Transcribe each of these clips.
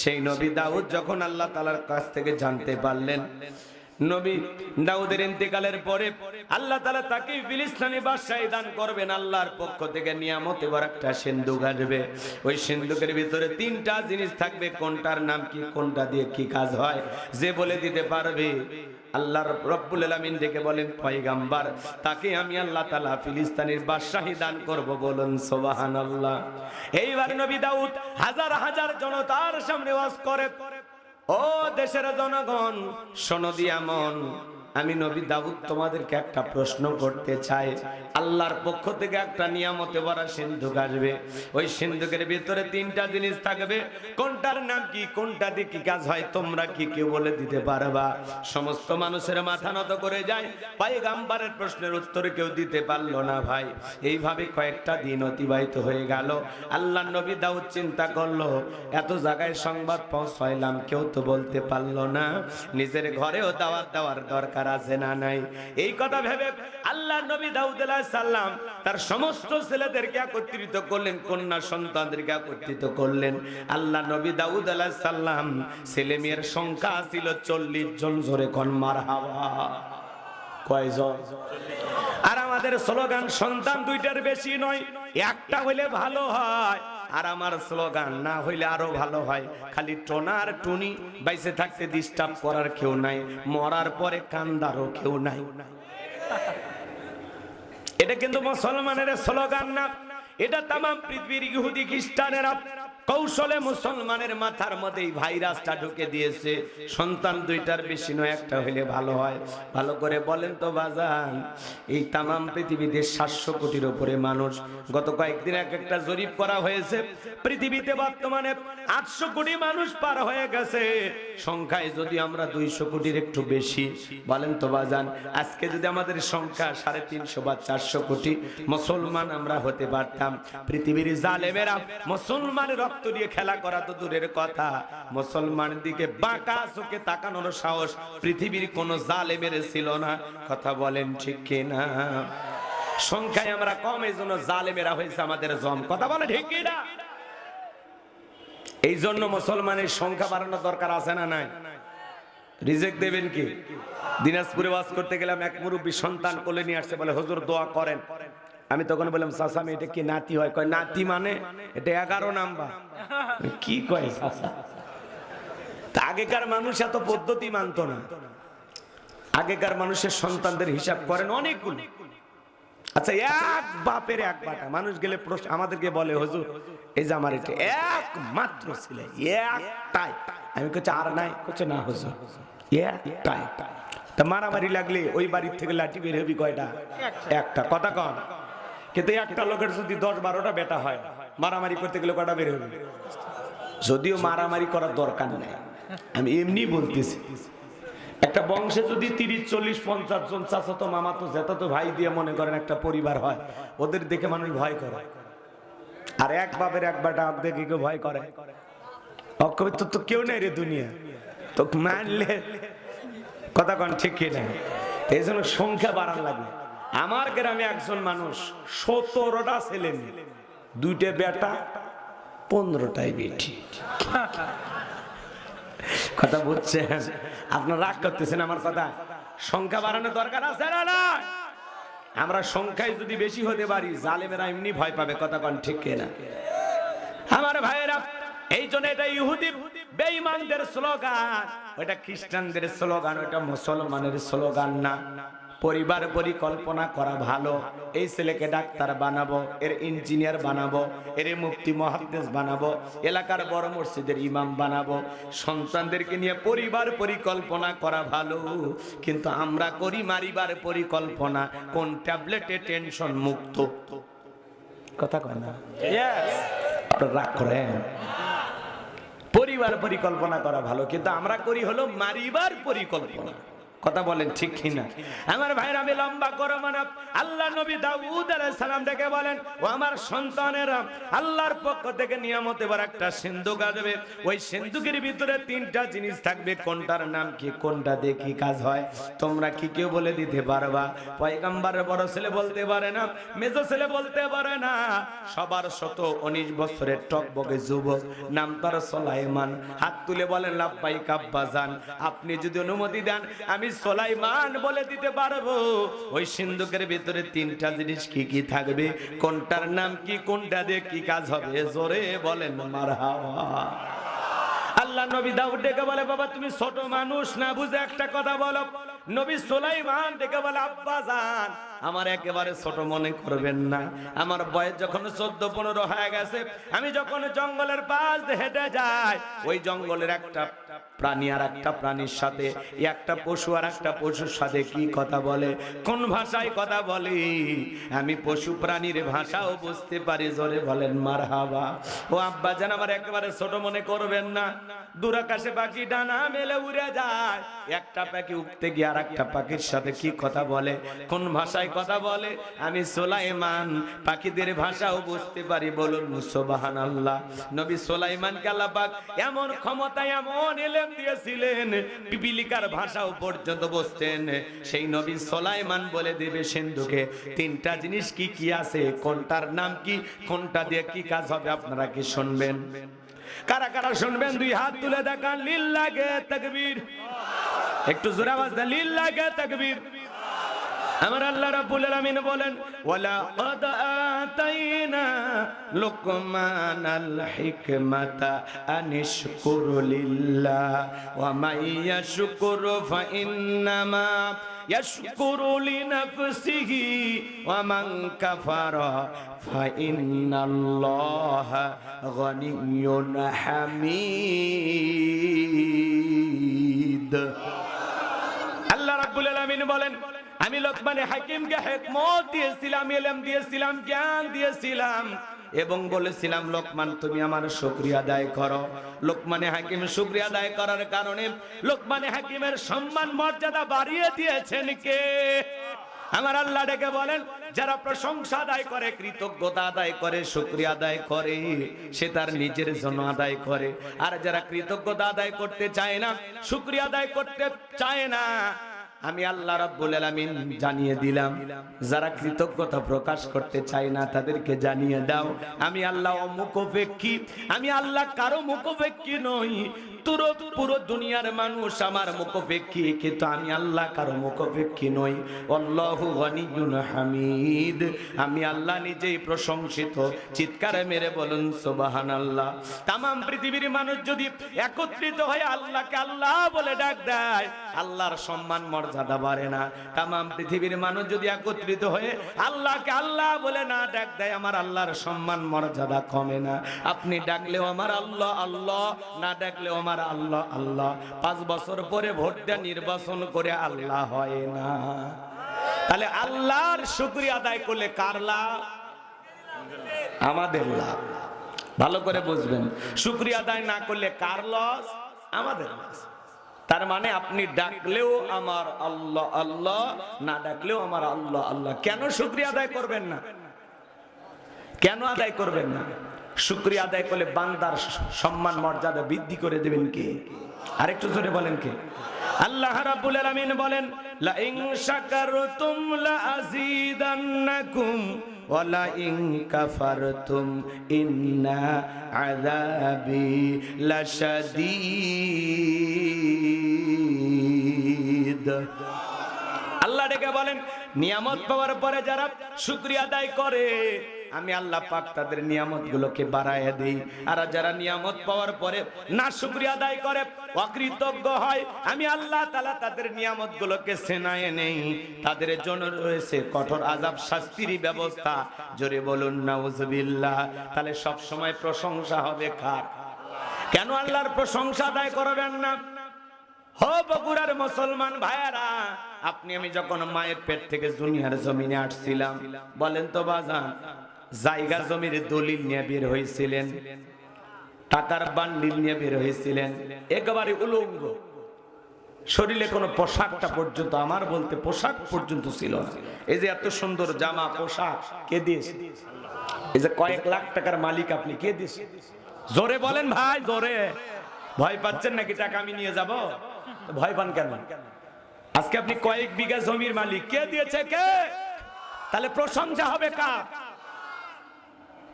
সেই নবী দাউদ যখন আল্লাহ তাআলার কাছ থেকে জানতে পারলেন নবী দাউদের ইন্তেকালের পরে আল্লাহ তাআলা তাকে ফিলিস্তিনি বাদশাহী দান করবেন। আল্লাহর পক্ষ থেকে নিয়ামতে ভরা একটা সিন্ধুক আসবে। ওই সিন্ধুকের ভিতরে তিনটা জিনিস থাকবে, কোনটার নাম কি, কোনটা দিয়ে কি কাজ হয়, যে বলে দিতে পারবে আল্লাহ রব্বুল আলামিন ডেকে বলেন পয়গম্বর, তাকে আমি আল্লাহ তাআলা ফিলিস্তিনের বাদশাহী দান করব। বলুন সুবহানাল্লাহ। এইবার নবী দাউদ হাজার হাজার জনতার সামনে ওয়াজ করে, ও দেশের জনগণ শোনো দিয়া মন, আমি নবী দাউদ তোমাদেরকে একটা প্রশ্ন করতে চাই। আল্লাহর পক্ষ থেকে একটা নিয়ামতে ভরা সিন্ধুক আসবে। ওই সিন্ধুকের ভিতরে তিনটা জিনিস থাকবে, কোনটার নাম কি, কোনটা দিয়ে কি কাজ হয়, তোমরা কি কেউ বলে দিতে পারবা? সমস্ত মানুষের মাথা নত করে যায়। পয়গম্বরের প্রশ্নের উত্তর কেউ দিতে পারলো না। ভাই, এইভাবে কয়েকটা দিন অতিবাহিত হয়ে গেল। আল্লাহর নবী দাউদ চিন্তা করলো, এত জায়গায় সংবাদ পৌঁছাইলাম, কেউ তো বলতে পারলো না, নিজের ঘরেও দাওয়াত দেওয়ার দরকার আছে না নাই? এই কথা ভেবে আল্লাহর নবী দাউদ আলাইহিস সালাম তার সমস্ত ছেলেদেরকে একত্রিত করলেন, কন্যা সন্তানদেরকে একত্রিত করলেন। আল্লাহর নবী দাউদ আলাইহিস সালাম ছেলে মেয়ের সংখ্যা ছিল 40 জন। জোরে কোন মারহাবা। কয়জন? আর আমাদের স্লোগান সন্তান দুইটার বেশি নয়, একটা হইলে ভালো হয়। আর আমার স্লোগান না হইলে আরো ভালো হয়, খালি টোনার টুনি, বাইসে থাকতে ডিস্টার্ব করার কেউ নাই, মরার পরে কান্দারও কেউ নাই। এটা কিন্তু মুসলমানের স্লোগান না, এটা তাম পৃথিবীর ইহুদি খ্রিস্টানেরা কৌশলে মুসলমানের মাথার মধ্যে এই ভাইরাসটা ঢুকে দিয়েছে। সন্তান দুইটার বেশি নয়, একটা হইলে ভালো হয়। ভালো করে বলেন তো বাজান, এই তামাম পৃথিবীতে 700 কোটির উপরে মানুষ। গত কয়েকদিন একটা জরিপ করা হয়েছে, পৃথিবীতে বর্তমানে 800 কোটি মানুষ পার হয়ে গেছে। সংখ্যায় যদি আমরা 200 কোটির একটু বেশি, বলেন তো বাজান, আজকে যদি আমাদের সংখ্যা 350 বা 400 কোটি মুসলমান আমরা হতে পারতাম, পৃথিবীর জালেমেরা মুসলমানের রক্ত দিয়ে খেলা করা তো দূরের কথা, মুসলমানের দিকে বাঁকা চোখে তাকানোর সাহস পৃথিবীর কোন জালেমের ছিল না। কথা বলেন ঠিক কিনা? সংখ্যায় আমরা কম, এই জন্য জালেমেরা হয়েছে আমাদের জম। কথা বলে ঠিক কিনা? এই জন্য মুসলমানের সংখ্যা বাড়ানোর দরকার আছে না নাই? রিজেক্ট দেবেন কি? দিনাজপুরে ওয়াজ করতে গেলাম, এক মুরব্বী সন্তান কোলে নিয়ে আসছে, বলে হুজুর দোয়া করেন। আমি তখন বললাম, চাচা আমি এটা কি নাতি হয়? কয় নাতি মানে এটা 11 নাম্বার। কি কয় চাচা? আগেকার মানুষ এত পদ্ধতি মানতো না। আগেকার মানুষের সন্তানদের হিসাব করেন অনেকগুলো। আচ্ছা, এক বাপের এক বাটা মানুষ গেলে আমাদেরকে বলে, হুজুর এই যে আমার এটা একমাত্র ছেলে, একটাই। আমি কইছি আর নাই? কইছে না হুজুর একটাই। তা মারামারি লাগলে ওই বাড়ির থেকে লাঠি বের হবি কয়টা? একটা। কথা কন। কিন্তু একটা লোকের যদি 10-12টা বেটা হয়, মারামারি করতে গেলে কয়টা বের হবে? যদিও মারামারি করার দরকার নেই, আমি এমনি বলতেছি। একটা বংশে যদি 30, 40, 50 জন চাচাতো মামাতো জেঠাতো ভাই দিয়ে মনে করেন একটা পরিবার হয়, ওদের দেখে মানুষ ভয় করে। আর এক বাপের এক বেটা দেখে কেউ ভয় করে? অকবি তো কেউ নেই রে দুনিয়া, তো মানলে। কথা কন ঠিক কিনা? এই জন্য সংখ্যা বাড়ান লাগবে। আমার গ্রামে একজন মানুষ 17টা ছেলে মেয়ে, 2টে বেটা, 15টাই বেটি। কথা বুঝছেন? আপনারা রাগ করতেছেন আমার কথা? সংখ্যা বাড়ানোর দরকার আছে না না? আমরা সংখ্যায় যদি বেশি হতে পারি, জালেমেরা এমনি ভয় পাবে। কথা কন ঠিক কিনা? আমার ভাইয়েরা, এই জন্য এটা ইহুদি বেঈমানদের স্লোগান, ওটা খ্রিস্টানদের স্লোগান, ওটা মুসলমানের স্লোগান না। পরিবার পরিকল্পনা করা ভালো। এই ছেলেকে ডাক্তার বানাবো, এর ইঞ্জিনিয়ার বানাবো, এর মুফতি মুহাদ্দিস বানাবো, এলাকার বড় মসজিদের ইমাম বানাবো। সন্তানদেরকে নিয়ে পরিবার পরিকল্পনা করা ভালো, কিন্তু আমরা করি মারিবার পরিকল্পনা। কোন ট্যাবলেটে টেনশন মুক্ত? কথা কয় না? আপনারা রাগ করেন। পরিবার পরিকল্পনা করা ভালো, কিন্তু আমরা করি হলো মারিবার পরিকল্পনা। কথা বলেন ঠিক কিনা? আমার ভাইরা, আমি লম্বা করো মানে আল্লাহ নবী দাউদ আলাইহিস সালাম থেকে বলেন, ও আমার সন্তানেরা, আল্লাহর পক্ষ থেকে নিয়ামত এবার একটা সিন্ধুক আসবে, ওই সিন্ধুকের ভিতরে তিনটা জিনিস থাকবে, কোনটার নাম কি, কোনটা দিয়ে কি কাজ হয়, তোমরা কি কেউ বলে দিতে পারবা? পয়গম্বরের বড় ছেলে বলতে পারে না, মেজো ছেলে বলতে পারে না, সবার 19 বছরের টকবকে যুবক, নাম তার সুলাইমান, হাত তুলে বলেন লাব্বাইক আব্বাজান, আপনি যদি অনুমতি দেন আমি সুলাইমান বলে দিতে পারবো ওই সিন্ধুকের ভিতরে তিনটা জিনিস কি কি থাকবে, কোনটার নাম কি, কোনটা দিয়ে কি কাজ হবে, জোরে বলেন মারহাবা। আল্লাহ নবী দাউদ ডেকে বলে, বাবা তুমি ছোট মানুষ না বুঝে একটা কথা বলো। নবী সুলাইমান ডেকে বলে, আব্বাজান আমার একেবারে ছোট মনে করবেন না, আমার বয়স যখন 14-15 হয়ে গেছে, আমি যখন জঙ্গলের পাশ দিয়ে হেঁটে যাই, ওই জঙ্গলের একটা প্রাণী আর একটা প্রাণীর সাথে, একটা পশু আর একটা পশুর সাথে কি কথা বলে, কোন ভাষায় কথা বলে, আমি পশু প্রাণীর ভাষাও বুঝতে পারি, জোরে বলেন মারহাবা। ও আব্বাজান আমার একেবারে ছোট মনে করবেন না, দূর আকাশে পাখি ডানা মেলে উড়ে যায়, একটা পাখি উঠতে গিয়ে আর একটা পাখির সাথে কি কথা বলে, কোন ভাষায় কথা বলে, আমি সুলাইমান পাখিদের ভাষাও বুঝতে পারি, বলুন সুবহানাল্লাহ। নবী সুলাইমানকে আল্লাহ পাক এমন ক্ষমতা, এমন ইলম দিয়েছিলেন, পিপিলিকার ভাষাও পর্যন্ত বুঝতেন। সেই নবী সুলাইমান বলে দিবে সিন্ধুকে তিনটা জিনিস কি কি আছে, কোনটার নাম কি, কোনটা দিয়ে কি কাজ হবে, আপনারা কি শুনবেন? কারা কারা শুনবেন দুই হাত তুলে দেখান, লিল্লাহে তাকবীর, একটু জোরে আওয়াজ দেন, লিল্লাহে তাকবীর। আমার আল্লাহ রাব্বুল আলামিন বলেন, ওয়ালা ক্বাদ আতাইনা লুকমানাল হিকমাতা আনিশকুর লিল্লাহ ওয়া মান ইয়াশকুর ফা ইন্নামা ইয়াশকুরু লিনাফসিহি ওয়া মান কাফারা ফা ইন্নাল্লাহা গনিয়্যুন হামিদ। আল্লাহ রাব্বুল আলামিন বলেন, আমি লোকমানে হাকিমকে হিকমত দিয়েছিলাম, ইলম দিয়েছিলাম, জ্ঞান দিয়েছিলাম, এবং বলেছিলাম লোকমান তুমি আমার শুকরিয়া আদায় করো। লোকমানে হাকিম শুকরিয়া আদায় করার কারণে লোকমানে হাকিমের সম্মান মর্যাদা বাড়িয়ে দিয়েছেন কে? আমার আল্লাহ ডেকে বলেন, যারা প্রশংসা আদায় করে, কৃতজ্ঞতা আদায় করে, শুকরিয়া আদায় করে, সে তার নিজের জন্য আদায় করে। আর যারা কৃতজ্ঞতা আদায় করতে চায় না, শুকরিয়া আদায় করতে চায় না, আমি আল্লাহ রাব্বুল আলামিন জানিয়ে দিলাম, যারা কৃতজ্ঞতা প্রকাশ করতে চায় না তাদেরকে জানিয়ে দাও, আমি আল্লাহ অমুখপেক্ষী, আমি আল্লাহ কারো মুখপেক্ষী নই। পুরো দুনিয়ার মানুষ আমার মুখপেক্ষী, কিন্তু আমি আল্লাহ কারো মুখপেক্ষী নই। আল্লাহু গনিয়্যুন হামিদ, আমি আল্লাহ নিজেই প্রশংসিত। চিৎকারে মেরে বলুন সুবহানাল্লাহ। তামাম পৃথিবীর মানুষ যদি একত্রিত হয়ে আল্লাহকে আল্লাহ বলে ডাক দেয়, আল্লাহর সম্মান মর্যাদা বাড়ে না। তামাম পৃথিবীর মানুষ যদি একত্রিত হয়ে আল্লাহকে আল্লাহ বলে না ডাক দেয়, আমার আল্লাহর সম্মান মর্যাদা কমে না। আপনি ডাকলেও আমার আল্লাহ আল্লাহ, না ডাকলেও আমার আল্লাহ আল্লাহ। 5 বছর পরে ভোট দিয়ে নির্বাচন করে আল্লাহ হয় না। তাহলে আল্লাহর শুকরিয়া আদায় করলে কার লাভ? আমাদের লাভ। ভালো করে বুঝবেন, শুকরিয়া আদায় না করলে কার লস? আমাদের লস। তার মানে আপনি ডাকলেও আমার আল্লাহ আল্লাহ, না ডাকলেও আমার আল্লাহ আল্লাহ। কেন শুকরিয়া আদায় করবেন না? কেন আদায় করবেন না? শুকরিয়া আদায় করলে বান্দার সম্মান মর্যাদা বৃদ্ধি করে দেবেন কে? আরেকটু জোরে বলেন কে? আল্লাহ রাব্বুল আলামিন বলেন, লা ইন শাকারতুম লা আযীদান্নাকুম ওয়া লা ইন কাফারতুম ইন্না আযাবি লাশাদীদ। আল্লাহ ডেকে বলেন, নিয়ামত পাওয়ার পরে যারা শুকরিয়া আদায় করে, আমি আল্লাহ পাক তাদের নিয়ামতগুলোকে বাড়ায় দেই। আর যারা নিয়ামত পাওয়ার পরে না শুকরিয়া আদায় করে, অকৃতজ্ঞ হয়, আমি আল্লাহ তাআলা তাদের নিয়ামতগুলোকে ছেনায় নেই। তাদের জন্য রয়েছে কঠোর আযাব, শাস্তির ব্যবস্থা। জোরে বলুন নাউজুবিল্লাহ। তাহলে সব সময় প্রশংসা হবে কার? কেন আল্লাহর প্রশংসা আদায় করবেন না? হো বগুড়ার মুসলমান ভাইয়েরা, আপনি আমি যখন মায়ের পেট থেকে দুনিয়ার জমিনে আসছিলাম, বলেন তো বাজান, জায়গা জমির দলিল নিয়ে বের হয়েছিলেন, টাকার বান্ডিল নিয়ে বের হয়েছিলেন, একেবারে উলঙ্গ, শরীরে কোনো পোশাকটা পর্যন্ত, আমার বলতে পোশাক পর্যন্ত ছিল না। এই যে এত সুন্দর জামা পোশাক কে দিয়েছে? এই যে কয়েক লাখ টাকার মালিক আপনি, কে দিয়েছে? জোরে বলেন ভাই, জোরে। ভয় পাচ্ছেন নাকি টাকা আমি নিয়ে যাব? ভয় পান কেন? আজকে আপনি কয়েক বিঘা জমির মালিক, কে দিয়েছে? কে? তাহলে প্রশংসা হবে কার?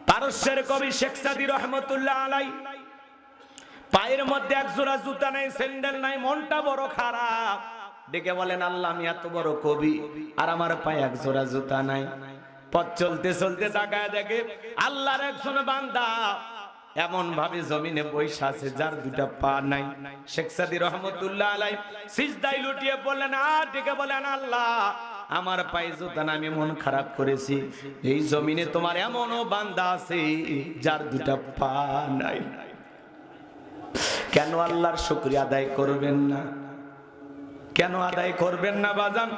পারস্যের কবি শেখ সাদী রহমতুল্লাহ আলাই, পায়ের মধ্যে এক জোড়া জুতা নাই, স্যান্ডেল নাই, মনটা বড় খারাপ, ডেকে বলেন আল্লাহ আমি এত বড় কবি আর আমার পায়ে এক জোড়া জুতা নাই। পথ চলতে চলতে তাকায় দেখে আল্লাহর একজন বান্দা এমন ভাবে জমিনে বৈশা আছে যার দুটা পা নাই। শেখ সাদী রহমতুল্লাহ আলাই সিজদায় লুটিয়ে বললেন আর ডেকে বলেন আল্লাহ আমার পায়ে জুতা নাই, আমি মন খারাপ করেছি, এই জমিনে তোমার এমনও বান্দা আছে যার দুটা পা নাই। কেন আল্লাহর শুকরিয়া আদায় করবেন না? কেন আদায় করবেন না বাজান?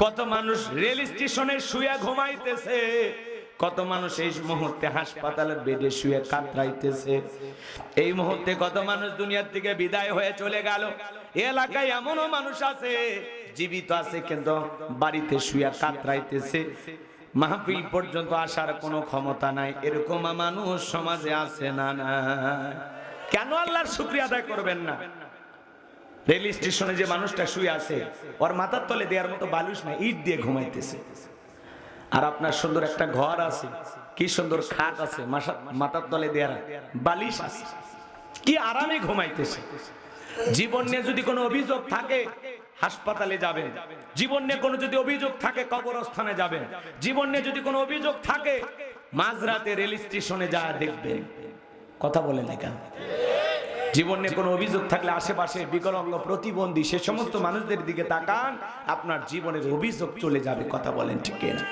কত মানুষ রেল স্টেশনে শুয়ে ঘুমাইতেছে, কত মানুষ এই মুহূর্তে হাসপাতালের বেডে শুয়ে কাতরাইতেছে, এই মুহূর্তে কত মানুষ দুনিয়ার থেকে বিদায় হয়ে চলে গেল। এলাকায় এমনও মানুষ আছে জীবিত আছে কিন্তু বাড়িতে শুয়ে কাতরাইতেছে, মাহফিল পর্যন্ত আসার কোনো ক্ষমতা নাই। এরকম মানুষ সমাজে আছে না? না। কেন আল্লাহর শুকরিয়া আদায় করবেন না? রেল স্টেশনে যে মানুষটা শুয়ে আছে ওর মাথার তলে দেওয়ার মতো বালিশ নাই, ইট দিয়ে ঘুমাইতেছে। আর আপনার সুন্দর একটা ঘর আছে, কি সুন্দর খাট আছে, মাথার তলে দেওয়ার বালিশ আছে, কি আরামে ঘুমাইতেছে। জীবন নিয়ে যদি কোনো অভিযোগ থাকে হাসপাতালে যাবেন, জীবন নিয়ে কোনো যদি অভিযোগ থাকে কবরস্থানে যাবেন, জীবন নিয়ে যদি কোনো অভিযোগ থাকে মাঝরাতে রেল স্টেশনে যা দেখবেন। কথা বলেন না কেন? জীবন নিয়ে কোনো অভিযোগ থাকলে আশেপাশে বিকলাঙ্গ প্রতিবন্ধী সে সমস্ত মানুষদের দিকে তাকান, আপনার জীবনের অভিযোগ চলে যাবে। কথা বলেন ঠিক না?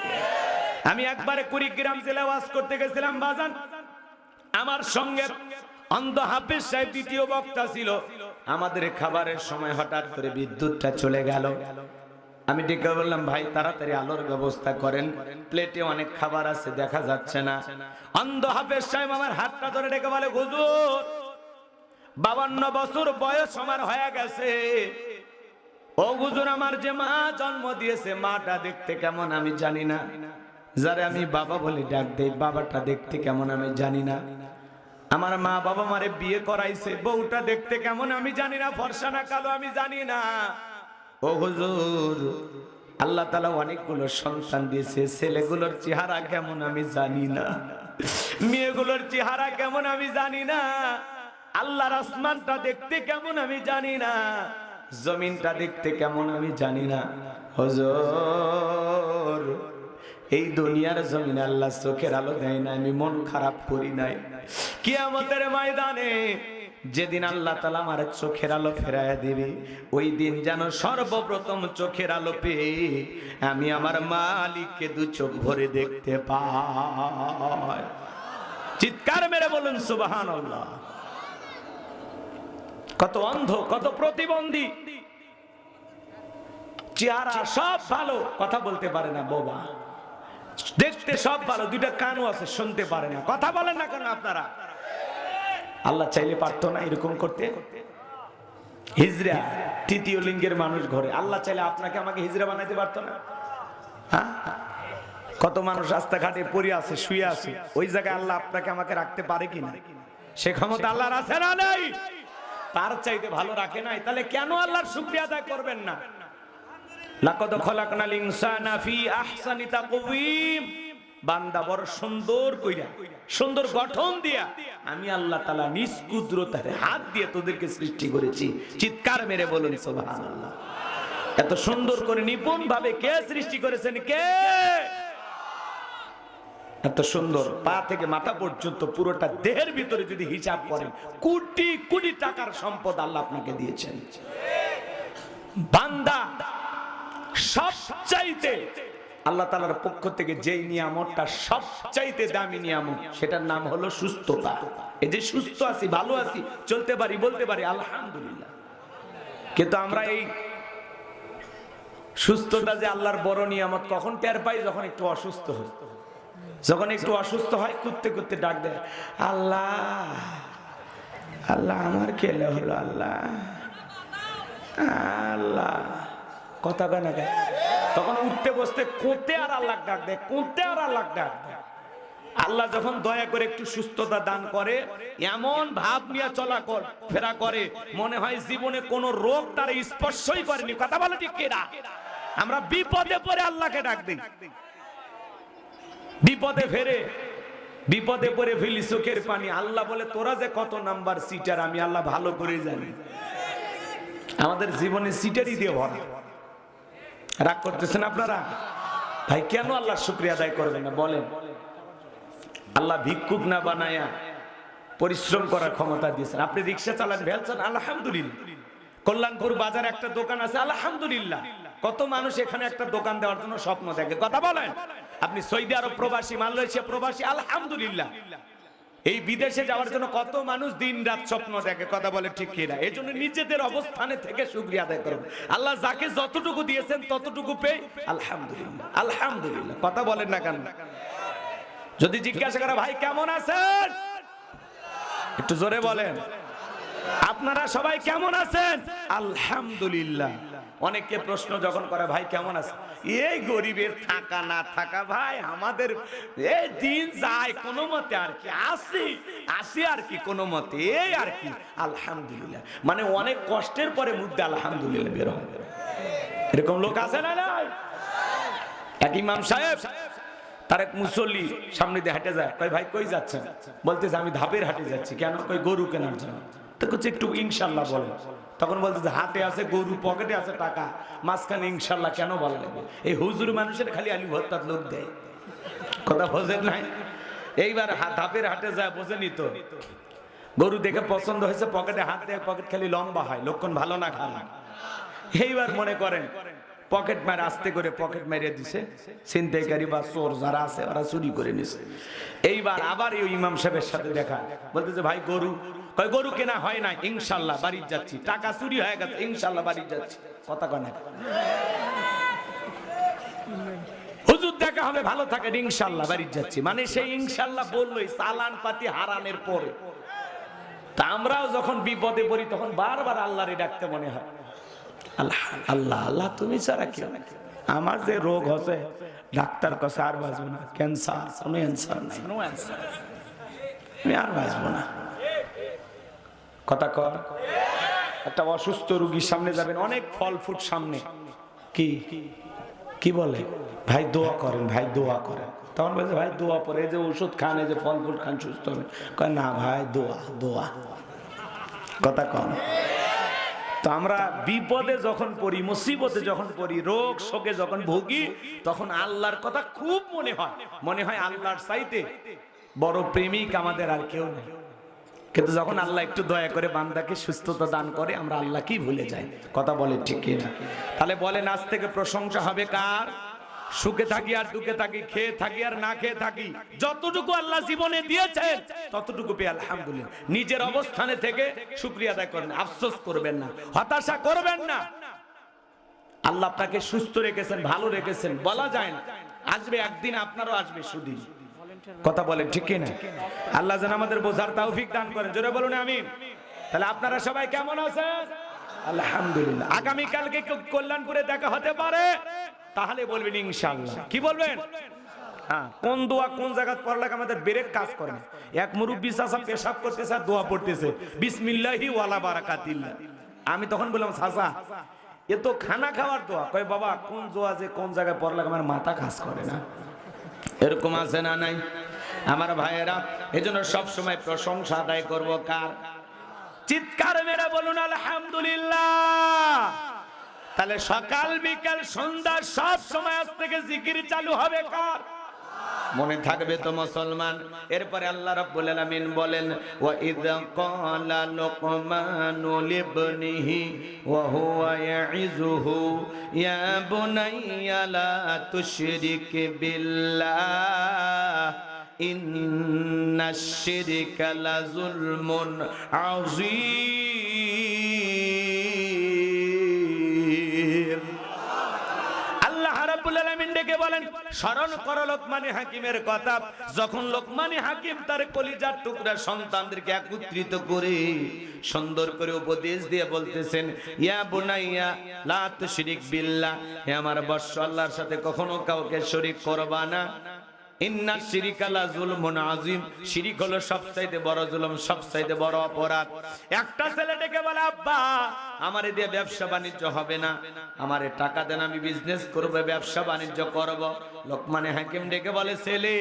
আমি একবারে কুড়িগ্রাম জেলায় ওয়াজ করতে গেছিলাম বাজান, আমার সঙ্গে অন্ধ হাফেজ সাহেব দ্বিতীয় বক্তা ছিল। আমাদের খাবারের সময় হঠাৎ করে বিদ্যুৎটা চলে গেল। আমি ডেকে বললাম ভাই তাড়াতাড়ি আলোর ব্যবস্থা করেন, প্লেটে অনেক খাবার আছে দেখা যাচ্ছে না। অন্ধ হাফেজ সাহেব আমার হাতটা ধরে ডেকে বলে হুজুর 52 বছর বয়স আমার হয়ে গেছে, ও হুজুর আমার যে মা জন্ম দিয়েছে মাটা দেখতে কেমন আমি জানি না, যারে আমি বাবা বলে ডাক দেই বাবাটা দেখতে কেমন আমি জানি না, আমার মা বাবা মারে বিয়ে করাইছে বউটা দেখতে কেমন আমি জানি না, ফর্সা না কালো আমি জানি না। ও হুজুর আল্লাহ তাআলা অনেকগুলো সন্তান দিয়েছে, ছেলেগুলোর চেহারা কেমন আমি জানি না, মেয়েগুলোর চেহারা কেমন আমি জানি না, আল্লাহর আসমানটা দেখতে কেমন আমি জানি না, জমিনটা দেখতে কেমন আমি জানি না। হুজুর এই দুনিয়ার জমিনে আল্লাহ চোখের আলো দেয় না, আমি মন খারাপ করি নাই। কিয়ামতের ময়দানে যেদিন আল্লাহ তাআলা আমার চোখের আলো ফেরাইয়া দিবে, ওই দিন যেন সর্বপ্রথম চোখের আলো পেয়ে আমি আমার মালিককে দু চোখ ভরে দেখতে পাই। চিৎকার মেরে বলুন সুবহানাল্লাহ। কত অন্ধ, কত প্রতিবন্ধী, চেহারা সব ভালো, কথা বলতে পারে না, বোবা, দেখতে সব ভালো, দুইটা কানও আছে শুনতে পারে না। কথা বলেন না কেন আপনারা? আল্লাহ চাইলে পারতো না এরকম করতে? হিজড়া তৃতীয় লিঙ্গের মানুষ ঘরে, আল্লাহ চাইলে আপনাকে আমাকে হিজড়া বানাইতে পারতো না? হ্যাঁ, কত মানুষ রাস্তাঘাটে পড়ে আছে শুয়ে আছে, ওই জায়গায় আল্লাহ আপনাকে আমাকে রাখতে পারে কিনা? সে ক্ষমতা আল্লাহর আছে না নাই? তার চাইতে ভালো রাখে নাই, তাহলে কেন আল্লাহর শুকরিয়া আদায় করবেন না? লাকাদ খলাকনাল ইনসানা ফি আহসানি তাকওয়িম, বান্দা বড় সুন্দর কইরা, সুন্দর গঠন দিয়া আমি আল্লাহ তাআলা নিজ কুদরতের হাত দিয়ে তোদেরকে সৃষ্টি করেছি। চিৎকার মেরে বলুন সুবহানাল্লাহ। এত সুন্দর করে নিপুণ ভাবে কে সৃষ্টি করেছেন? কে? এত সুন্দর পা থেকে মাথা পর্যন্ত পুরোটা দেহের ভিতরে যদি হিসাব করেন কোটি কোটি টাকার সম্পদ আল্লাহ আপনাকে দিয়েছেন। বান্দা সবচাইতে আল্লাহ তাআলার পক্ষ থেকে যেই নিয়ামতটা সবচাইতে দামি নিয়ামত, সেটার নাম হলো সুস্থতা। এই যে সুস্থ আছি, ভালো আছি, চলতে পারি, বলতে পারি আলহামদুলিল্লাহ। কিন্তু আমরা এই সুস্থতা যে আল্লাহর বড় নিয়ামত কখন টের পাই? যখন একটু অসুস্থ হই। যখন একটু অসুস্থ হয় করতে করতে ডাক দেয় আল্লাহ, আল্লাহ আমার কেলে হলো, আল্লাহ আল্লাহ কথা কয় না কেন? তখন উঠতে বসতে কোতে আর আল্লাহ ডাক দেয়, কোতে আর আল্লাহ ডাক দেয়। আল্লাহ যখন দয়া করে একটু সুস্থতা দান করে, এমন ভাব নিয়ে চলা ফেরা করে, মনে হয় জীবনে কোন রোগ তার স্পর্শই করেনি। কথা বলে ঠিক কিনা? আমরা বিপদে পড়ে আল্লাহকে ডাক দিই, বিপদে পড়ে ফেলি চোখের পানি। আল্লাহ বলে তোরা যে কত নাম্বার সিটার আমি আল্লাহ ভালো করে জানি। আমাদের জীবনে সিটারই দিয়ে ভরা। রাগ করতেছেন আপনারা? ভাই কেন আল্লাহ শুকরিয়া আদায় করবেন না বলেন? আল্লাহ ভিক্ষুক না বানায়া পরিশ্রম করার ক্ষমতা দিয়েছেন। আপনি রিক্সা চালান, ভ্যান চালান, আলহামদুলিল্লাহ। কল্যাণপুর বাজার একটা দোকান আছে, আলহামদুলিল্লাহ। কত মানুষ এখানে একটা দোকান দেওয়ার জন্য স্বপ্ন দেখে। কথা বলেন? আপনি সৌদি আরব প্রবাসী, মালয়েশিয়া প্রবাসী, আলহামদুলিল্লাহ। এই বিদেশে যাওয়ার জন্য কত মানুষ দিন রাত স্বপ্ন দেখে। কথা বলে ঠিক কিনা? এই জন্য নিজেদের অবস্থানে থেকে শুকরিয়া আদায় করবেন। আল্লাহ যাকে যতটুকু দিয়েছেন ততটুকু পেয়ে আলহামদুলিল্লাহ, আলহামদুলিল্লাহ। কথা বলেন না কেন? যদি জিজ্ঞাসা করা ভাই কেমন আছেন, একটু জোরে বলেন। আপনারা সবাই কেমন আছেন? আলহামদুলিল্লাহ। অনেককে প্রশ্ন যখন করে ভাই কেমন আছেন, এই গরিবের থাকা না থাকা ভাই আমাদের এই দিন যায় কোনো মতে, আর কি আসি আর কি কোনো মতে, এই আর কি আলহামদুলিল্লাহ। মানে অনেক কষ্টের পরে মুদ্দে আলহামদুলিল্লাহ বের হয়। এরকম লোক আছে না? এক ইমাম সাহেব তার এক মুসল্লি সামনে দিয়ে হেঁটে যায়, কই ভাই কই যাচ্ছেন? বলতেছে আমি ধাপের হাটে যাচ্ছি। কেন? কই গরু কেনার জন্য। তো কিছু একটু ইনশাল্লাহ বলেন। তখন বলতেছে হাতে আছে গরু, পকেটে আছে টাকা, মাঝখানে ইনশাল্লাহ কেন বলা লাগবে? এই হুজুর মানুষের খালি আলু ভর্তার লোক দেয়। কথা বোঝেন নাই? এইবার ধাপের হাটে যায়, বোঝেনি তো? গরু দেখে পছন্দ হয়েছে, পকেটে হাত দেয়, পকেট খালি লম্বা হয়, লক্ষণ ভালো না খারাপ। এইবার মনে করেন পকেট মারে, আস্তে করে পকেট মেরে দিছে, ছিনতাইকারী বা চোর যারা আছে ওরা চুরি করে নিছে। এইবার আবার এই ইমাম সাহেবের সাথে দেখা, বলতেছে ভাই গরু, কয় গরু কেনা হয় না, ইনশাল্লাহ বাড়ি যাচ্ছি। টাকা চুরি হয়ে গেছে, ইনশাল্লাহ বাড়ি যাচ্ছি। কথা কয় না? হুজুর দেখা হবে, ভালো থাকেন, ইনশাল্লাহ বাড়ি যাচ্ছি। মানে সেই ইনশাল্লাহ বললোই চালান পাতি হারানের পরে। তা আমরাও যখন বিপদে পড়ি তখন বারবার আল্লাহরে ডাকতে মনে হয়, আল্লাহ আল্লাহ আল্লাহ তুমি ছাড়া কি? আমার যে রোগ হচ্ছে ডাক্তার কাছে আর বাঁচবো না, ক্যান্সার, কোনো অ্যান্সার নাই, আমি আর বাঁচবো না। কথা কর। একটা অসুস্থ রোগীর সামনে যাবেন, অনেক ফল ফুট সামনে, কি বলে ভাই দোয়া করেন, ভাই দোয়া করেন। তখন বলছে ভাই দোয়া পরে, এই যে ওষুধ খান, এই যে ফল ফুট খান, সুস্থ হবেন। কয় না ভাই দোয়া দোয়া। কথা কন। তো আমরা বিপদে যখন পড়ি, মুসিবতে যখন পড়ি, রোগ শোকে যখন ভুগি, তখন আল্লাহর কথা খুব মনে হয় আল্লাহর চাইতে বড় প্রেমিক আমাদের আর কেউ নেই। কিন্তু যখন আল্লাহ একটু দয়া করে বান্দাকে সুস্থতা দান করে, আমরা আল্লাহকেই ভুলে যাই। কথা বলে ঠিক কিনা? তাহলে বলেন আজ থেকে প্রশংসা হবে কার? সুখে থাকি আর দুঃখে থাকি, খেয়ে থাকি আর না খেয়ে থাকি, যতটুকু আল্লাহ জীবনে দিয়েছেন ততটুকু পেয়ে আলহামদুলিল্লাহ। নিজের অবস্থানে থেকে শুকরিয়া আদায় করেন, আফসোস করবেন না, হতাশা করবেন না। আল্লাহ আপনাকে সুস্থ রেখেছেন, ভালো রেখেছেন, বলা যায় না। আসবে একদিন, আপনারও আসবে সুদিন। কথা বলেন ঠিক কিনা? আল্লাহ যেন আমাদের বোঝার তৌফিক দান করেন। জোরে বলুন আমিন। তাহলে আপনারা সবাই কেমন আছেন? আলহামদুলিল্লাহ। আগামী কালকে কল্যাণপুরে দেখা হতে পারে, তাহলে বলবেন ইনশাআল্লাহ। কি বলবেন? হ্যাঁ, কোন দোয়া কোন জায়গা পড়লে আমাদের ব্রেক কাজ করে না। এক মুরব্বি চাচা পেশাব করতেছে আর দোয়া পড়তেছে, বিসমিল্লাহি ওয়ালা বারাকাতিল্লাহ। আমি তখন বললাম চাচা এ তো খানা খাওয়ার দোয়া। কয় বাবা কোন দোয়া যে কোন জায়গায় পড়লে আমার মাথা কাজ করে না। এরকম আছে না নাই আমার ভাইয়েরা? এজন্য সব সময় প্রশংসা আদায় করব কার? চিৎকার মেরে বলুন আলহামদুলিল্লাহ। তাহলে সকাল বিকাল সন্ধ্যা সব সময় আজ থেকে জিকির চালু হবে কার? মনে থাকবে তো মুসলমান। এরপরে আল্লাহ রাব্বুল আলামিন বলেন, ওয়া ইযা ক্বালা লুকমানু লিবনিহি ওয়া হুয়া ইয়াইযুহু ইয়া বুনাইয়া লা তুশরিক বিল্লাহ ইন্নাশ শিরকা লাযুলমুন আযীম। আল্লাহ রাব্বুল আলামিন ডেকে ডেকে বলেন স্মরণ করো লোকমান হাকিমের কথা। যখন লোকমান হাকিম তার কলিজার টুকরা সন্তানদেরকে একত্রিত করে সুন্দর করে উপদেশ দিয়ে বলতেছেন, ইয়া বুনাইয়া লা তুশরিক বিল্লাহ, হে আমার বৎস, আল্লাহর সাথে কখনো কাউকে শরীক করবা না। ইন্না শিরিকা লা যুলমুন আযীম, শিরিক হলো সবচাইতে বড় জুলুম, সবচাইতে বড় অপরাধ। একটা ছেলে ডেকে বলে, আব্বা আমারে দিয়ে ব্যবসা বাণিজ্য হবে না, আমারে টাকা দেন, আমি বিজনেস করব, ব্যবসা বাণিজ্য করব। লোকমান হাকিম ডেকে বলে, ছেলে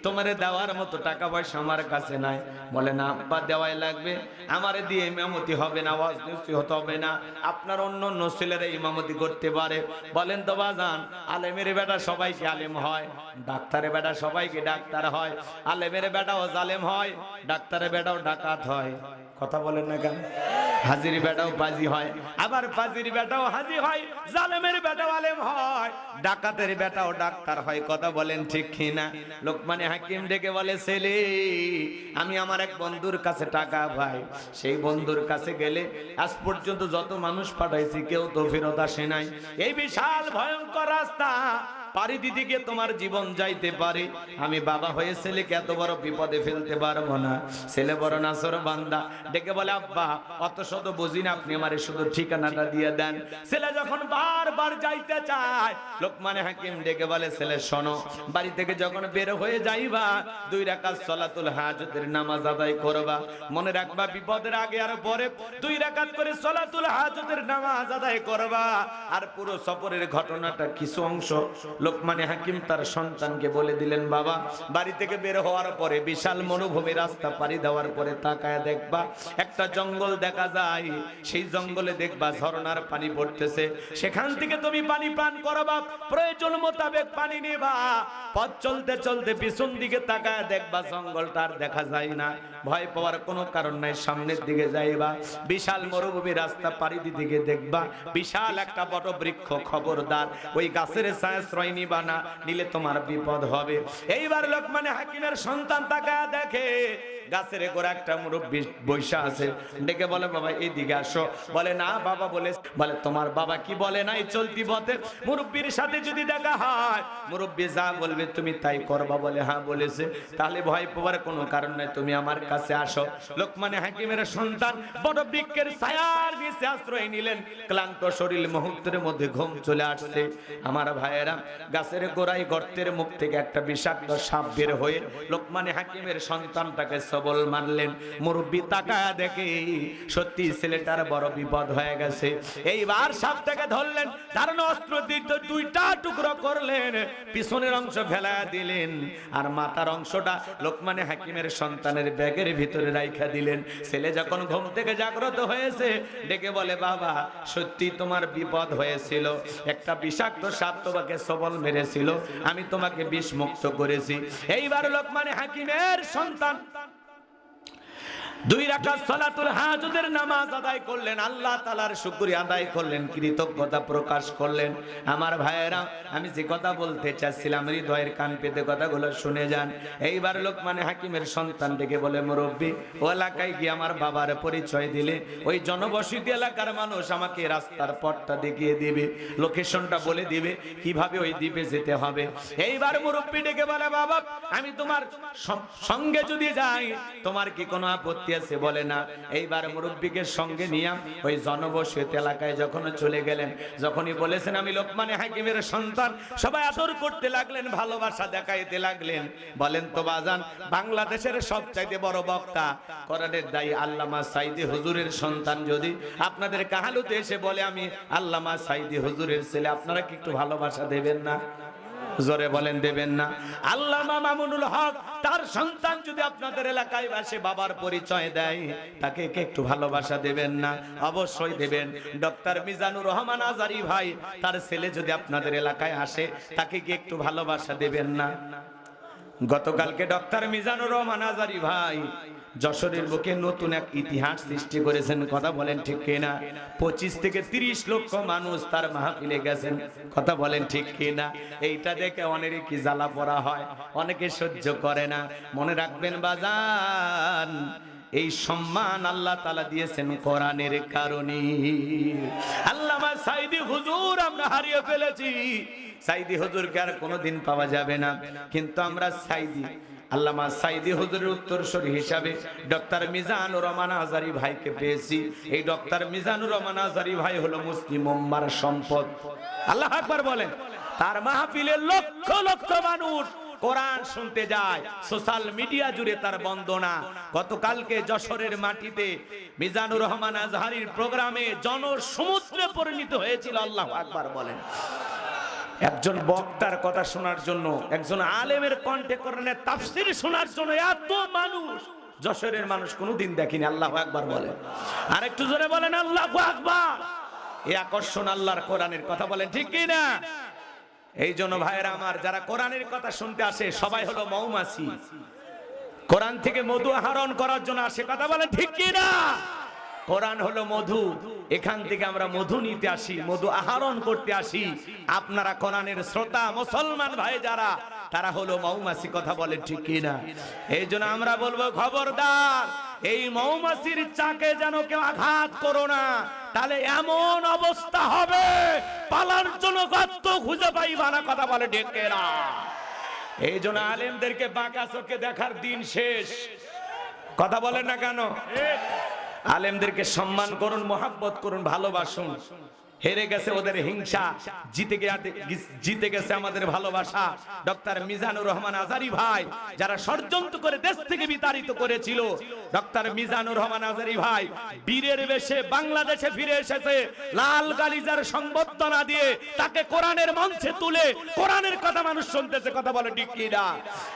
তোমারে দেওয়ার মতো টাকা পয়সা আমার কাছে নাই। বলে না আব্বা, দেওয়াই লাগবে, আমারে দিয়ে ইমামতি হবে না, ওয়াজ নসিহত হবে না, আপনার অন্য অন্য ছেলেরা ইমামতি করতে পারে। বলেন তো বাজান, আলেমের বেটা সবাইকে আলেম হয়, ডাক্তারের বেটা সবাইকে ডাক্তার হয়, আলেমের বেটাও জালেম হয়, ডাক্তারের বেটাও ডাকাত হয়। কথা বলেন না কেন? হাজির বেটাও বাজি হয়, আবার বাজির বেটাও হাজি হয়, জালেমের বেটাও আলেম হয়, ডাকাতের বেটাও ডাক্তার হয়। কথা বলেন ঠিক কিনা? লোকমান হাকিম ডেকে বলে, ছেলে আমি আমার এক বন্ধুর কাছে টাকা পাই, সেই বন্ধুর কাছে গেলে আজ পর্যন্ত যত মানুষ পাঠাইছি কেউ তো ফেরত আসে নাই। এই বিশাল ভয়ঙ্কর রাস্তা পাড়ি দিতে গিয়ে তোমার জীবন যাইতে পারে। আমি বাবা হয়ে ছেলেকে এত বড় বিপদে ফেলতে পারবো না। ছেলে বড় নাসর বান্দা, ডেকে বলে, আব্বা অত শত বুঝি না, আপনি আমারে শুধু ঠিকানাটা দিয়ে দেন। ছেলে যখন বারবার যাইতে চায়, লোকমান হাকিম ডেকে বলে, ছেলে শোনো, বাড়ি থেকে যখন বের হয়ে যাইবা 2 রাকাত সালাতুল হাজতের নামাজ আদায় করবা। মনে রাখবা, বিপদের আগে আর পরে 2 রাকাত করে সালাতুল হাজতের নামাজ আদায় করবা। আর পুরো সফরের ঘটনাটা কিছু অংশ লোকমান হাকিম তার সন্তানকে বলে দিলেন, বাবা বাড়ি থেকে বের হওয়ার পরে বিশাল মরুভূমি রাস্তা পাড়ি দেওয়ার পরে তাকায় দেখবা একটা জঙ্গল দেখা যায়, সেই জঙ্গলে দেখবা ঝর্ণার পানি পড়তেছে, সেখান থেকে তুমি পানি পান করবা, প্রয়োজন মোতাবেক পানি নেবা। পথ চলতে চলতে পিছন দিকে তাকায় দেখবা জঙ্গলটা আর দেখা যায় না। ভয় পাওয়ার কোনো কারণ নাই, সামনের দিকে যাইবা, বিশাল মরুভূমি রাস্তা পাড়ি দিতে গিয়ে দেখবা বিশাল একটা বট বৃক্ষ, খবরদার ওই গাছের ছায়াশ্রয় নিবা না, নিলে তোমার বিপদ হবে। এইবার লোকমান হাকিমের সন্তান তাকায় দেখে গাছের গোড়া একটা মুরব্বি বৈশা আছে, ডেকে বলে, বাবা এইদিকে আসো। বলে না বাবা, বলে তোমার বাবা কি বলে নাই চলতি পথে মুরব্বির সাথে যদি দেখা হয় মুরব্বি যা বলবে তুমি তাই করবা? বলে হ্যাঁ বলেছে। তাহলে ভয় পাওয়ার কোনো কারণ নাই, তুমি আমার কাছে আসো। লোকমান হাকিমের সন্তান বড় বৃক্ষের ছায়ার নিচে আশ্রয় নিলেন, ক্লান্ত শরীর মুহূর্তের মধ্যে ঘুম চলে আসছে। আমার ভাইয়েরা, গাছের গোড়ায় গর্তের মুখ থেকে একটা বিষাক্ত সাপ বের হয়ে লোকমান হাকিমের সন্তানটাকে সবল মারলেন। মুরব্বি তাকায়া দেখে সত্যি ছেলেটার বড় বিপদ হয়ে গেছে। এইবার সাপটাকে ধরলেন, ধারণ অস্ত্র দিয়ে 2টা টুকরো করলেন, পিছনের অংশ ফেলা দিলেন আর মাথার অংশটা লোকমান হাকিমের সন্তানের ব্যাগের ভিতরে রাইখা দিলেন। ছেলে যখন ঘুম থেকে জাগ্রত হয়েছে ডেকে বলে, বাবা সত্যি তোমার বিপদ হয়েছিল, একটা বিষাক্ত সাপ তোমাকে সবল মেরেছিল, আমি তোমাকে বিষ মুক্ত করেছি। এইবার লোকমান হাকিমের সন্তান 2 রাকাত সালাতুল হাজতের নামাজ আদায় করলেন, আল্লাহ তাআলার শুকরিয়া আদায় করলেন, কৃতজ্ঞতা প্রকাশ করলেন। আমার ভাইয়েরা, আমি যে কথা বলতে চাচ্ছিলাম হৃদয়ের কান পেতে কথাগুলো শুনে যান। এইবার লোকমান হাকিমের সন্তান ডেকে বলে, মুরব্বি ও এলাকায় গিয়ে আমার বাবার পরিচয় দিলে ওই জনবসতি এলাকার মানুষ আমাকে রাস্তার পথটা দেখিয়ে দিবে, লোকেশনটা বলে দিবে, কিভাবে ওই দ্বীপে যেতে হবে। এইবার মুরব্বি ডেকে বলে, বাবা আমি তোমার সঙ্গে যদি যাই তোমার কি কোনো আপত্তি আছে? বলে না। এইবার মুরব্বিকে সঙ্গে নিয়ে ওই জনবসতি এলাকায় যখন চলে গেলেন, যখনই বলেছেন আমি লোকমান হাকিমের সন্তান, সবাই আদর করতে লাগলেন, ভালোবাসা দেখাইতে লাগলেন। বলেন তো বাজান, বাংলাদেশের সবচাইতে বড় বক্তা কোরআনের দায়ী আল্লামা সাঈদী হুজুরের সন্তান যদি আপনাদের কাহালুতে এসে বলে আমি আল্লামা সাঈদী হুজুরের ছেলে, আপনারা কি একটু ভালোবাসা দেবেন না? জোরে বলেন দেবেন না? আল্লামা মামুনুল হক তার সন্তান যদি আপনাদের এলাকায় আসে বাবার পরিচয় দেয়, তাকে কে একটু ভালোবাসা দেবেন না? অবশ্যই দেবেন। ডক্টর মিজানুর রহমান আজারি ভাই তার ছেলে যদি আপনাদের এলাকায় আসে, তাকে কি একটু ভালোবাসা দেবেন না? গতকালকে ডক্টর মিজানুর রহমান আজারি ভাই যশোরের বুকে নতুন এক ইতিহাস সৃষ্টি করেছেন। কথা বলেন ঠিক কিনা? 25 থেকে 30 লক্ষ মানুষ তার মাহফিলে গেছেন। কথা বলেন ঠিক কিনা? এইটা দেখে অনেকেরই কি জ্বালা পড়া হয়, অনেকে সহ্য করে না। মনে রাখবেন বাজান, এই সম্মান আল্লাহ তাআলা দিয়েছেন কোরআনের কারণে। আল্লামা সাঈদী হুজুর আমরা হারিয়ে ফেলেছি, সাইদি হুজুরকে আর কোনোদিন পাওয়া যাবে না, কিন্তু আমরা সাইদি আল্লামা সাইদি হুজুরের উত্তরসূরি হিসাবে ডক্টর মিজানুর রহমান আজারি ভাইকে পেয়েছি। এই ডক্টর মিজানুর রহমান আজারি ভাই হলো মুসলিম উম্মার সম্পদ। আল্লাহু আকবার বলেন। তার মাহফিলে লক্ষ লক্ষ মানুষ কোরআন শুনতে যায়, সোশ্যাল মিডিয়া জুড়ে তার বন্দনা। গতকালকে যশোরের মাটিতে মিজানুর রহমান আজহারির প্রোগ্রামে জনসমুদ্রে পরিণত হয়েছিল। আল্লাহু আকবার বলেন। একজন বক্তার কথা শোনার জন্য, একজন আলেমের কণ্ঠে কোরআনের তাফসীর শোনার জন্য এত মানুষ যশোরের মানুষ কোনোদিন দেখিনি। আল্লাহু আকবার বলেন। আর একটু জোরে বলেন আল্লাহু আকবার। এই আকর্ষণ আল্লাহর কোরআনের কথা বলেন, ঠিক কি না? এই জন্য ভাইয়েরা আমার, যারা কোরআনের কথা শুনতে আসে সবাই হলো মৌমাছি, কোরআন থেকে মধু আহরণ করার জন্য আসে। কথা বলেন, ঠিক কি না? কোরআন হলো মধু, এখান থেকে আমরা মধু নিতে আসি, মধু আহরণ করতে আসি। আপনারা কোরআনের শ্রোতা মুসলমান ভাই যারা, তারা হলো মৌমাছি। কথা বলেন, ঠিক কি না? এই জন্য আমরা বলবো, খবরদার এই মৌমাছির চাকে যেন কেউ আঘাত করো না, তাহলে এমন অবস্থা হবে পালার জন্য গর্ত খুঁজে পাইবা না। কথা বলে ডেকে না। এই জন্য আলেমদেরকে বাঁকা চোখে দেখার দিন শেষ। কথা বলেন না কেন? আলেমদেরকে সম্মান করুন, মহাব্বত করুন, ভালোবাসুন। হেরে গেছে ওদের হিংসা, জিতে গেছে আমাদের ভালোবাসা। ডক্টর মিজানুর রহমান আজারি ভাই যারা ষড়যন্ত্র করে দেশ থেকে বিতাড়িত করেছিল, ডক্টর মিজানুর রহমান আজারি ভাই বীরের বেশে বাংলাদেশে ফিরে এসেছে। লাল গালিজার সংবর্ধনা দিয়ে তাকে কোরআনের মঞ্চে তুলে কোরআনের কথা মানুষ শুনতেছে। কথা বলে ঠিক কি না?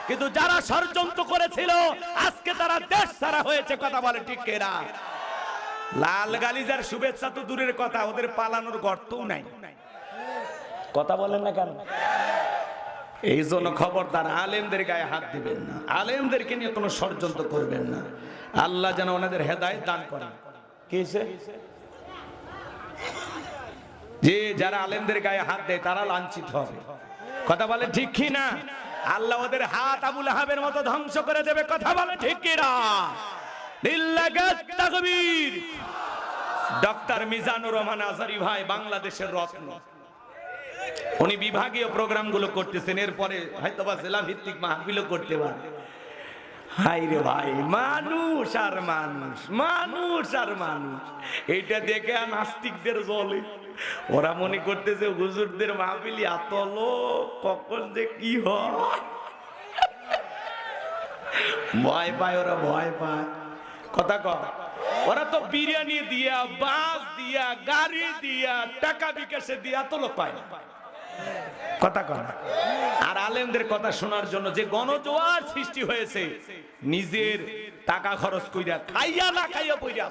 কিন্তু যারা ষড়যন্ত্র করেছিল আজকে তারা দেশ ছাড়া হয়েছে। কথা বলে ঠিক কি না? লাল গালিজার শুভেচ্ছা তো দূরের কথা, ওদের পালানোর গর্তও নাই। কথা বলেন না কেন? এই জন্য খবরদার আলেমদের গায়ে হাত দিবেন না, আলেমদেরকে নিয়ে কোনো ষড়যন্ত্র করবেন না। আল্লাহ যেন ওনাদের হেদায়েত দান করেন। কি হয়েছে? যে যারা আলেমদের গায়ে হাত দেয় তারা লাঞ্ছিত হবে। কথা বলে ঠিক কি না? আল্লাহ ওদের হাত আবু লাহাবের মতো ধ্বংস করে দেবে। কথা বলে ঠিক কি না? ডক্টর মিজানুর রহমান আজারি ভাই বাংলাদেশের রত্ন। উনি বিভাগীয় প্রোগ্রামগুলো করতেছেন, এরপরে হয়তোবা জেলা ভিত্তিক মাহফিলও করতে পারে। হাই রে ভাই, মানুষ আর মানুষ, মানুষ আর মানুষ। এইটা দেখে নাস্তিকদের জ্বলে। ওরা মনে করতেছে হুজুরদের মাহফিলি এত লোক, কখন যে কি হয় ভয় পায় ওরা, ভয় পায়। কথা কয় ওরা তো বিরিয়ানি দিয়া, বাস দিয়া, গাড়ি দিয়া, টাকা বিকাশে দিয়া তো লোক পায় না। কথা কয়। আর আলেমদের কথা শোনার জন্য যে গণজোয়ার সৃষ্টি হয়েছে, নিজের টাকা খরচ কইরা, খাইয়া না খাইয়া পইরা।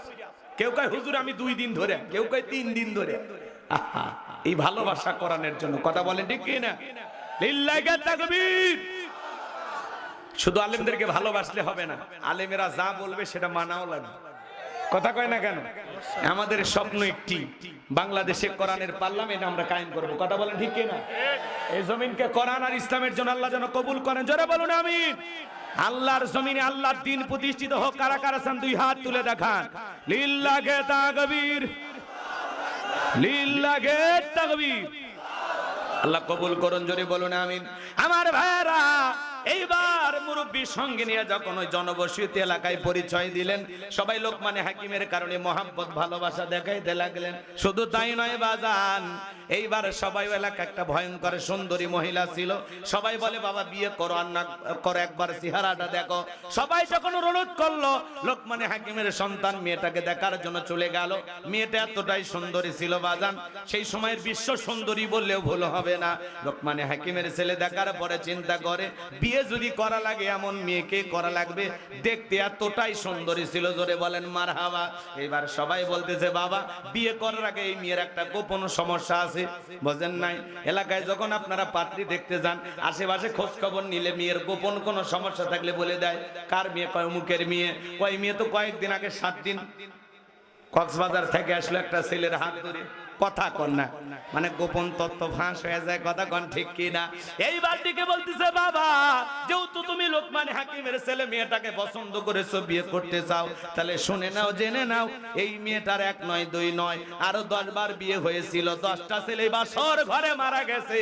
কেউ কয় হুজুর আমি 2 দিন ধরে, কেউ কয় 3 দিন ধরে। এই ভালোবাসা কোরআনের জন্য। কথা বলেন ঠিক কি না? লিল্লাহি তাকবীর। শুধু আলেমদেরকে ভালোবাসলে হবে না, আলেমেরা যা বলবে সেটা মানাও লাগবে। কথা কয় না কেন? আমাদের স্বপ্ন একটি, বাংলাদেশে কোরআনের পার্লামেন্ট আমরা কায়েম করব। কথা বলেন ঠিক কি না? এই জমিনকে কোরআন আর ইসলামের জন্য আল্লাহ যেন কবুল করেন। জোরে বলুন আমিন। আল্লাহর জমিনে আল্লাহর দ্বীন প্রতিষ্ঠিত হোক। কারা কারা চান 2 হাত তুলে দেখান। লিল্লাহি তাকবীর, লিল্লাহি তাকবীর। আল্লাহ কবুল করুন। জোরে বলুন আমিন। আমার ভাইরা, এইবার মুরব্বীর সঙ্গে নিয়ে যখন ওই জনবসতি এলাকায় পরিচয় দিলেন, সবাই লোকমানে হাকিমের কারণে মহাব্বত ভালোবাসা দেখাইতে লাগলেন। শুধু তাই নয় বাজান, এইবার সবাই এলাকা একটা ভয়ঙ্কর সুন্দরী মহিলা ছিল। সবাই বলে বাবা বিয়ে করো, আর না করো একবার চেহারাটা দেখো। সবাই যখন অনুরোধ করলো, লোকমানে হাকিমের সন্তান মেয়েটাকে দেখার জন্য চলে গেল। মেয়েটা এতটাই সুন্দরী ছিল বাজান, সেই সময়ের বিশ্ব সুন্দরী বললেও ভুল হবে না। লোকমানে হাকিমের ছেলে দেখার পরে চিন্তা করে, বিয়ে যদি করা লাগে এমন মেয়েকে করা লাগবে, দেখতে এতটাই সুন্দরী ছিল। জোরে বলেন মারহাবা। এবার সবাই বলতেছে বাবা বিয়ে করার আগে এই মেয়ের একটা গোপন সমস্যা আছে। বুঝেন নাই? এলাকায় যখন আপনারা পাত্রী দেখতে যান, আশেপাশে খোঁজ খবর নিলে মেয়ের গোপন কোনো সমস্যা থাকলে বলে দেয়। কার মেয়ে? কয় মুখের মেয়ে। কয় মেয়ে তো কয়েকদিন আগে 7 দিন কক্সবাজার থেকে আসলো একটা ছেলের হাত ধরে। কথা কন না, মানে গোপন তত্ত্ব ফাঁস হয়ে যায়, কথা কন ঠিক কি না? এইবার দিকে বলতেছে বাবা যেহেতু তুমি লোকমান হাকিমের ছেলে মেয়েটাকে পছন্দ করেছো, বিয়ে করতে চাও, তাহলে শুনে নাও জেনে নাও এই মেয়েটার 1 নয় 2 নয় আরো 10 বার বিয়ে হয়েছিল, 10টা ছেলে বাসর ঘরে মারা গেছে,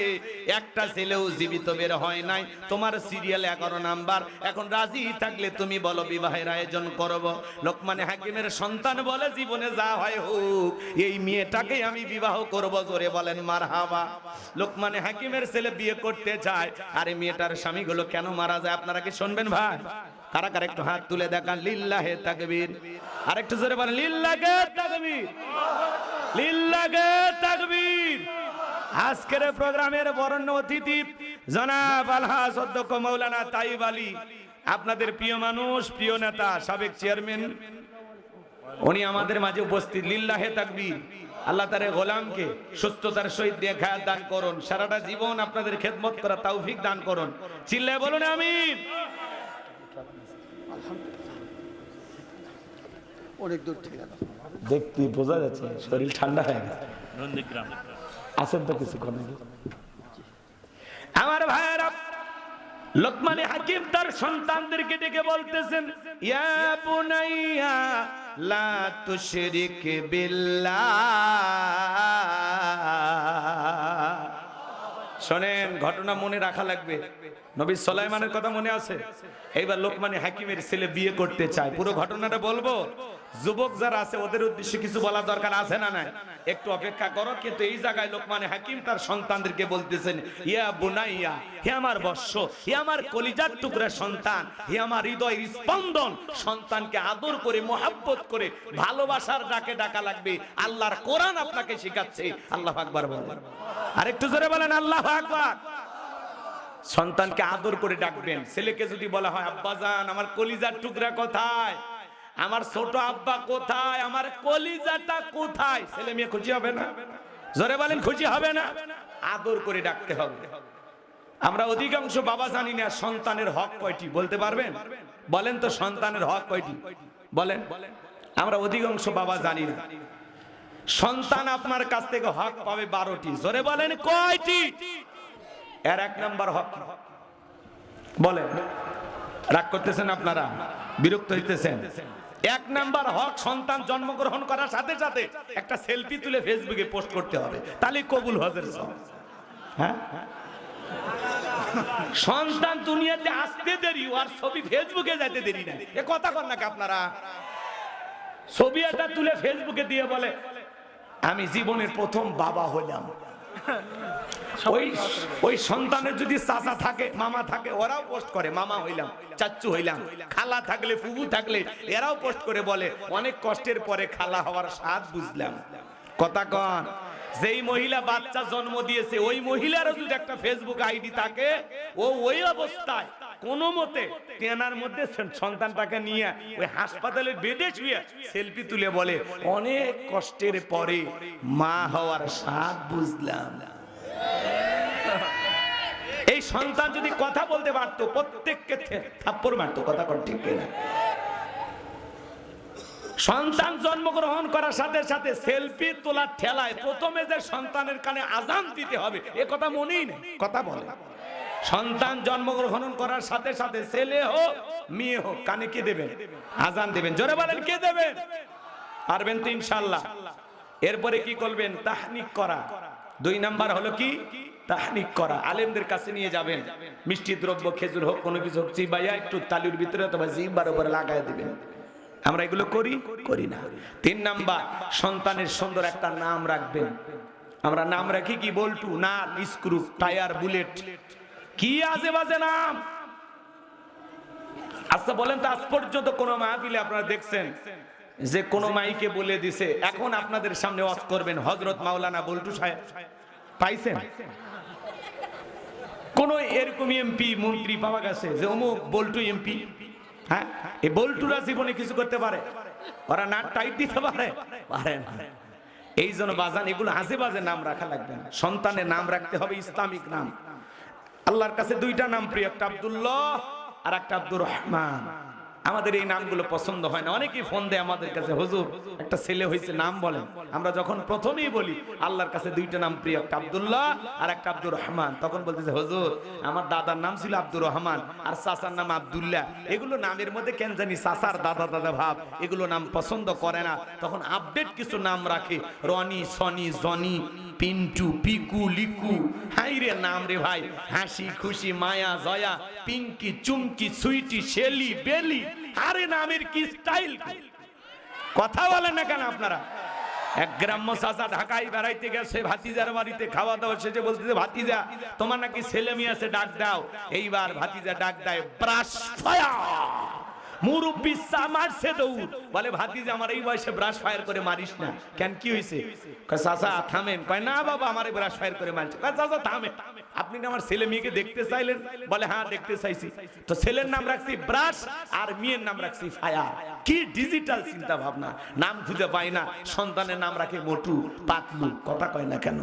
একটা ছেলেও জীবিত বের হয় নাই, তোমার সিরিয়াল 11 নাম্বার, এখন রাজি থাকলে তুমি বলো বিবাহের আয়োজন করব। লোকমান হাকিমের সন্তান বলে জীবনে যা হয় হোক এই মেয়েটাকে আমি বিবাহ করব, জোরে বলেন মারহাবা। লোকমান হাকিমের ছেলে বিয়ে করতে যায়, আর এই মেয়েটার স্বামীগুলো কেন মারা যায় আপনারা কি শুনবেন ভাই? কারা কারা একটু হাত তুলে দেখান, লিল্লাহে তাকবীর, আরেকটু জোরে বলেন লিল্লাহে তাকবীর, লিল্লাহে তাকবীর। আজকের প্রোগ্রামের বরেণ্য অতিথি জনাব আলহাজ অধ্যক্ষ মাওলানা তাইব আলী, আপনাদের প্রিয় মানুষ, প্রিয় নেতা, সাবেক চেয়ারম্যান, উনি আমাদের মাঝে উপস্থিত। লিল্লাহে তাকবীর। আল্লাহ তাআলা গোলামকে সুস্থতার সহিত দেখা দান করুন, সারাটা জীবন আপনাদের খেদমত করা তৌফিক দান করুন, চিল্লায় বলুন আমিন। অনেক দূর থেকে দেখতে বোঝা যাচ্ছে শরীর ঠান্ডা হয়ে গেছে, আসেন তো কিছু করে। আমার ভাইয়েরা, লোকমান হাকিম তার সন্তানদেরকে ডেকে বলতেছেন ইয়া বুনাইয়া লা তুশরিক বিল্লাহ। শোনেন, ঘটনা মনে রাখা লাগবে। নবী সুলাইমানের কথা মনে আছে? এইবার লোকমান হাকিমের ছেলে বিয়ে করতে চায়, পুরো ঘটনাটা বলবো। যুবক যারা আছে ওদের উদ্দেশ্যে কিছু বলা দরকার আছে না নাই? একটু অপেক্ষা করো। কিন্তু এই জায়গায় লোকমান হাকিম তার সন্তানদেরকে বলতেছেন ইয়া বুনাইয়া, হে আমার বৎস, হে আমার কলিজার টুকরা সন্তান, হে আমার হৃদয়ের স্পন্দন, সন্তানকে আদর করে মোহাব্বত করে ভালোবাসার ডাকে ডাকা লাগবে। আল্লাহর কোরআন আপনাকে শেখাচ্ছে। আল্লাহু আকবার বলেন, আরেকটু জোরে বলেন আল্লাহু আকবার। সন্তানকে আদর করে ডাকবেন। ছেলেকে যদি বলা হয় আব্বাজান আমার কলিজার টুকরা কোথায়, আমার ছোট আব্বা কোথায়, আমার কলিজাটা কোথায়, ছেলে মেয়ে খুশি হবে না? জোরে বলেন খুশি হবে না? আদর করে ডাকতে হবে। আমরা অধিকাংশ বাবা জানি না সন্তানের হক কয়টি, বলতে পারবেন? বলেন তো সন্তানের হক কয়টি বলেন। আমরা অধিকাংশ বাবা জানি না। সন্তান আপনার কাছ থেকে হক পাবে 12টি। জোরে বলেন কয়টি? এর 1 নাম্বার হক বলেন। রাগ করতেছেন আপনারা, বিরক্ত হইতেছেন। 1 নাম্বার হক, সন্তান জন্মগ্রহণ করার সাথে সাথে একটা সেলফি তুলে ফেসবুকে পোস্ট করতে হবে, তাহলে কবুল হজের সব। হ্যাঁ, সন্তান দুনিয়াতে আসতে দেরি আর ছবি ফেসবুকে যেতে দেরি না। এ কথা কন নাকি আপনারা? ছবি একটা তুলে ফেসবুকে দিয়ে বলে আমি জীবনের প্রথম বাবা হলাম। ওই সন্তানের যদি চাচা থাকে, মামা থাকে, ওরাও পোস্ট করে মামা হইলাম, চাচ্চু হইলাম। খালা থাকলে, ফুফু থাকলে এরাও পোস্ট করে বলে অনেক কষ্টের পরে খালা হওয়ার স্বাদ বুঝলাম। কথা কন। যেই মহিলা বাচ্চা জন্ম দিয়েছে ওই মহিলারও যদি একটা ফেসবুক আইডি থাকে, ও ওই অবস্থায় কোন মতে টেনার মধ্যে সন্তানটাকে নিয়ে ওই হাসপাতালের বেডে শুয়ে সেলফি তুলে বলে অনেক কষ্টের পরে মা হওয়ার স্বাদ বুঝলাম। এই সন্তান যদি কথা বলতে পারতো প্রত্যেককে থাপ্পড় মারতো। কথা কোন ঠিক কিনা? সন্তান জন্মগ্রহণ করার সাথে সাথে সেলফি তোলার ঠেলায় প্রথমে যে সন্তানের কানে আজান দিতে হবে এ কথা মনেই নেই। কথা বলে সন্তান জন্মগ্রহণ করার সাথে সাথে ছেলে হোক মেয়ে হোক কানে কে দেবেন? আজান দেবেন। জোরে বলেন কে দেবেন? পারবেন তো ইনশাআল্লাহ। এরপরে কি করবেন? তাহনিক করা। 2 নাম্বার হলো কি? তাহনিক করা। আলেমদের কাছে নিয়ে যাবেন, মিষ্টি দ্রব্য খেজুর হোক কোনো কিছু হোক চিবাইয়া একটু তালুর ভিতরে অথবা জিহ্বার উপরে লাগাই দিবেন। আমরা এগুলো করি না। 3 নাম্বার, সন্তানের সুন্দর একটা নাম রাখবেন। আমরা নাম রাখি কি? বল্টু, নাট, স্ক্রু, টায়ার, বুলেট, কি আজে বাজে নাম। আচ্ছা বলেন তো আজ পর্যন্ত কোন মাহফিলে আপনারা দেখছেন যে কোন মাইকে বলে দিছে এখন আপনাদের সামনে ওয়াজ করবেন হযরত মাওলানা বল্টু সাহেব? পাইছেন? কোন এরকম এমপি মন্ত্রী পাওয়া গেছে যে অমুক বল্টু এমপি? হ্যাঁ, এই বল্টুরা জীবনে কিছু করতে পারে? ওরা নাট টাইট দিতে পারে? পারে না। এই জন্য বাজান এগুলো আজে বাজে নাম রাখা লাগবে না। সন্তানের নাম রাখতে হবে ইসলামিক নাম। আল্লাহর কাছে 2টা নাম প্রিয়, একটা আব্দুল্লাহ আর একটা আব্দুর রহমান। আমাদের এই নামগুলো পছন্দ হয় না। অনেকেই ফোন দেয় আমাদের কাছে, হুজুর একটা ছেলে হয়েছে, নাম বলেন। আমরা যখন প্রথমেই বলি আল্লাহর কাছে দুইটা নাম প্রিয়, একটা আব্দুল্লাহ আর একটা আব্দুর রহমান, তখন বলতেছে হুজুর আমার দাদার নাম ছিল আব্দুর রহমান আর চাচার নাম আব্দুল্লাহ, এগুলো নামের মধ্যে কেন জানি চাচার দাদা দাদা ভাব, এগুলো নাম পছন্দ করে না। তখন আপডেট কিছু নাম রাখে, রনি, সনি, জনি, পিন্টু, পিকু, লিকু। হাই রে নাম রে ভাই, হাসি খুশি, মায়া, জয়া, পিঙ্কি, চুমকি, সুইটি, শেলি, বেলি। আরে নামের কি স্টাইল! কথা বলেন না কেন আপনারা? এক গ্রাম্য চাচা ঢাকায় বেড়াইতে গেছে, ভাতিজার বাড়িতে খাওয়া দাওয়া শেষে বলতেছে, ভাতিজা তোমার নাকি ছেলে মেয়ে আছে, ডাক দাও। এইবার ভাতিজা ডাক দেয়, ব্রাশ ফায়ার। মুরব্বি চা মারছে দৌড়, বলে ভাতিজা আমার এই বয়সে ব্রাশ ফায়ার করে মারিস না। কেন, কি হয়েছে? কয় চাচা থামেন। কয় না বাবা, আমারে ব্রাশ ফায়ার করে মারছে। কয় চাচা থামেন, আপনি না আমার ছেলে মেয়েকে দেখতে চাইলেন? বলে হ্যাঁ দেখতে চাইছি। তো ছেলের নাম রাখছি ব্রাশ আর মেয়ের নাম রাখছি ফায়ার। কি ডিজিটাল চিন্তা ভাবনা! নাম খুঁজে পাই না, সন্তানের নাম রাখে মোটু, পাতলু। কথা কয় না কেন?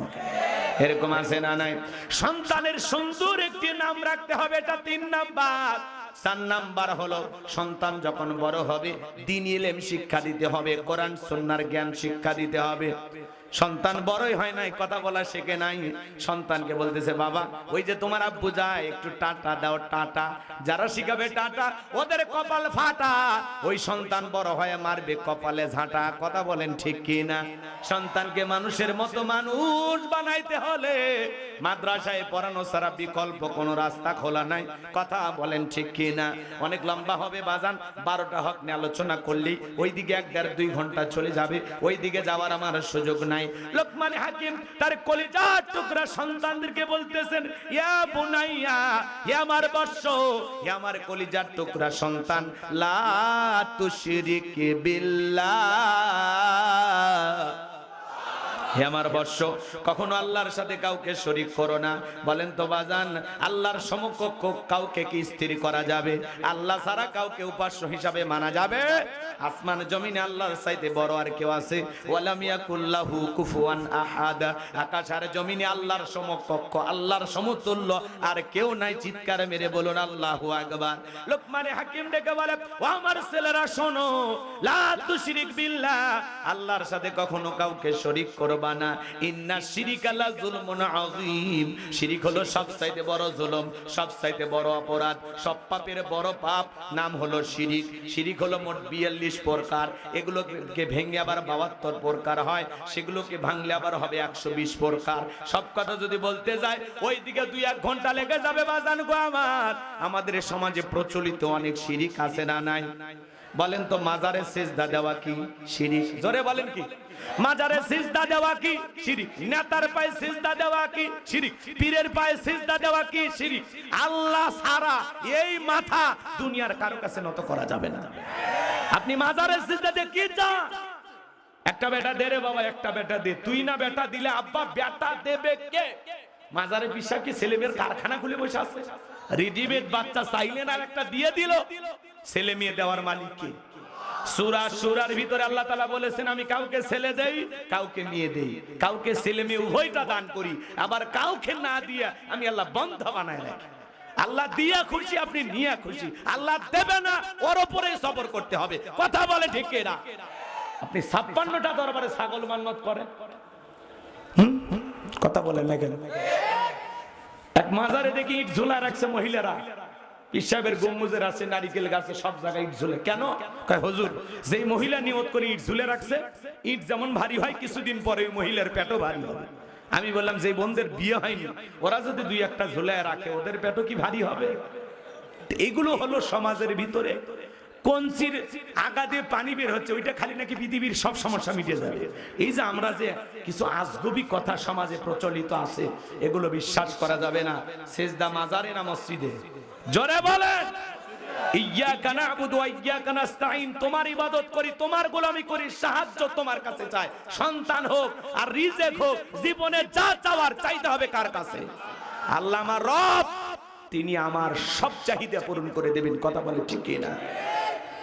এরকম আছে না নাই? সন্তানের সুন্দর একটি নাম রাখতে হবে, এটা 3 নাম্বার। 4 নাম্বার হলো সন্তান যখন বড় হবে দ্বীন ইলম শিক্ষা দিতে হবে, কোরআন সুন্নাহর জ্ঞান শিক্ষা দিতে হবে। সন্তান বড়ই হয় নাই, কথা বলা শেখে নাই, সন্তানকে বলতেছে বাবা ওই যে তোমার আব্বু যায় একটু টাটা দাও, টাটা। যারা শিখাবে টাটা ওদের কপাল ফাটা। ওই সন্তান বড় হয়ে মারবে কপালে ঝাঁটা। কথা বলেন ঠিক কি না? সন্তানকে মানুষের মতো মানুষ বানাইতে হলে মাদ্রাসায় পড়ানো ছাড়া বিকল্প কোনো রাস্তা খোলা নাই। কথা বলেন ঠিক কি না? অনেক লম্বা হবে বাজান, 12টা হক নিয়ে আলোচনা করলি ওইদিকে 1-1.5-2 ঘন্টা চলে যাবে, ওইদিকে যাওয়ার আমার সুযোগ নাই। লোকমান হাকিম তার কলিজার টুকরা সন্তানদেরকে বলতেছেন, ইয়া বুনাইয়া, ইয়া আমার বৎস, ইয়া আমার কলিজার টুকরা সন্তান, লা তুশরিক বিল্লাহ। হে আমার বৎস, কখনো আল্লাহর সাথে কাউকে শরীক করো না। বলেন তো বাজান, আল্লাহর সমকক্ষ কাউকে কি স্থির করা যাবে? আল্লাহ ছাড়া কাউকে উপাস্য হিসাবে মানা যাবে? আসমান জমিনে আল্লাহর চাইতে বড় আর কেউ আছে? ওয়ালাম ইয়াকুল্লাহু কুফুয়ান আহাদ। আকাশ আর জমিনে আল্লাহর সমকক্ষ, আল্লাহর সমতুল্য আর কেউ নাই। চিৎকার মেরে বলুন আল্লাহু আকবার। লোকমান হাকিম ডেকে বলে, ও আমার ছেলেরা শোনো, লা তুশরিক বিল্লাহ, আল্লাহর সাথে কখনো কাউকে শরীক করো না। ইন্না শিরিকা লা যুলমুন আযীম, শিরিক হলো সবচাইতে বড় জুলুম, সবচাইতে বড় অপরাধ, সব পাপের বড় পাপ নাম হলো শিরিক। শিরিক হলো মোট 42 প্রকার। এগুলোকে ভেঙে আবার 72 প্রকার হয়, সেগুলোকে ভাঙলে আবার হবে 120 প্রকার। সব কথা যদি বলতে যায় ওইদিকে 2-1 ঘন্টা লেগে যাবে বাজান গো আমার। আমাদের সমাজে প্রচলিত অনেক শিরিক আছে না নাই? বলেন তো মাজারে সিজদা দেওয়া কি শিরিক? জোরে বলেন কি? মাজারে সিজদা দেওয়া কি শিরিক? নেতার পায়ে সিজদা দেওয়া কি শিরিক? পীরের পায়ে সিজদা দেওয়া কি শিরিক? আল্লাহ ছাড়া এই মাথা দুনিয়ার কারো কাছে নত করা যাবে না। আপনি মাজারে সিজদা দিয়ে কি চান? একটা বেটা দে রে বাবা, একটা বেটা দে। তুই না বেটা দিলে আব্বা বেটা দেবে কে? মাজারে বিশ্বাস কি ছেলে মেয়ের কারখানা খুলে বসে আছে? রেডিমেড বাচ্চা চাইলেন আর একটা দিয়ে দিল। ছেলে মেয়ে দেওয়ার মালিক কে? সূরার ভিতরে আল্লাহ তাআলা বলেছেন, আমি কাউকে ছেলে দেই, কাউকে মেয়ে দেই, কাউকে ছেলে মেয়ে উভয়টা দান করি, আবার কাউকে না দিয়া আমি আল্লাহ বন্ধ বানায় রাখি। আল্লাহ দিয়া খুশি, আপনি নিয়ে খুশি। আল্লাহ দেবে না, ওর উপরে সবর করতে হবে। কথা বলে ঠিক না? আপনি 56টা দরবারে ছাগল মান্নত করেন, কথা বলেন না কেন? এক মাজারে দেখি ইট ঝুলা রাখছে মহিলারা, ইসাবের গম্বুজের আছে, নারিকেল গাছে, সব জায়গায় ইট ঝুলে। কেন? কয় হুজুর যেই মহিলা নিয়ত করে ইট ঝুলে রাখছে, ইট যেমন ভারী হয় কিছুদিন পরে ওই মহিলার পেটও ভারী হবে। আমি বললাম যে বোনদের বিয়ে হয়নি ওরা যদি 2-1টা ঝুলায় রাখে ওদের পেটও কি ভারী হবে? এগুলো হলো সমাজের ভিতরে কঞ্চির আগা দিয়ে পানি বের হচ্ছে, ওইটা খালি নাকি পৃথিবীর সব সমস্যা মিটে যাবে। এই যে আমরা যে কিছু আজগবি কথা সমাজে প্রচলিত আছে, এগুলো বিশ্বাস করা যাবে না। সিজদা মাজারে না মসজিদে? জোরে বলেন। ইয়্যাকা না'বুদু ওয়া ইয়্যাকা নাস্তাঈন, তোমার ইবাদত করি, তোমার গোলামি করি, সাহায্য তোমার কাছে চাই। সন্তান হোক আর রিজিক হোক, জীবনে যা চাওয়ার চাইতে হবে কার কাছে? আল্লাহ আমার রব, তিনি আমার সব চাহিদা পূরণ করে দেবেন। কথা বলে ঠিক কি না?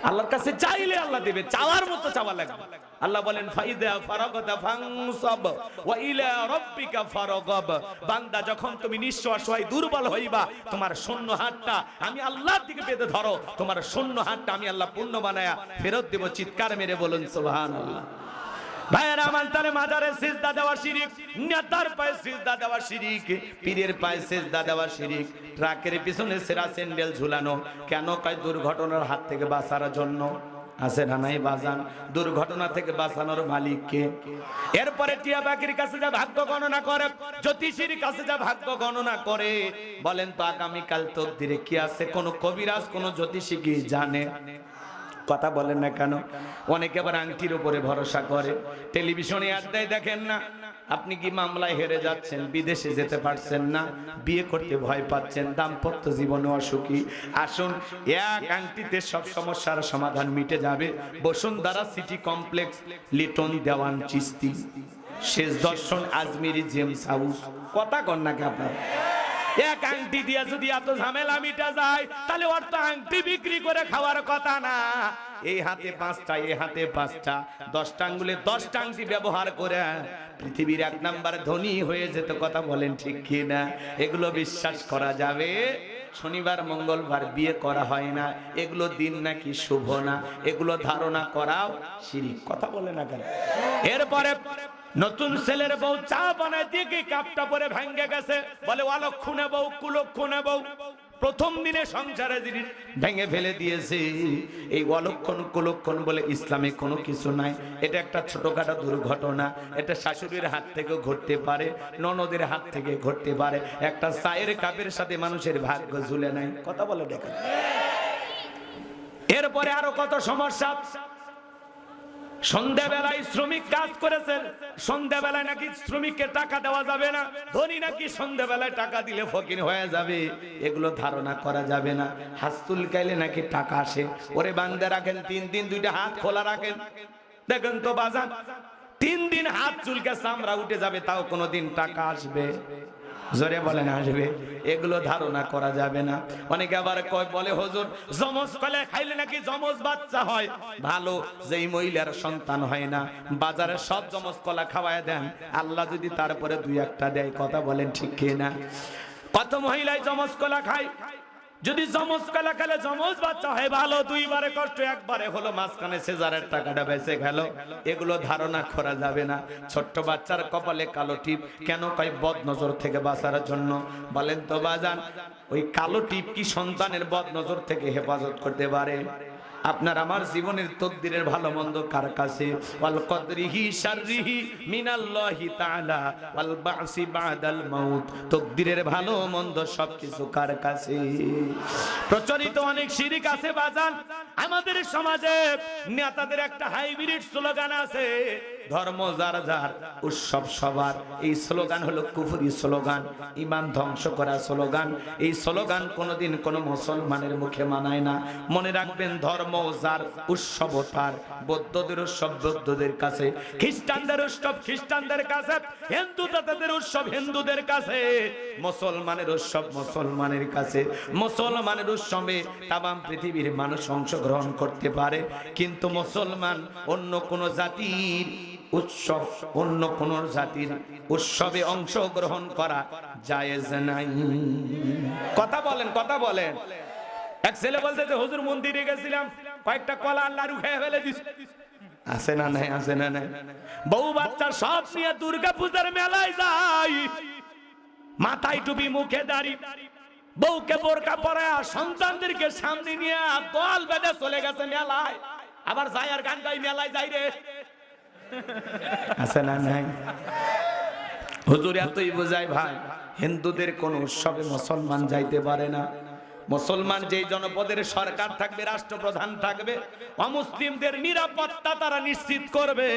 আল্লাহর কাছে চাইলে আল্লাহ দেবে, চাওয়ার মতো চাওয়া লাগবে। আল্লাহ বলেন ফাইদা ফারাগতা ফানসাব ওয়া ইলা রাব্বিকা ফারাগাব। বান্দা যখন তুমি নিঃস্ব অসহায় দুর্বল হইবা, তোমার শূন্য হাতটা আমি আল্লাহর দিকে পেতে ধরো, তোমার শূন্য হাতটা আমি আল্লাহ পূর্ণ বানায়া ফেরত দেব। চিৎকার মেরে বলুন সুবহানাল্লাহ। ভাইয়েরা আমার, তাহলে মাজারে সিজদা দেওয়া শিরিক, নেতার পায়ে সিজদা দেওয়া শিরিক, পীরের পায়ে সিজদা দেওয়া শিরিক, ট্রাকের পিছনে সেরা স্যান্ডেল ঝুলানো কেন? কয় দুর্ঘটনার হাত থেকে বাঁচার জন্য। আছে না নাই বাজান? দুর্ঘটনা থেকে বাঁচানোর মালিক কে? এরপরে টিয়া পাখির কাছে যা ভাগ্য গণনা করে, জ্যোতিষীর কাছে যা ভাগ্য গণনা করে, বলেন তো আগামীকাল তকদিরে কি আছে? কোন কবিরাজ কোন জ্যোতিষী কি জানে? কথা বলেন না কেন? অনেকে আবার আংটির উপরে ভরসা করে। টেলিভিশনে আড্ডায় দেখেন না, আপনি কি মামলায় হেরে যাচ্ছেন, বিদেশে যেতে পারছেন না, বিয়ে করতে ভয় পাচ্ছেন, দাম্পত্য জীবনে অসুখী, আসুন এক আংটিতে সব সমস্যার সমাধান মিটে যাবে। বসুন্ধরা সিটি কমপ্লেক্স, লিটন দেওয়ান চিস্তি, শেষ দর্শন আজমিরি জেমস হাউস। কথা কন না কি আপনার? এক আংটি দিয়ে যদি এত ঝামেলা মিটা যায়, তাহলে ওর তো আংটি বিক্রি করে খাওয়ার কথা না। এই হাতে 5টা, এই হাতে 5টা, 10টা আঙ্গুলে 10টা আংটি ব্যবহার করে পৃথিবীর 1 নাম্বার ধনী হয়ে যেত। কথা বলেন ঠিক কি না? এগুলো বিশ্বাস করা যাবে? শনিবার মঙ্গলবার বিয়ে করা হয় না, এগুলো দিন নাকি শুভ না, এগুলো ধারণা করাও শিরিক। কথা বলে না কেন? এরপরে নতুন ছেলের বউ চা বানায় দিয়ে কাপটা পরে ভেঙে গেছে, বলে অলক্ষণে বউ, কুলক্ষণে বউ। প্রথম দিনে সংসারে জিনিস ভেঙে ফেলে দিয়েছে। এই অলক্ষণ কুলক্ষণ বলে ইসলামে কোনো কিছু নাই। এটা একটা ছোটখাটো দুর্ঘটনা। এটা শাশুড়ির হাত থেকে ঘটতে পারে, ননদের হাত থেকে ঘটতে পারে। একটা চায়ের কাপের সাথে মানুষের ভাগ্য ঝুলে নাই। কথা বলে দেখেন। এরপরে আরো কত সমস্যা। সন্ধ্যাবেলায় শ্রমিক কাজ করেছেন, সন্ধ্যাবেলায় নাকি শ্রমিককে টাকা দেওয়া যাবে না, ধনী নাকি সন্ধ্যাবেলায় টাকা দিলে ফকির হয়ে যাবে। এগুলো ধারণা করা যাবে না। হাত চুলকাইলে নাকি টাকা আসে। ওরে বান্দা রাখেন 3 দিন 2টা হাত খোলা রাখেন, দেখেন তো বাজান, 3 দিন হাত চুলকে চামড়া উঠে যাবে, তাও কোনোদিন টাকা আসবে? জোরে বলেন আসবে? এগুলো ধারণা করা যাবে না। অনেকে আবার কয়, বলে হুজুর যমজ কলা খাইলে নাকি যমজ বাচ্চা হয়। ভালো, যেই মহিলার সন্তান হয় না, বাজারে সব যমজ কলা খাওয়ায় দেন, আল্লাহ যদি তারপরে 2-1টা দেয়। কথা বলেন ঠিক কি না? কত মহিলায় যমজ কলা খায়, যদি যমজ কলা খেলে যমজ বাচ্চা হয় ভালো, 2বারে কষ্ট, 1বারে হলো মাঝখানে সিজারের টাকাটা বেঁচে গেল। এগুলো ধারণা করা যাবে না। ছোট্ট বাচ্চার কপালে কালো টিপ কেন? কয় বদ নজর থেকে বাঁচার জন্য। বলেন তো বাজান, ওই কালো টিপ কি সন্তানের বদ নজর থেকে হেফাজত করতে পারে? আপনার আমার জীবনের তকদিরের ভালো মন্দ কার কাছে? ওয়াল কদরিহি শাররিহি মিনাল্লাহি তাআলা ওয়াল বাসি বাদাল মাউত। তকদিরের ভালো মন্দ সবকিছু কার কাছে? প্রচলিত অনেক শিরিক আছে বাজান। আমাদের সমাজে নেতাদের একটা হাইব্রিড স্লোগান আছে, ধর্ম যার যার, উৎসব সবার। এই স্লোগান হলো কুফরি স্লোগান, ঈমান ধ্বংস করা স্লোগান। এই স্লোগান কোনোদিন কোনো মুসলমানের মুখে মানায় না। মনে রাখবেন, ধর্ম যার, উৎসব তার। বৌদ্ধদের উৎসব বৌদ্ধদের কাছে, খ্রিস্টানদের উৎসব খ্রিস্টানদের কাছে, হিন্দুদের উৎসব হিন্দুদের কাছে, মুসলমানের উৎসব মুসলমানের কাছে। মুসলমানের উৎসবে তামাম পৃথিবীর মানুষ অংশগ্রহণ করতে পারে, কিন্তু মুসলমান অন্য কোন জাতির উৎসব, অন্য কোন জাতির উৎসবে অংশগ্রহণ করা জায়েজ নাই। কথা বলেন, কথা বলেন। এক ছেলে বলতেছে, হুজুর মন্দিরে গেছিলাম, কয়েকটা কলা আর লাড়ু খেয়ে ফেলে দিস। আছে না নাই? আছে না নাই? বউ বাচ্চা সব নিয়ে দুর্গা পূজার মেলায় যাই, মাথায় টুপি, মুখে দাড়ি, বউকে বোরকা পরায়া সন্তানদেরকে সামনে নিয়ে দল বেঁধে চলে গেছে মেলায়। আবার যাই আর গান গাই, মেলায় যাই রে। আছে না নাই? হুজুর এতই বোঝায় ভাই, হিন্দুদের কোন উৎসবে মুসলমান যাইতে পারে না। মুসলমান যেই জনপদের সরকার থাকবে, রাষ্ট্রপ্রধান থাকবে, অমুসলিমদের নিরাপত্তা তারা নিশ্চিত করবে।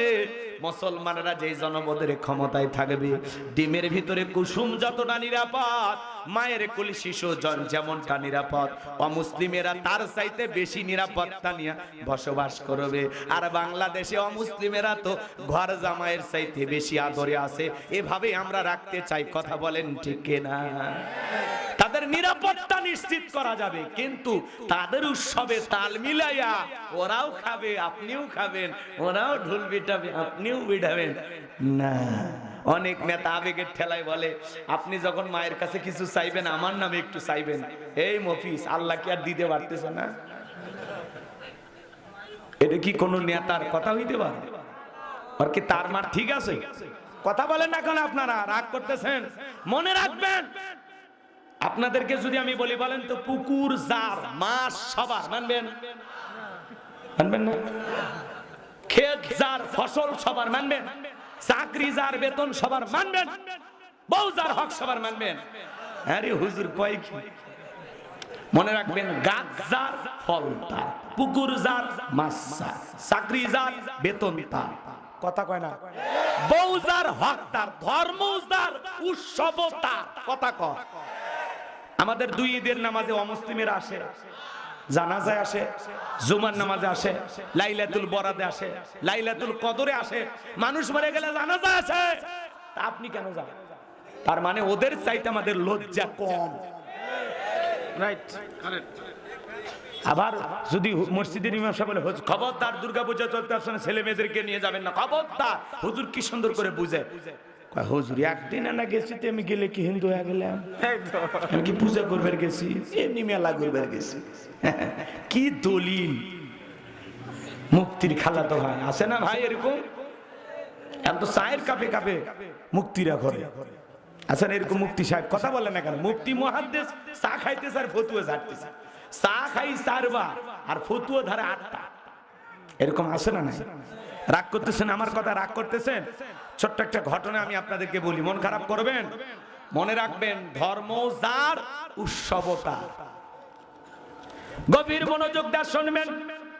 মুসলমানরা যেই জনপদের ক্ষমতায় থাকবে, ডিমের ভিতরে কুসুম যতটা নিরাপদ, মায়ের কোলে শিশু যেমনটা নিরাপদ, অমুসলিমেরা তার চাইতে বেশি নিরাপত্তা নিয়ে বসবাস করবে। আর বাংলাদেশে অমুসলিমেরা তো ঘর জামাইয়ের চাইতে বেশি আদরে আছে। এভাবে আমরা রাখতে চাই। কথা বলেন ঠিক কিনা? তাদের নিরাপত্তা নিশ্চিত করা যাবে, কিন্তু তাদের উৎসবে তাল মিলাইয়া ওরাও খাবে আপনিও খাবেন, ওরাও ঢোল পিটাবে আপনিও পিটাবেন না। অনেক নেতা আবেগের ঠেলায় বলে আপনি যখন মায়ের কাছে কিছু চাইবেন আমার নামে একটু চাইবেন। এই মফিস, আল্লাহ কি আর দিতে পারতেছে না? এটা কি কোন নেতার কথা হইতে পারে? আর কি তার মার ঠিক আছে? কথা বলেন না কেন? আপনারা রাগ করতেছেন? মনে রাখবেন, আপনাদেরকে যদি আমি বলি বলেন তো পুকুর জার মাছ সবার মানবেন? মানবেন না? ক্ষেত যার ফসল সবার মানবেন? চাকরি যার বেতন সবার মানবেন? বউ যার হক সবার মানবেন? আরে হুজুর কয় কি? মনে রাখবেন, গাছ যার ফল তার, পুকুর যার মাছ তার, চাকরি যার বেতন তার। কথা কয় না? বউ যার হক তার, ধর্ম যার, উৎসব তার। কথা কয়। আমাদের দুই ঈদের নামাজে অমুসলিমের আসে, জানাজায় আসে, জুমার নামাজে আসে, লাইলাতুল বরাদে আসে, লাইলাতুল কদরে আসে, মানুষ মরে গেলে জানাজায় আসে। তা আপনি কেন যান? তার মানে ওদের চাইতে আমাদের লজ্জা কম। Right, correct. আবার যদি মসজিদের ইমাম সাহেব বলে খবরদার দুর্গাপূজা চলতে আসলে ছেলে মেয়েদেরকে নিয়ে যাবেন না, খবরদার। হুজুর কি সুন্দর করে বুঝে, হুজুর একদিন না গেছি, আমি গেলে কি হিন্দু হয়ে গেলাম? আমি কি পূজা করবার গেছি? এমনি মেলা করবার গেছি। কি দলিল? মুক্তির খালা তো ভাই আছে না ভাই, এরকম এত চায়ের কাপে কাপে মুক্তিরা ঘরে আছেন এরকম মুফতি সাহেব। কথা বলে না কেন? মুফতি মুহাদ্দিস চা খাইতেছে আর ফতুয়া ঝাড়তেছে। চা খাই 4 বার আর ফতুয়া ধারে 8টা। এরকম আছে না? নাই? রাগ করতেছেন আমার কথা? রাগ করতেছেন? ছোট্ট একটা ঘটনা আমি আপনাদেরকে বলি, মন খারাপ করবেন? মনে রাখবেন, ধর্ম যার, উৎসব তার। গভীর মনোযোগ দিয়ে শুনবেন।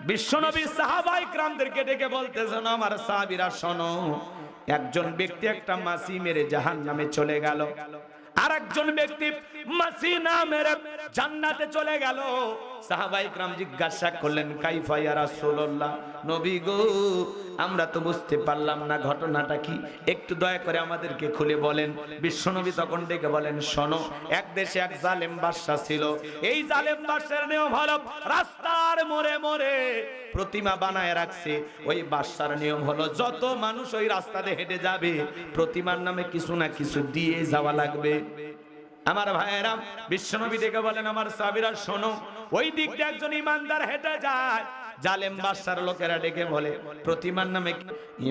বিশ্বনবী সাহাবায়ে কিরামদেরকে ডেকে বলতেছেন, আমার সাহাবীরা শোনো, একজন ব্যক্তি একটা মাছি মেরে জাহান্নামে চলে গেল, আর একজন ব্যক্তি মাছি না মেরে জান্নাতে চলে গেল। সাহাবায়ে কিরাম জিজ্ঞাসা করলেন, কাইফা ইয়া রাসূলুল্লাহ, নবী গো আমরা তো বুঝতে পারলাম না ঘটনাটা কি, একটু দয়া করে আমাদেরকে খুলে বলেন। বিশ্বনবী তখন ডেকে বলেন, শোনো, এক দেশে এক জালেম বাদশা ছিল। এই জালেম বাদশার নিয়ম হলো রাস্তার মোড়ে মোড়ে প্রতিমা বানায় রাখছে। ওই বাদশার নিয়ম হলো যত মানুষ ওই রাস্তা দিয়ে হেঁটে যাবে প্রতিমার নামে কিছু না কিছু দিয়ে যাওয়া লাগবে। আমার ভাইয়েরা, বিশ্বনবী ডেকে বলেন, আমার সাহাবীরা শোনো, ওই দিক দিয়ে একজন ইমানদার হেঁটে যায়। জালেম বাদশার লোকেরা ডেকে বলে, প্রতিমার নামে।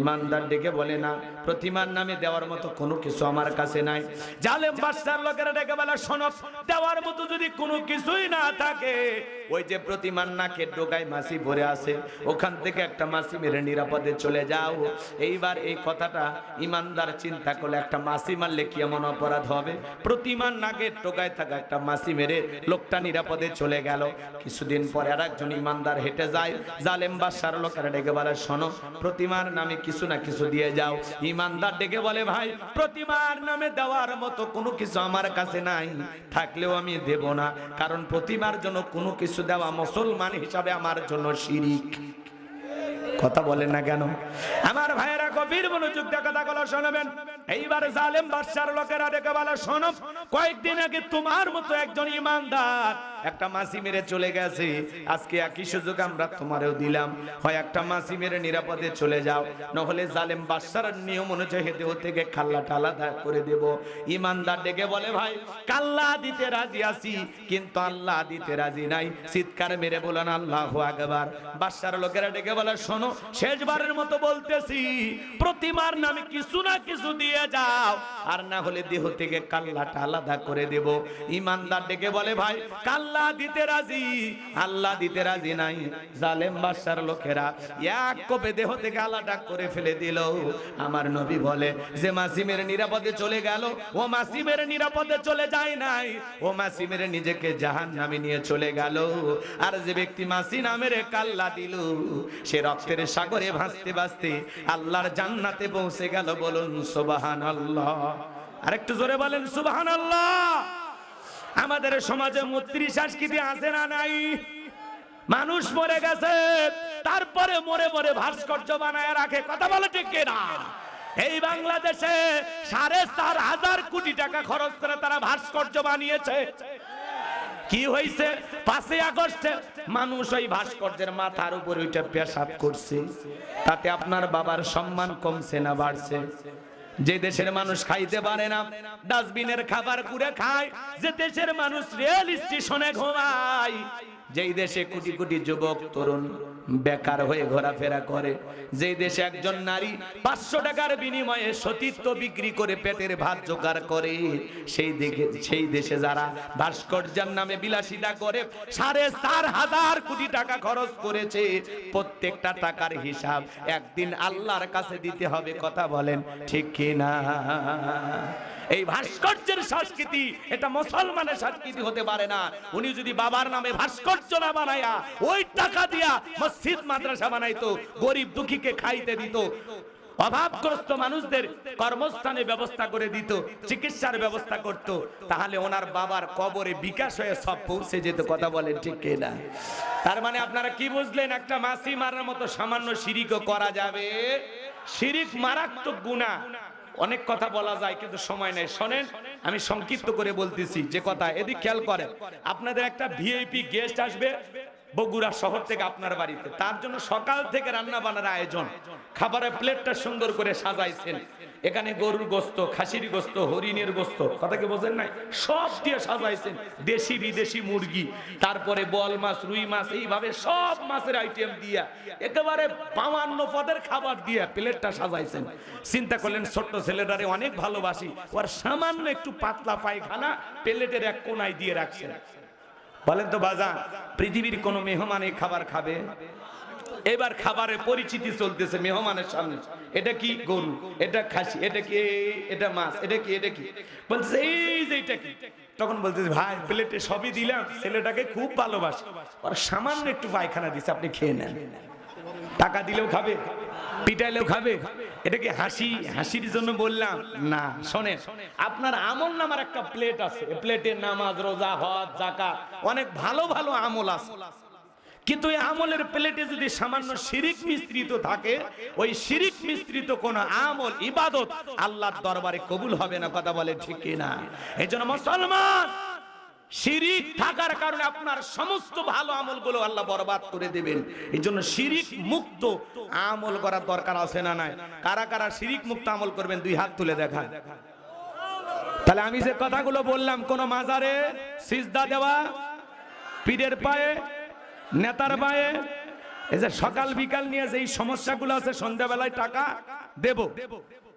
ইমানদার ডেকে বলে, না, প্রতিমার নামে দেওয়ার মতো কোনো কিছু আমার কাছে নাই। জালেম বাদশার লোকেরা ডেকে বলে, শোনো, দেওয়ার মতো যদি কোনো কিছুই না থাকে, ওই যে প্রতিমার নাকের ডোকায় মাছি ভরে আছে, ওখান থেকে একটা মাছি মেরে নিরাপদে চলে যাও। এইবার এই কথাটা ইমানদার চিন্তা করলে, একটা মাছি মারলে কি এমন অপরাধ হবে? প্রতিমার নাকের টোকায় থাকা একটা মাছি মেরে লোকটা নিরাপদে চলে গেল। কিছুদিন পরে আর একজন ইমানদার হেঁটে যায়। জালেম বাদশার লোকেরা ডেকে বলে, শোনো, প্রতিমার নামে কিছু না কিছু দিয়ে যাও। ইমানদার ডেকে বলে, ভাই, প্রতিমার নামে দেওয়ার মতো কোনো কিছু আমার কাছে নাই, থাকলেও আমি দেব না, কারণ প্রতিমার জন্য কোনো কিছু দেওয়া মুসলমান হিসাবে আমার জন্য শিরিক। কথা বলেন না কেন? আমার ভাইয়েরা, গভীর মনোযোগ দিয়ে কথাগুলো শুনবেন। এইবার জালেম বাদশার লোকেরা ডেকে বলে, শোনো, কয়েকদিন আগে তোমার মতো একজন ইমানদার একটা মাছি মেরে চলে গেছে। আজকে একই সুযোগ আমরা তোমারও দিলাম, হয় একটা মাছি মেরে নিরাপদে চলে যাও, নহলে জালেম বাদশার নিয়ম অনুযায়ী দেহ থেকে কাল্লাটা আলাদা করে দেব। ইমানদার ডেকে বলে, ভাই, কাল্লা দিতে রাজি আছি, কিন্তু আল্লাহ দিতে রাজি নাই। চিৎকার মেরে বলেন আল্লাহু আকবার। বাদশার লোকেরা ডেকে বলে, শোনো, শেষবারের মতো বলতেছি, প্রতিমার নামে কিছু না কিছু দিয়ে যাও, আর না হলে দেহ থেকে কাল্লাটা আলাদা করে দেব। ইমানদার ডেকে বলে, ভাই, কাল্লা দিতে রাজি, আল্লাহ দিতে রাজি নাই। জালেম বাদশার লোকেরা এক কোপে দেহ থেকে আলাদা করে ফেলে দিল। আমার নবী বলে, যে মাছি মেরে নিরাপদে চলে গেল, ও মাছি মেরে নিরাপদে চলে যায় নাই, ও মাছি মেরে নিজেকে জাহান্নামে নিয়ে চলে গেল। আর যে ব্যক্তি মাছি না মেরে কাল্লা দিল, সে রক্তের সাগরে ভাসতে ভাসতে আল্লাহর জান্নাতে পৌঁছে গেল। বলুন সুবহানাল্লাহ। আরেকটু জোরে বলেন সুবহানাল্লাহ। আমাদের সমাজে মূর্তি সংস্কৃতি আছে না নাই? মানুষ মরে গেছে, তারপরে মরে মরে ভাস্কর্য বানায় রাখে। কথা বলে ঠিক কিনা? এই বাংলাদেশে 4.5 হাজার কোটি টাকা খরচ করে তারা ভাস্কর্য বানিয়েছে। কি হয়েছে 5 আগস্টে মানুষ ওই ভাস্কর্যের মাথার উপর ওইটা পেশাব করছে, তাতে আপনার বাবার সম্মান কমছে না বাড়ছে? যে দেশের মানুষ খাইতে পারে না ডাস্টবিনের খাবার কুড়ে খায়, যে দেশের মানুষ রেল স্টেশনে ঘুমায়, যেই দেশে কোটি কোটি যুবক তরুণ বেকার হয়ে ঘোরাফেরা করে, যেই দেশে একজন নারী 500 টাকার বিনিময়ে সতীত্ব বিক্রি করে পেটের ভাত জোগাড় করে, সেই দেশে যারা ভাস্কর্যের নামে বিলাসিতা করে 4,500 কোটি টাকা খরচ করেছে, প্রত্যেকটা টাকার হিসাব একদিন আল্লাহর কাছে দিতে হবে। কথা বলেন ঠিক কি না? এই ভাস্কর্যের সংস্কৃতি এটা মুসলমানের সংস্কৃতি হতে পারে না। উনি যদি বাবার নামে ভাস্কর্য না বানায়া ওই টাকা দিয়া মসজিদ মাদ্রাসা বানাইতো, গরিব দুঃখীকে খাইতে দিত, অভাবগ্রস্ত মানুষদের কর্মস্থানে ব্যবস্থা করে দিত, চিকিৎসার ব্যবস্থা করত, তাহলে ওনার বাবার কবরে বিকাশ হয়ে সব পৌঁছে যেত। কথা বলেন ঠিক কি না? তার মানে আপনারা কি বুঝলেন? একটা মাছি মারার মতো সামান্য শিরিকও করা যাবে। শিরিক মারাত্মক গুনাহ। অনেক কথা বলা যায় কিন্তু সময় নেই। শোনেন, আমি সংক্ষিপ্ত করে বলতেছি যে কথা, এদিক খেয়াল করেন। আপনাদের একটা ভিআইপি গেস্ট আসবে বগুড়া শহর থেকে আপনার বাড়িতে, তার জন্য সকাল থেকে রান্না বান্নার আয়োজন, খাবারের প্লেটটা সুন্দর করে সাজাইছেন, এখানে গরুর গোস্ত, খাসির গোস্ত, হরিণের গোস্ত, কথা কি বোঝেন নাই, সব দিয়ে সাজাইছেন, দেশি বিদেশি মুরগি, তারপরে বল মাছ, রুই মাছ, এইভাবে সব মাছের আইটেম দিয়া একেবারে 52 পদের খাবার দিয়ে প্লেটটা সাজাইছেন। চিন্তা করলেন ছোট্ট ছেলেটারে অনেক ভালোবাসি, ওর সামান্য একটু পাতলা পায়খানা প্লেটের এক কোনায় দিয়ে রাখছেন। বলেন তো বাজান, পৃথিবীর কোন মেহমান এই খাবার খাবে? এবার খাবারের পরিচিতি চলতেছে মেহমানের সামনে, এটা কি গরু, এটা খাসি, এটা কি, এটা মাছ, এটা কি, এটা কি, বলছে এই যে এটা কি। তখন বলতেছে ভাই প্লেটে সবই দিলাম, ছেলেটাকে খুব ভালোবাসি, আর সামান্য একটু পায়খানা দিছে, আপনি খেয়ে নেন। টাকা দিলেও খাবে, পিটাইলেও খাবে। এটা কি হাসির জন্য বললাম না? শোনেন, আপনার আমল নামার একটা প্লেট আছে, এই প্লেটে নামাজ, রোজা, হজ, যাকাত, অনেক ভালো ভালো আমল আছে, কিন্তু এই আমলের প্লেটে যদি সামান্য শিরিক মিশ্রিত থাকে, ওই শিরিক মিশ্রিত কোন আমল, ইবাদত আল্লাহর দরবারে কবুল হবে না। কথা বলে ঠিক কি না? এজন্য মুসলমান, শিরিক থাকার কারণে আপনার সমস্ত ভালো আমলগুলো আল্লাহ বরবাদ করে দেবেন। এইজন্য শিরিক মুক্ত আমল করার দরকার আছে না নাই? কারা কারা শিরিক মুক্ত আমল করবেন? 2 হাত তুলে দেখান। তাহলে আমি যে কথাগুলো বললাম, কোন মাজারে সিজদা দেওয়া, পীরের পায়ে, নেতার পায়ে, এই যে সকাল বিকাল নিয়ে যে সমস্যাগুলো আছে, সন্ধ্যাবেলায় টাকা দেব,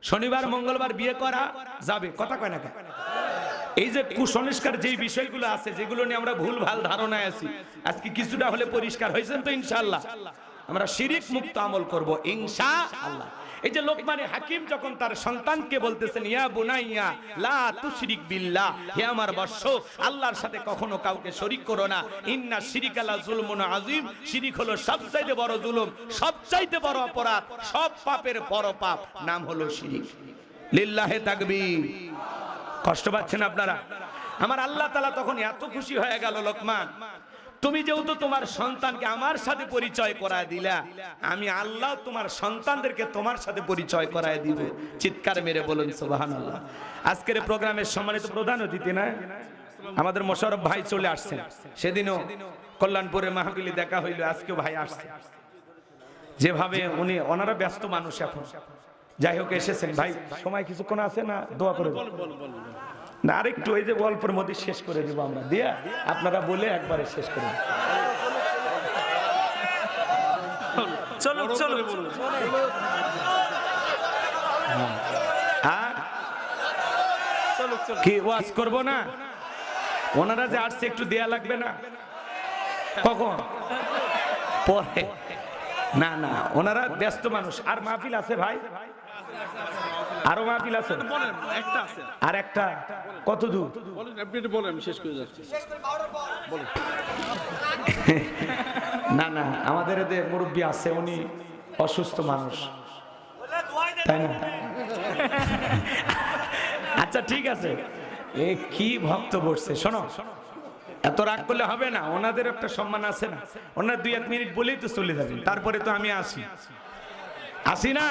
শনিবার মঙ্গলবার বিয়ে করা যাবে, কথা কয় না? এই যে কুসংস্কার যেই বিষয়গুলো আছে, যেগুলো নিয়ে আমরা ভুল ভাল ধারণায় আছি, আজকে কিছুটা হলে পরিষ্কার হয়েছেন তো ইনশাআল্লাহ। আমরা শিরিক মুক্ত আমল করব ইনশাআল্লাহ। এই যে লোকমানে হাকিম যখন তার সন্তানকে বলতেছেন, ইয়া বুনাইয়া লা তুশরিক বিল্লাহ, হে আমার বৎস, আল্লাহর সাথে কখনো কাউকে শরীক করো না, ইন্না শিরিকা লা যুলমুন আযীম, শিরিক হলো সবচাইতে বড় জুলুম, সবচাইতে বড় অপরাধ, সব পাপের বড় পাপ নাম হলো শিরিক। লিল্লাহি তাকবীর। কষ্ট পাচ্ছেন আপনারা? আমার আল্লাহ তাআলা তখন এত খুশি হয়ে গেল, লোকমান তুমি যেহেতু তোমার সন্তানকে আমার সাথে পরিচয় করায় দিলা, আমি আল্লাহ তোমার সন্তানদেরকে তোমার সাথে পরিচয় করায় দিব। চিৎকার মেরে বলুন সুবহানাল্লাহ। আজকের প্রোগ্রামের সম্মানিত প্রধান অতিথি না আমাদের মোশাররফ ভাই চলে আসছেন, সেদিনও কল্যাণপুরের মাহফিলে দেখা হইল, আজকেও ভাই আসছে। যেভাবে উনি, ওনারা ব্যস্ত মানুষ এখন, যাই হোক এসেছেন। ভাই সময় কিছুক্ষণ আছে না? দোয়া করে না, আরেকটু এই যে গল্পের মধ্যে শেষ করে দিব আমরা, দিয়া আপনারা বলে একবারে শেষ করে। চলো চলো, কি ওয়াজ করব না? ওনারা যে আসছে একটু দেয়া লাগবে না? কখন? পরে না না, ওনারা ব্যস্ত মানুষ। আর মাহফিল আছে ভাই, আরো মাহফিল আছে, আর একটা কত দূর না না, আমাদের এদের মুরব্বী আছে, উনি অসুস্থ মানুষ, তাই না? আচ্ছা ঠিক আছে, এ কি ভক্ত বসছে, শোনো, এত রাগ করলে হবে না, ওনাদের একটা সম্মান আছে না? ওনার 2-1 মিনিট বলেই তো চলে যাবেন, তারপরে তো আমি আসি না,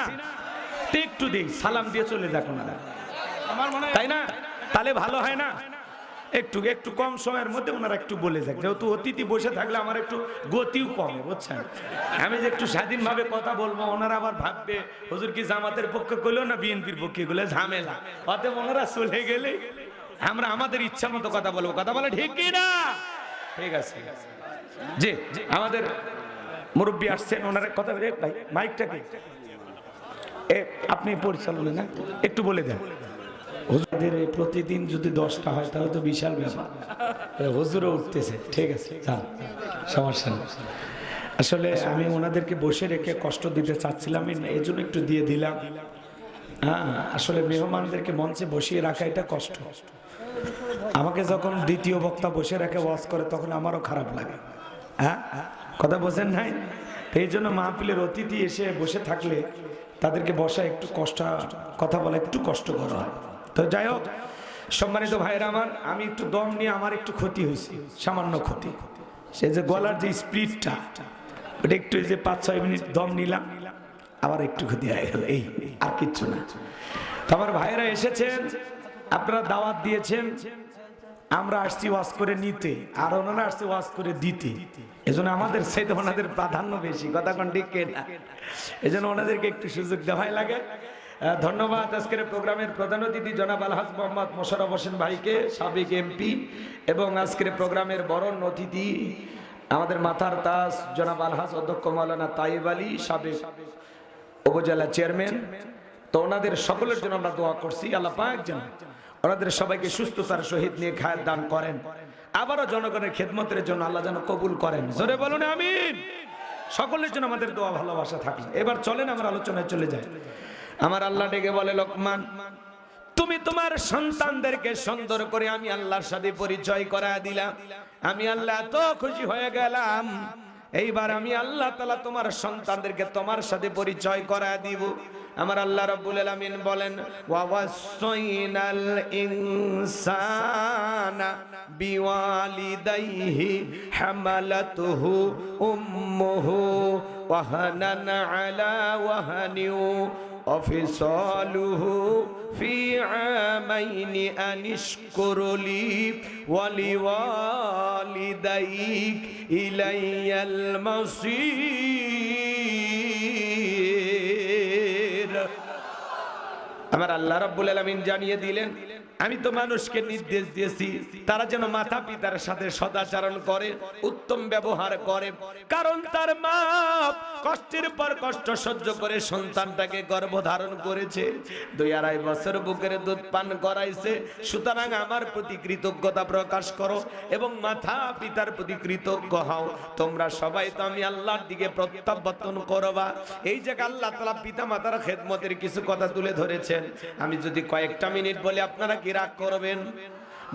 একটু দিই, সালাম দিয়ে চলে যাক ওনারা, তাই না? তাহলে ভালো হয় না? একটু একটু কম সময়ের মধ্যে ওনারা একটু বলে যাক, যেহেতু অতিথি বসে থাকলে আমার একটু গতিও কমে, বুঝছেন? আমি যে একটু স্বাধীনভাবে কথা বলবো, ওনারা আবার ভাববে হুজুর কি জামাতের পক্ষে করলো না বিএনপির পক্ষে, গুলো ঝামেলা। অতএব ওনারা চলে গেলে আমরা আমাদের ইচ্ছা মতো কথা বলবো। কথা বলে ঠিক কি না? ঠিক আছে জি, আমাদের মুরব্বী আসছেন, ওনারা কথা বলে। ভাই মাইকটাকে আপনি পরিচালনা না একটু বলে দেন। হুজুরদের প্রতিদিন যদি 10টা হয় তাহলে তো বিশাল ব্যাপার। হুজুরও উঠতেছে, ঠিক আছে যান, সমস্যা নেই। আসলে আমি ওনাদেরকে বসে রেখে কষ্ট দিতে চাচ্ছিলাম, এই জন্য একটু দিয়ে দিলাম। হ্যাঁ, আসলে মেহমানদেরকে মঞ্চে বসিয়ে রাখা এটা কষ্ট। আমাকে যখন দ্বিতীয় বক্তা বসে রেখে ওয়াজ করে তখন আমারও খারাপ লাগে। হ্যাঁ, কথা বোঝেন নাই? এই জন্য মাহফিলের অতিথি এসে বসে থাকলে তাদেরকে বসা একটু কষ্ট, কথা বলা একটু কষ্টকর হয়। তো যাই হোক, সম্মানিত ভাইরা আমার, আমি একটু দম নিয়ে আমার একটু ক্ষতি হয়েছে, সামান্য ক্ষতি। সে যে গলার যে স্পিডটা, ওটা একটু যে 5-6 মিনিট দম নিলাম, আবার একটু ক্ষতি হয়ে গেল, এই আর কিচ্ছু না। তো আমার ভাইরা এসেছেন, আপনারা দাওয়াত দিয়েছেন, আমরা আসছি ওয়াজ করে নিতে, আর ওনারা আসছে ওয়াজ করে দিতে। এজন্য আমাদের সাথে ওনাদের প্রাধান্য বেশি, কথা কোন ঠিক না? এজন্য ওনাদেরকে একটু সুযোগ দেওয়াই লাগে। ধন্যবাদ আজকের প্রোগ্রামের প্রধান অতিথি জনাব আলহাজ মোহাম্মদ মোশাররফ হোসেন ভাইকে, সাবেক এমপি, এবং আজকের প্রোগ্রামের বরণ অতিথি আমাদের মাথার তাজ জনাব আলহাজ অধ্যক্ষ মাওলানা তাইব আলী, সাবেক উপজেলা চেয়ারম্যান। তো ওনাদের সকলের জন্য আমরা দোয়া করছি, আল্লাহ পাক যেন ওনাদের সবাইকে সুস্থতার সহিত নিয়ে খায়ের দান করেন, আবারও জনগণের খেদমতের জন্য আল্লাহ যেন কবুল করেন। জোরে বলুন আমিন। সকলের জন্য আমাদের দোয়া ভালোবাসা থাকলে এবার চলেন আমরা আলোচনায় চলে যাই। আমার আল্লাহ ডেকে বলে, লোকমান তুমি তোমার সন্তানদেরকে সুন্দর করে আমি আল্লাহর সাথে পরিচয় করায় দিলাম, আমি আল্লাহ এত খুশি হয়ে গেলাম। এইবার আমি আল্লাহ তাআলা তোমার সন্তানদেরকে তোমার সাথে পরিচয় করায় দিব। আমার আল্লাহ রাব্বুল আলামিন বলেন, ওয়াসাইনাল ইনসানা বিওয়ালিদাইহি হামালাতুহু উম্মুহু ওয়াহানান আলা ওয়াহানিউ ওয়াফিসালুহু ফি আমাইনি আনিশকুরলি ওয়ালিওয়ালিদাইক ইলাইয়াল মাসির। আমার আল্লাহ রাব্বুল আলামিন জানিয়ে দিলেন, আমি তো মানুষকে নির্দেশ দিয়েছি তারা যেন মাতা পিতার সাথে সদাচরণ করে, উত্তম ব্যবহার করে, কারণ তার মা কষ্টের পর কষ্ট সহ্য করে সন্তানটাকে গর্ভধারণ করেছে, 2-2.5 বছর বুকের দুধ পান করাইছে। সুতরাং আমার প্রতি কৃতজ্ঞতা প্রকাশ করো এবং মাতা পিতার প্রতি কৃতজ্ঞ হও। তোমরা সবাই তো আমি আল্লাহর দিকে প্রত্যাবর্তন করবা। এই যে আল্লাহ তাআলা পিতা মাতার খেদমতের কিছু কথা তুলে ধরেছেন, আমি যদি কয়েকটা মিনিট বলে আপনারা কি রাগ করবেন?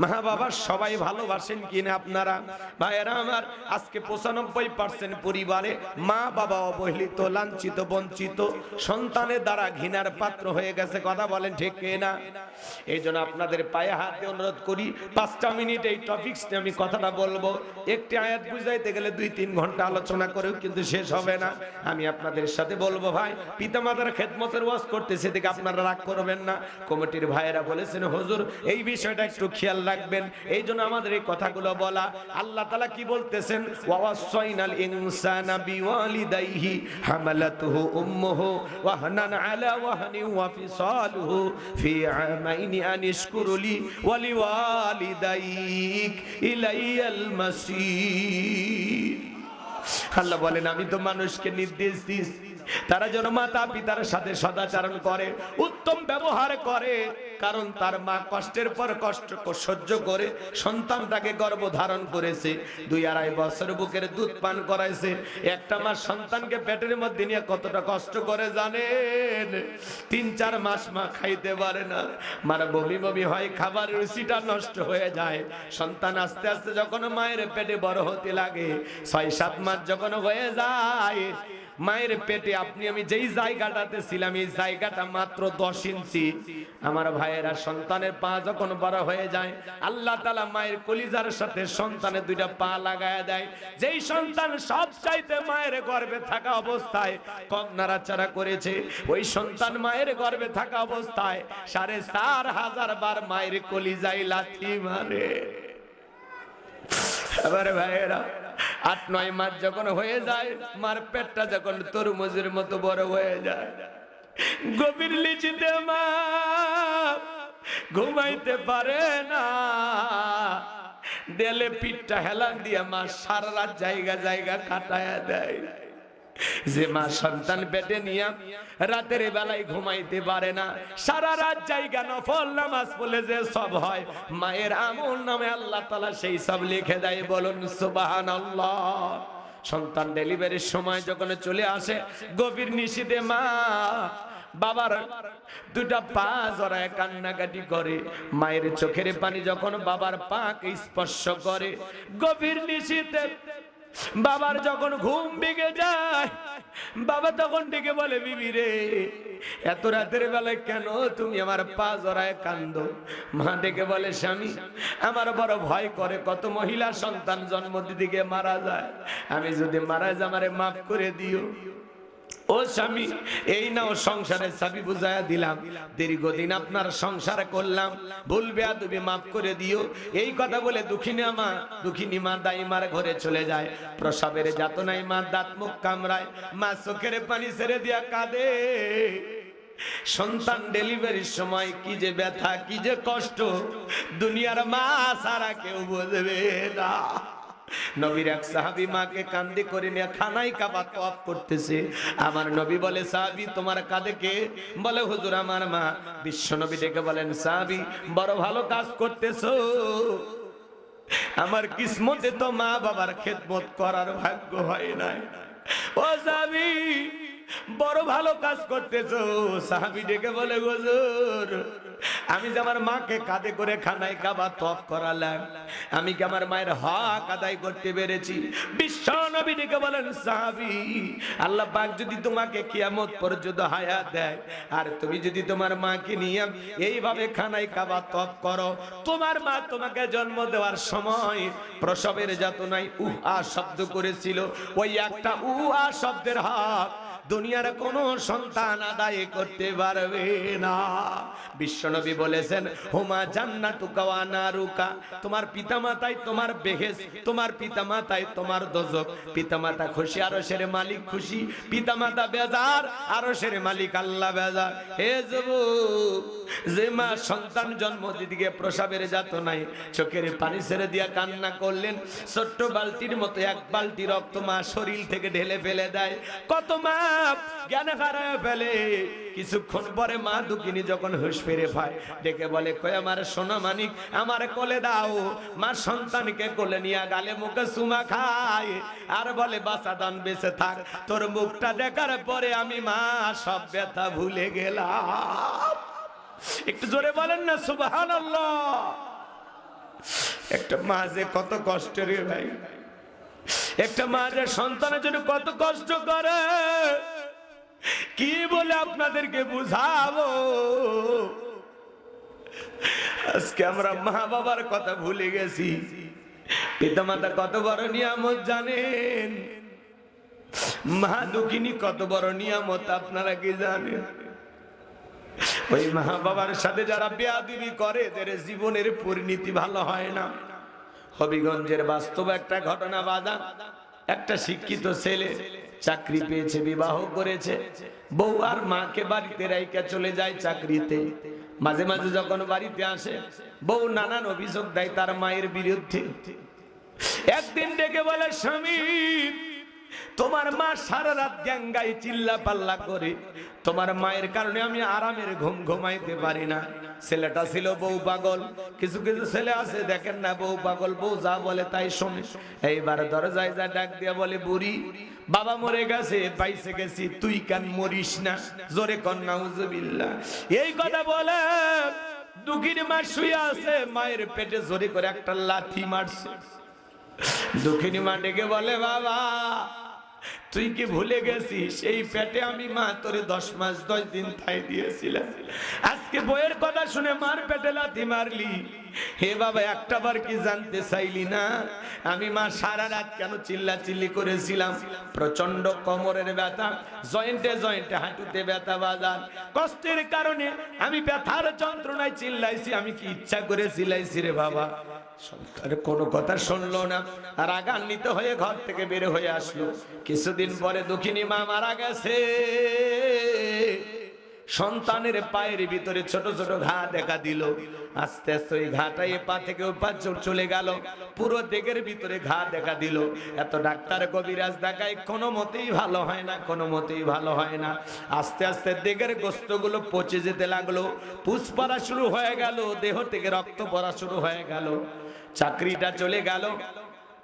মা বাবা সবাই ভালোবাসেন কিনা আপনারা? ভাইয়েরা আমার, আজকে 95% পরিবারে মা বাবা অবহেলিত, লাঞ্ছিত, বঞ্চিত, সন্তানের দ্বারা ঘৃণার পাত্র হয়ে গেছে। কথা বলেন ঠিক কিনা? এই জন্য আপনাদের পায়ে হাত দিয়ে অনুরোধ করি, 5টা মিনিট এই টপিকস নিয়ে আমি কথাটা বলবো। একটি আয়াত বুঝাইতে গেলে 2-3 ঘন্টা আলোচনা করেও কিন্তু শেষ হবে না। আমি আপনাদের সাথে বলবো, ভাই পিতামাতার খেদমতের ওয়াজ করতেছে দেখে আপনারা রাগ করবেন না। কমিটির ভাইয়েরা বলেছেন, হুজুর এই বিষয়টা একটু খেয়াল রাখবেন, এই জন্য আমাদের এই কথাগুলো বলা। আল্লাহ তাআলা কি বলতেছেন? ওয়াসাইনাল ইনসানা বিওয়ালিদাইহি হামালাতুহু উম্মুহু ওয়াহানান আলা ওয়াহানি ওয়া ফিসালুহু ফি আমাইনি আনিশকুরলি ওয়ালিওয়ালিদাইক ইলাইয়াল মাসির। আল্লাহ বলেন, আমি তো মানুষকে নির্দেশ দিয়েছি তারা যেন মাতা পিতার সাথে সদাচরণ করে, উত্তম ব্যবহার করে, কারণ তার মা কষ্টের পর কষ্ট সহ্য করে সন্তানটাকে গর্ভধারণ করেছে, 2-2.5 বছর বুকের দুধ পান করাইছে। একটা মা সন্তানকে পেটের মধ্যে নিয়ে কতটা কষ্ট করে জানেন? 3-4 মাস মা খাইতে পারে না, মার বমি বমি হয়, খাবারের রুচিটা নষ্ট হয়ে যায়। সন্তান আস্তে আস্তে যখন মায়ের পেটে বড় হতে লাগে, 6-7 মাস যখন হয়ে যায়, মায়ের পেটে আপনি আমি যেই জায়গাটাতে ছিলাম এই জায়গাটা মাত্র 10 ইঞ্চি। আমার ভাইয়েরা, সন্তানের পা যখন বড় হয়ে যায় আল্লাহ তাআলা মায়ের কলিজার সাথে সন্তানের দুইটা পা লাগায়া দেয়। যেই সন্তান সব চাইতে মায়ের গর্ভে থাকা অবস্থায় কম নাড়াচাড়া করেছে, ওই সন্তান মায়ের গর্ভে থাকা অবস্থায় 4500 বার মায়ের কলিজায় লাথি মারে। আবার ভাইয়েরা, 8-9 মাস যখন হয়ে যায়, মার পেটটা যখন তরমুজের মতো বড় হয়ে যায়, গভীর নিচিতে মা ঘুমাইতে পারে না, দেলে পিঠটা হেলান দিয়া মা সারা রাত জায়গা জায়গা কাটায়া দেয়। যে মা সন্তান পেটে নিয়ে রাতের বেলায় ঘুমাইতে পারে না, সারা রাত জায়গা নফল নামাজ পড়লে যে সব হয়, মায়ের আমল নামে আল্লাহ তাআলা সেই সব লিখে দেয়। বলুন সুবহানাল্লাহ। সন্তান ডেলিভারির সময় যখন চলে আসে, গভীর নিশীথে মা বাবার দুটা পা জড়ায় কান্নাকাটি করে। মায়ের চোখের পানি যখন বাবার পাকে স্পর্শ করে, গভীর নিশীথে বাবার যখন ঘুম ভেঙে যায়, বাবা তখন ডেকে বলে, বিবি রে, এত রাতের বেলায় কেন তুমি আমার পা জড়ায় কান্দো? মা ডেকে বলে, স্বামী, আমার বড় ভয় করে, কত মহিলা সন্তান জন্ম দিতে গিয়ে মারা যায়, আমি যদি মারা যাই আমারে মাফ করে দিও। ও স্বামী, এই নাও সংসারের চাবি বুঝাইয়া দিলাম, দীর্ঘদিন আপনার সংসার করলাম, ভুল বেয়াদবি মাফ করে দিও। এই কথা বলে দুঃখিনী মা দাইমার ঘরে চলে যায়। প্রসবের যাতনায় মা দাঁত মুখ কামড়ায়, মা চোখের পানি ছেড়ে দিয়া কাঁদে। সন্তান ডেলিভারির সময় কি যে ব্যথা, কি যে কষ্ট, দুনিয়ার মা ছাড়া কেউ বুঝবে না। নবীর এক সাহাবী মাকে কাঁদে করে নিয়ে খানায় কাবা তওয়াফ করতেছে। আমার নবী বলে, সাহাবী, তোমার কাঁদে কে? বলে, হুজুর, আমার মা। বিশ্ব নবী ডেকে বলেন, সাহাবী, বড় ভালো কাজ করতেছো, আমার কিসমতে তো মা বাবার খেদমত করার ভাগ্য হয় নাই। ও সাহাবী, বড় ভালো কাজ করতেছো। সাহাবী ডেকে বলে, হুজুর, আমি যে আমার মাকে কাঁধে করে খানায় কাবা তওয়াফ করালাম, আমি কি আমার মায়ের হক আদায় করতে পেরেছি? বিশ্ব নবী ডেকে বলেন, সাহাবী, আল্লাহ পাক যদি তোমাকে কিয়ামত পর্যন্ত হায়াত দেয়, আর তুমি যদি তোমার মাকে নিয়ে এইভাবে খানায় কাবা তওয়াফ করো, তোমার মা তোমাকে জন্ম দেওয়ার সময় প্রসবের যাতনায় উহা শব্দ করেছিল, ওই একটা উহা শব্দের হক দুনিয়ার কোন সন্তান আদায় করতে পারবে না। বিশ্বনবী বলেছেন, হুমা জান্নাতুকা ওয়া নারুকা, তোমার পিতামাতাই তোমার বেহেশত, তোমার পিতামাতাই তোমার দোজখ। পিতামাতা খুশি, আরশের মালিক খুশি, পিতামাতা বেজার, আরশের মালিক আল্লাহ বেজার। হে যুবক, যে মা সন্তান জন্ম দিদিকে প্রসবের যাতনায় চোখের পানি ছেড়ে দিয়া কান্না করলেন, ছোট্ট বালতির মতো এক বালতি রক্ত মা শরীর থেকে ঢেলে ফেলে দেয়। কত মা জ্ঞান হারায় ফেলে। কিছুক্ষণ পরে মা দুঃখিনী যখন হুঁশ ফিরে পায়, ডেকে বলে, কই আমার সোনা মানিক, আমার কোলে দাও। মা সন্তানকে কোলে নিয়ে গালে মুখে চুমা খায় আর বলে, বাঁচা দান, বেঁচে থাক, তোর মুখটা দেখার পরে আমি মা সব ব্যথা ভুলে গেলাম। একটু জোরে বলেন না সুবহানাল্লাহ। একটা মা যে কত কষ্ট রে ভাই, একটা মা যে সন্তানের জন্য কত কষ্ট করে, কি বলে আপনাদেরকে বুঝাবো। আজকে আমরা মা বাবার কথা ভুলে গেছি। পিতামাতা কত বড় নিয়ামত জানেন? মা দুঃখিনী কত বড় নিয়ামত আপনারা কি জানেন? ওই মা বাবার সাথে যারা বেয়াদবি করে এদের জীবনের পরিণতি ভালো হয় না। হবিগঞ্জের বাস্তব একটা ঘটনা বাদা, একটা শিক্ষিত ছেলে চাকরি পেয়েছে, বিবাহ করেছে, বউ আর মাকে বাড়িতে রাইখা চলে যায় চাকরিতে। মাঝে মাঝে যখন বাড়িতে আসে, বউ নানান অভিযোগ দেয় তার মায়ের বিরুদ্ধে। একদিন ডেকে বলে, স্বামী, তোমার মা সারা রাত গ্যাঙ্গাই চিল্লা পাল্লা করে, তোমার মায়ের কারণে আমি আরামের ঘুম ঘুমাইতে পারি না। ছেলেটা ছিল বউ পাগল। কিছু কিছু ছেলে আছে দেখেন না, বউ পাগল, বউ যা বলে তাই শোনে। এইবার দরজায় যা ডাক দিয়া বলে, বুড়ি, বাবা মরে গেছে, পাইছে গেছি, তুই কেন মরিস না? জোরে কর নাউজুবিল্লাহ। এই কথা বলে দুঃখিনী মা শুয়ে আছে, মায়ের পেটে জোরে করে একটা লাথি মারছে। দুঃখিনী মা ডেকে বলে, বাবা, তুই কি ভুলে গেছিস এই পেটে আমি মা তোরে 10 মাস 10 দিন ঠাই দিয়েছিলাম, আজকে বইয়ের কথা শুনে মার পেটে লাথি মারলি? হে বাবা, একটা বার কি জানতে চাইলি না আমি মা সারা রাত কেন চিল্লাচিল্লি করেছিলাম? প্রচন্ড কোমরের ব্যথা, জয়েন্টে জয়েন্টে হাঁটুতে ব্যথা বাজার, কষ্টের কারণে আমি ব্যথার যন্ত্রণায় চিল্লাইছি। আমি কি ইচ্ছা করে চিল্লাইছি রে বাবা? সন্তানের কোনো কথা শুনলো না, রাগান্বিত হয়ে ঘর থেকে বের হয়ে আসলো। কিছুদিন পরে দুঃখিনী মা মারা গেছে। সন্তানের পায়ের ভিতরে ছোট ছোট ঘা দেখা দিল। আস্তে আস্তে ওই ঘাটা এ পা থেকে ও পা চলে গেল, পুরো দেহের ভিতরে ঘা দেখা দিল। এত ডাক্তার কবিরাজ দেখায়, কোনো মতেই ভালো হয় না, কোনো মতেই ভালো হয় না। আস্তে আস্তে দেহের গোস্তগুলো পচে যেতে লাগলো, পুষ পড়া শুরু হয়ে গেল, দেহ থেকে রক্ত পড়া শুরু হয়ে গেল। চাকরিটা চলে গেল।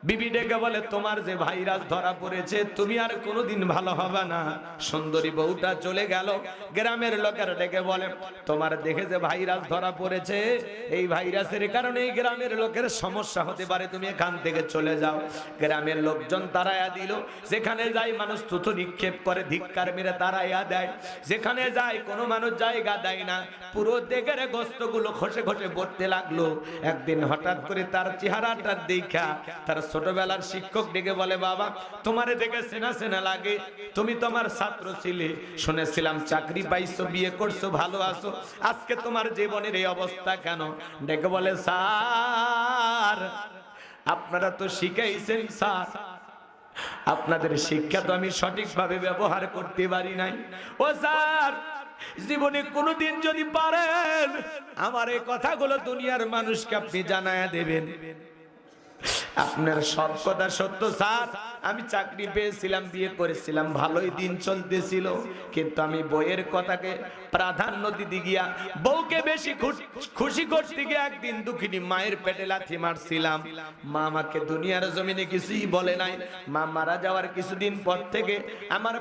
বিবি ডেকে বলে, তোমার যে ভাইরাস ধরা পড়েছে, তুমি আর কোনোদিন ভালো হবে না। সুন্দরী বউটা চলে গেল। গ্রামের লোকেরা ডেকে বলে, তোমার দেখে যে ভাইরাস ধরা পড়েছে, এই ভাইরাসের কারণে এই গ্রামের লোকের সমস্যা হতে পারে, তুমি এখান থেকে চলে যাও। গ্রামের লোকজন তাড়াইয়া দিল। যেখানে যায় মানুষ থুতু নিক্ষেপ করে, ধিক্কার মেরে তাড়াইয়া দেয়। যেখানে যায় কোনো মানুষ জায়গা দেয় না, পুরো দেহের গোস্তগুলো খসে খসে পড়তে লাগলো। একদিন হঠাৎ করে তার চেহারাটা দেখা তার ছোটবেলার শিক্ষক ডেকে বলে, বাবা তোমারে দেখে চেনা চেনা লাগে, তুমি তোমার ছাত্র ছিলে, শুনেছিলাম চাকরি পাইছো, বিয়ে করছো, ভালো আছো, আজকে তোমার জীবনের এই অবস্থা কেন? ডেকে বলে, স্যার আপনারা তো শিখাইছেন স্যার, আপনাদের শিক্ষা তো আমি সঠিকভাবে ব্যবহার করতে পারি নাই। ও স্যার, জীবনে কোনোদিন যদি পারেন আমার এই কথাগুলো দুনিয়ার মানুষকে আপনি জানায়া দেবেন। আপনার সব কথা সত্য স্যার, আমি চাকরি পেয়েছিলাম, বিয়ে করেছিলাম, ভালোই দিন চলতেছিল, কিন্তু আমি বইয়ের কথাকে প্রাধান্য দিতে গিয়া, বউকে বেশি খুশি করতে গিয়ে একদিন দুঃখিনী মায়ের পেটে লাথি মারছিলাম। মা আমাকে দুনিয়ার জমিনে কিছুই বলে নাই। মা মারা যাওয়ার কিছুদিন পর থেকে আমার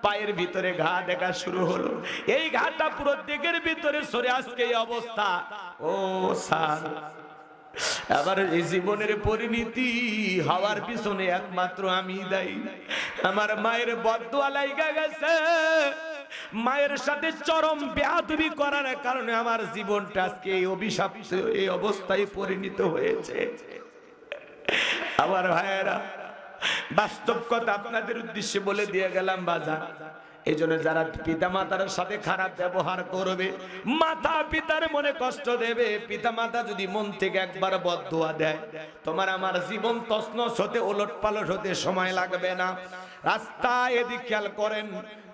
পায়ের ভিতরে ঘা দেখা শুরু হলো। এই ঘাটা পুরো দেহের ভিতরে সরে আজকে এই অবস্থা। ও স্যার, আবার এই জীবনের পরিণতি হওয়ার পিছনে একমাত্র আমি দায়ী। আমার মায়ের বদদুয়া লাইগা গেছে, মায়ের সাথে চরম বেয়াদবি করার কারণে আমার জীবনটা আজকে এই অভিশপ্ত এই অবস্থায় পরিণত হয়েছে। আমার ভাইয়েরা, বাস্তব কথা আপনাদের উদ্দেশ্যে বলে দিয়ে গেলাম বাজার। এই জন্য যারা পিতা মাতার সাথে খারাপ ব্যবহার করবে, মাতা পিতার মনে কষ্ট দেবে, পিতা মাতা যদি মন থেকে একবার বদদুয়া দেয়, তোমার আমার জীবন তছনছ হতে, ওলট পালট হতে সময় লাগবে না। রাস্তায় এদিক খেয়াল করেন,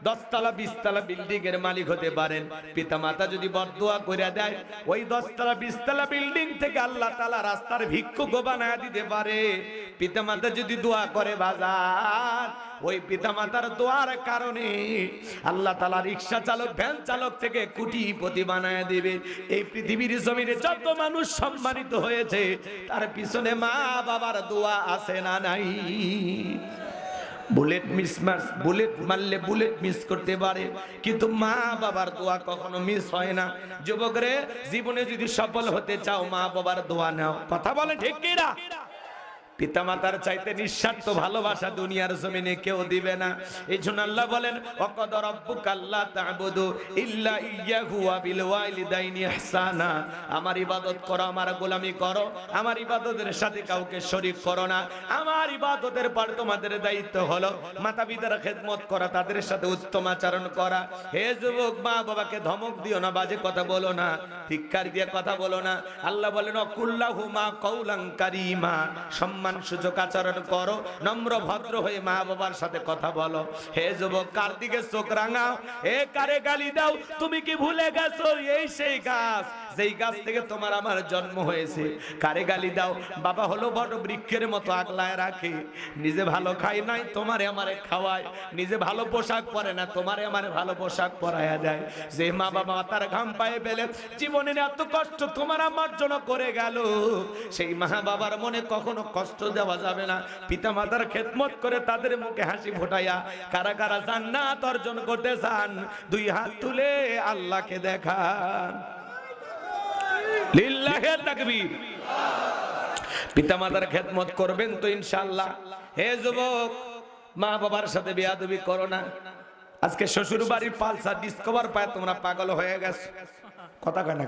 10 তলা 20 তলা বিল্ডিং এর মালিক হতে পারেন, পিতা মাতা যদি বদদুয়া করে দেয়, ওই 10 তলা 20 তলা বিল্ডিং থেকে আল্লাহ তাআলা রাস্তার ভিক্ষুক বানায়া দিতে পারে। পিতা মাতা যদি দোয়া করে বাজার, ওই পিতা মাতার দোয়ার কারণে আল্লাহ তাআলা রিকশা চালক, ভ্যান চালক থেকে কোটিপতি বানায়া দিবে। এই পৃথিবীর জমিনে যত মানুষ সম্মানিত হয়েছে, তার পিছনে মা বাবার দোয়া আছে না নাই? বুলেট মারলে বুলেট মিস করতে পারে, কিন্তু মা বাবার দোয়া কখনো মিস হয় না। যুবকরে, জীবনে যদি সফল হতে চাও, মা বাবার দোয়া নাও। কথা বলে ঠিক কি না? পিতা মাতার চাইতে নিঃস্বার্থ ভালোবাসা দুনিয়ার জমিনে কেউ দিবে না। এই জন্য আল্লাহ বলেন, ওয়াকাদা রাব্বুকা আল্লা তা'বুদু ইল্লা ইয়্যাহু ওয়া বিল ওয়ালিদাইনি ইহসানা। আমার ইবাদত করো, আমার গোলামি করো, আমার ইবাদতের সাথে কাউকে শরীক করো না। আমার ইবাদতের পর তোমাদের দায়িত্ব হলো মাতা পিতার খেদমত করা, তাদের সাথে উত্তম আচরণ করা। হে যুবক, মা বাবাকে ধমক দিও না, বাজে কথা বলো না, ধিক্কার দিয়ে কথা বলো না। আল্লাহ বলেন, কুল্লাহুমা কওলান কারীমা, সম্মান সূচক আচরণ করো, নম্র ভদ্র হয়ে মা বাবার সাথে কথা বলো। হে যুবক, কার দিকে চোখ রাঙাও, এ কারে গালি দাও? তুমি কি ভুলে গেছো এই সেই গাছ, যেই গাছ থেকে তোমার আমার জন্ম হয়েছে? কারে গালি দাও? বাবা হলো বড় বৃক্ষের মতো আগলায় রাখে, নিজে ভালো খায় নাই, তোমারে আমারে খাওয়ায়, নিজে ভালো পোশাক পরে না, তোমারে আমারে ভালো পোশাক পরাইয়া দেয়। যে মা বাবা তার ঘাম পায়ে ফেলে জীবনের এত কষ্ট তোমার আমার জন্য করে গেল, সেই মা বাবার মনে কখনো কষ্ট দেওয়া যাবে না। পিতা মাতার খেদমত করে তাদের মুখে হাসি ফোটাইয়া কারা কারা জান্নাত অর্জন করতে চান, 2 হাত তুলে আল্লাহকে দেখান। লিল্লাহি তাকবীর। পিতা মাতার খেদমত করবেন তো ইনশাআল্লাহ। হে যুবক, মা বাবার সাথে বেয়াদবি করো না। আজকে শ্বশুর বাড়ির পালসার ডিসকভার পায় তোমরা পাগল হয়ে গেছো। কথা কয় না?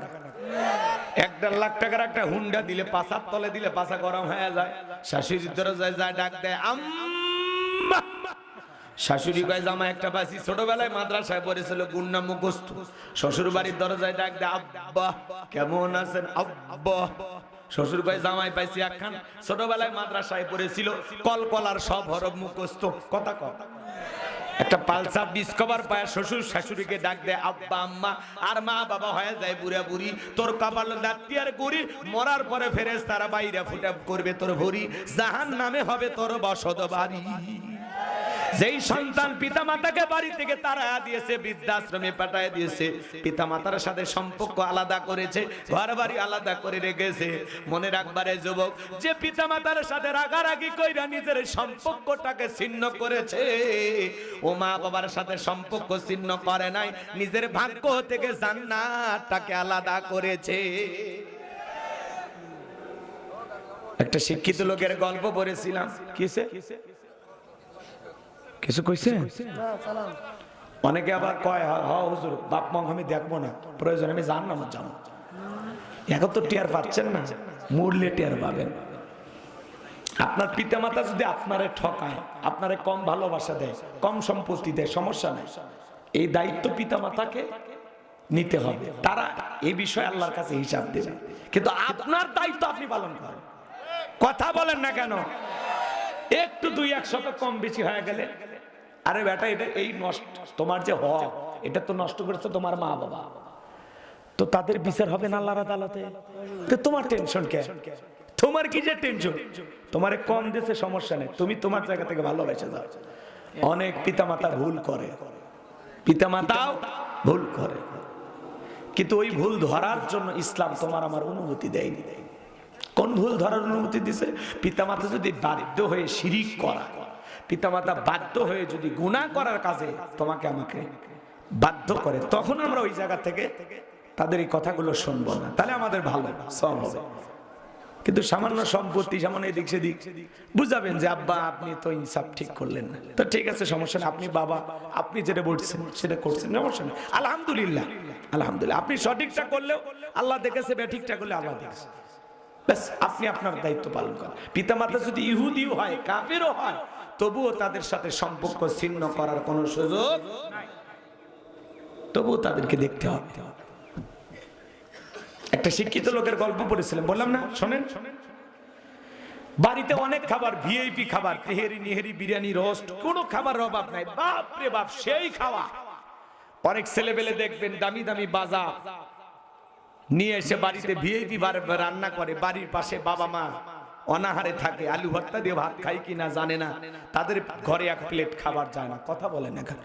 1.5 লাখ টাকার একটা হুন্ডা দিলে পাছার তলে দিলে পাছা গরম হয়ে যায়। শাশুড়ির দরজায় যায় ডাক দেয় আম্মা। শাশুড়ি কয় জামাই একটা পাইছি, ছোটবেলায় মাদ্রাসায় পড়েছিল গুন্না মুখস্থ। শ্বশুর বাড়ির দরজায় ডাক দেয় আব্বা কেমন আছেন আব্বা। শ্বশুর কয় জামাই পাইছি একখান, ছোটবেলায় মাদ্রাসায় পড়েছিল কলকলার সব হরফ মুখস্থ। কথা কয়। একটা পালসার ডিসকভার পায় শ্বশুর শাশুড়িকে ডাক দেয় আব্বা আম্মা, আর মা বাবা হয়ে যায় বুড়া বুড়ি। তোর কপাল দাঁতি আর গুড়ি, মরার পরে ফেরেশতারা বাইরে ফুটা করবে তোর ভরি, জাহান্নামে হবে তোর বসত বাড়ি। যেই সন্তান পিতামাতাকে বাড়ি থেকে তাড়ায় দিয়েছে, বৃদ্ধাশ্রমে পাঠায় দিয়েছে, পিতামাতার সাথে সম্পর্ক আলাদা করেছে, ঘর বাড়ি আলাদা করে রেখেছে, মনে রাখবারে যুবক, যে পিতামাতার সাথে রাগারাগি কইরা নিজের সম্পর্কটাকে ছিন্ন করেছে, ও মা বাবার সাথে সম্পর্ক ছিন্ন করে নাই, নিজের ভাগ্য থেকে জান্নাতটাকে আলাদা করেছে। একটা শিক্ষিত লোকের গল্প পড়েছিলাম। কিসে কিছু কইছে? অনেকে আবার কয় হ্যাঁ হুজুর বাপ মা আমি দেখবো না, প্রয়োজন আমি জানলাম জানো। এখন তো টিয়ার পাচ্ছেন না, মরলে টিয়ার পাবেন। আপনার পিতামাতা যদি আপনারে ঠকায়, আপনারে কম ভালোবাসা দেয়, কম সম্পত্তি দেয়, সমস্যা নেই, এই দায়িত্ব পিতামাতাকে নিতে হবে। তারা এই বিষয়ে আল্লাহর কাছে হিসাব দেবে, কিন্তু আপনার দায়িত্ব আপনি পালন করেন। কথা বলেন না কেন? একটু 2-1 কম বেশি হয়ে গেলে আরে বেটা এটা এই নষ্ট, তোমার যে হক এটা তো নষ্ট করেছে তোমার মা বাবা, তো তাদের বিচার হবে না আল্লাহর আদালতে। তো তোমার টেনশন কে? তোমার কি যে টেনশন? তোমারে কম দিয়েছে সমস্যা নেই, তুমি তোমার জায়গা থেকে ভালোবেসে যাও। অনেক পিতামাতা ভুল করে, পিতামাতাও ভুল করে, কিন্তু ওই ভুল ধরার জন্য ইসলাম তোমার আমার অনুমতি দেয়নি। কোন ভুল ধরার অনুমতি দিছে? পিতামাতা যদি বাধ্য হয়ে শিরিক করা, পিতামাতা বাধ্য হয়ে যদি গুনাহ করার কাজে তোমাকে আমাকে বাধ্য করে, তখন আমরা ওই জায়গা থেকে তাদের এই কথাগুলো শুনবো না, তাহলে আমাদের ভালো সব হবে। কিন্তু সামান্য সম্পত্তি, সামান্য এদিক সেদিক বুঝাবেন যে আব্বা আপনি তো ইনসাফ ঠিক করলেন না, তো ঠিক আছে সমস্যা নেই, আপনি বাবা আপনি যেটা বলছেন সেটা করছেন, সমস্যা নেই, আলহামদুলিল্লাহ আলহামদুলিল্লাহ। আপনি সঠিকটা করলেও আল্লাহ দেখেছে, বেঠিকটা করলে আল্লাহ দেখেছে, ব্যাস আপনি আপনার দায়িত্ব পালন করেন। পিতামাতা যদি ইহুদিও হয়, কাফেরও হয়, তবুও তাদের সাথে সম্পর্ক ছিন্ন করার কোনো সুযোগ নাই, তবুও তাদেরকে দেখতে হবে। একটা শিক্ষিত লোকের গল্প পড়েছিলাম, বললাম না, শোনেন। বাড়িতে অনেক খাবার, ভিআইপি খাবার, তেহেরি নিহেরি বিরিয়ানি রোস্ট, কোনো খাবার অভাব নাই, বাপ রে বাপ সেই খাওয়া। অনেক ছেলেবেলে দেখবেন দামি দামি বাজা নিয়ে এসে বাড়িতে ভিআইপি রান্না করে, বাড়ির পাশে বাবা মা অনাহারে থাকে, আলু ভর্তা দিয়ে ভাত খাই কিনা জানে না, তাদের ঘরে এক প্লেট খাবার যায় না। কথা বলেন এখানে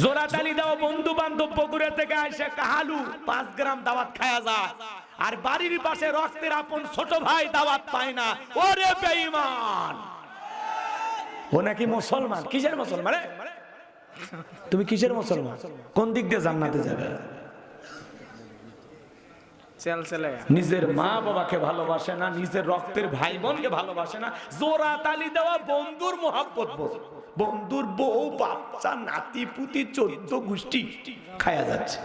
জোড়া তালি দাও, বন্ধু বান্ধব বগুড়া থেকে আসে কাহালু 5 গ্রাম দাওয়াত খায়া যায়, আর বাড়ির পাশে রক্তের আপন ছোট ভাই দাওয়াত পায় না। ওরে বেঈমান, ও নাকি মুসলমান। কিসের মুসলমান? তুমি কিসের মুসলমান? কোন দিক দিয়ে জান্নাতে যাবে? নিজের মা বাবাকে ভালোবাসে না, নিজের রক্তের ভাই বোনকে ভালোবাসে না, জোড়া তালি দেওয়া বন্ধুর মোহাব্বত বোঝে, বন্ধুর বউ বাচ্চা নাতি পুতি 14 গোষ্ঠী খায়া যাচ্ছে,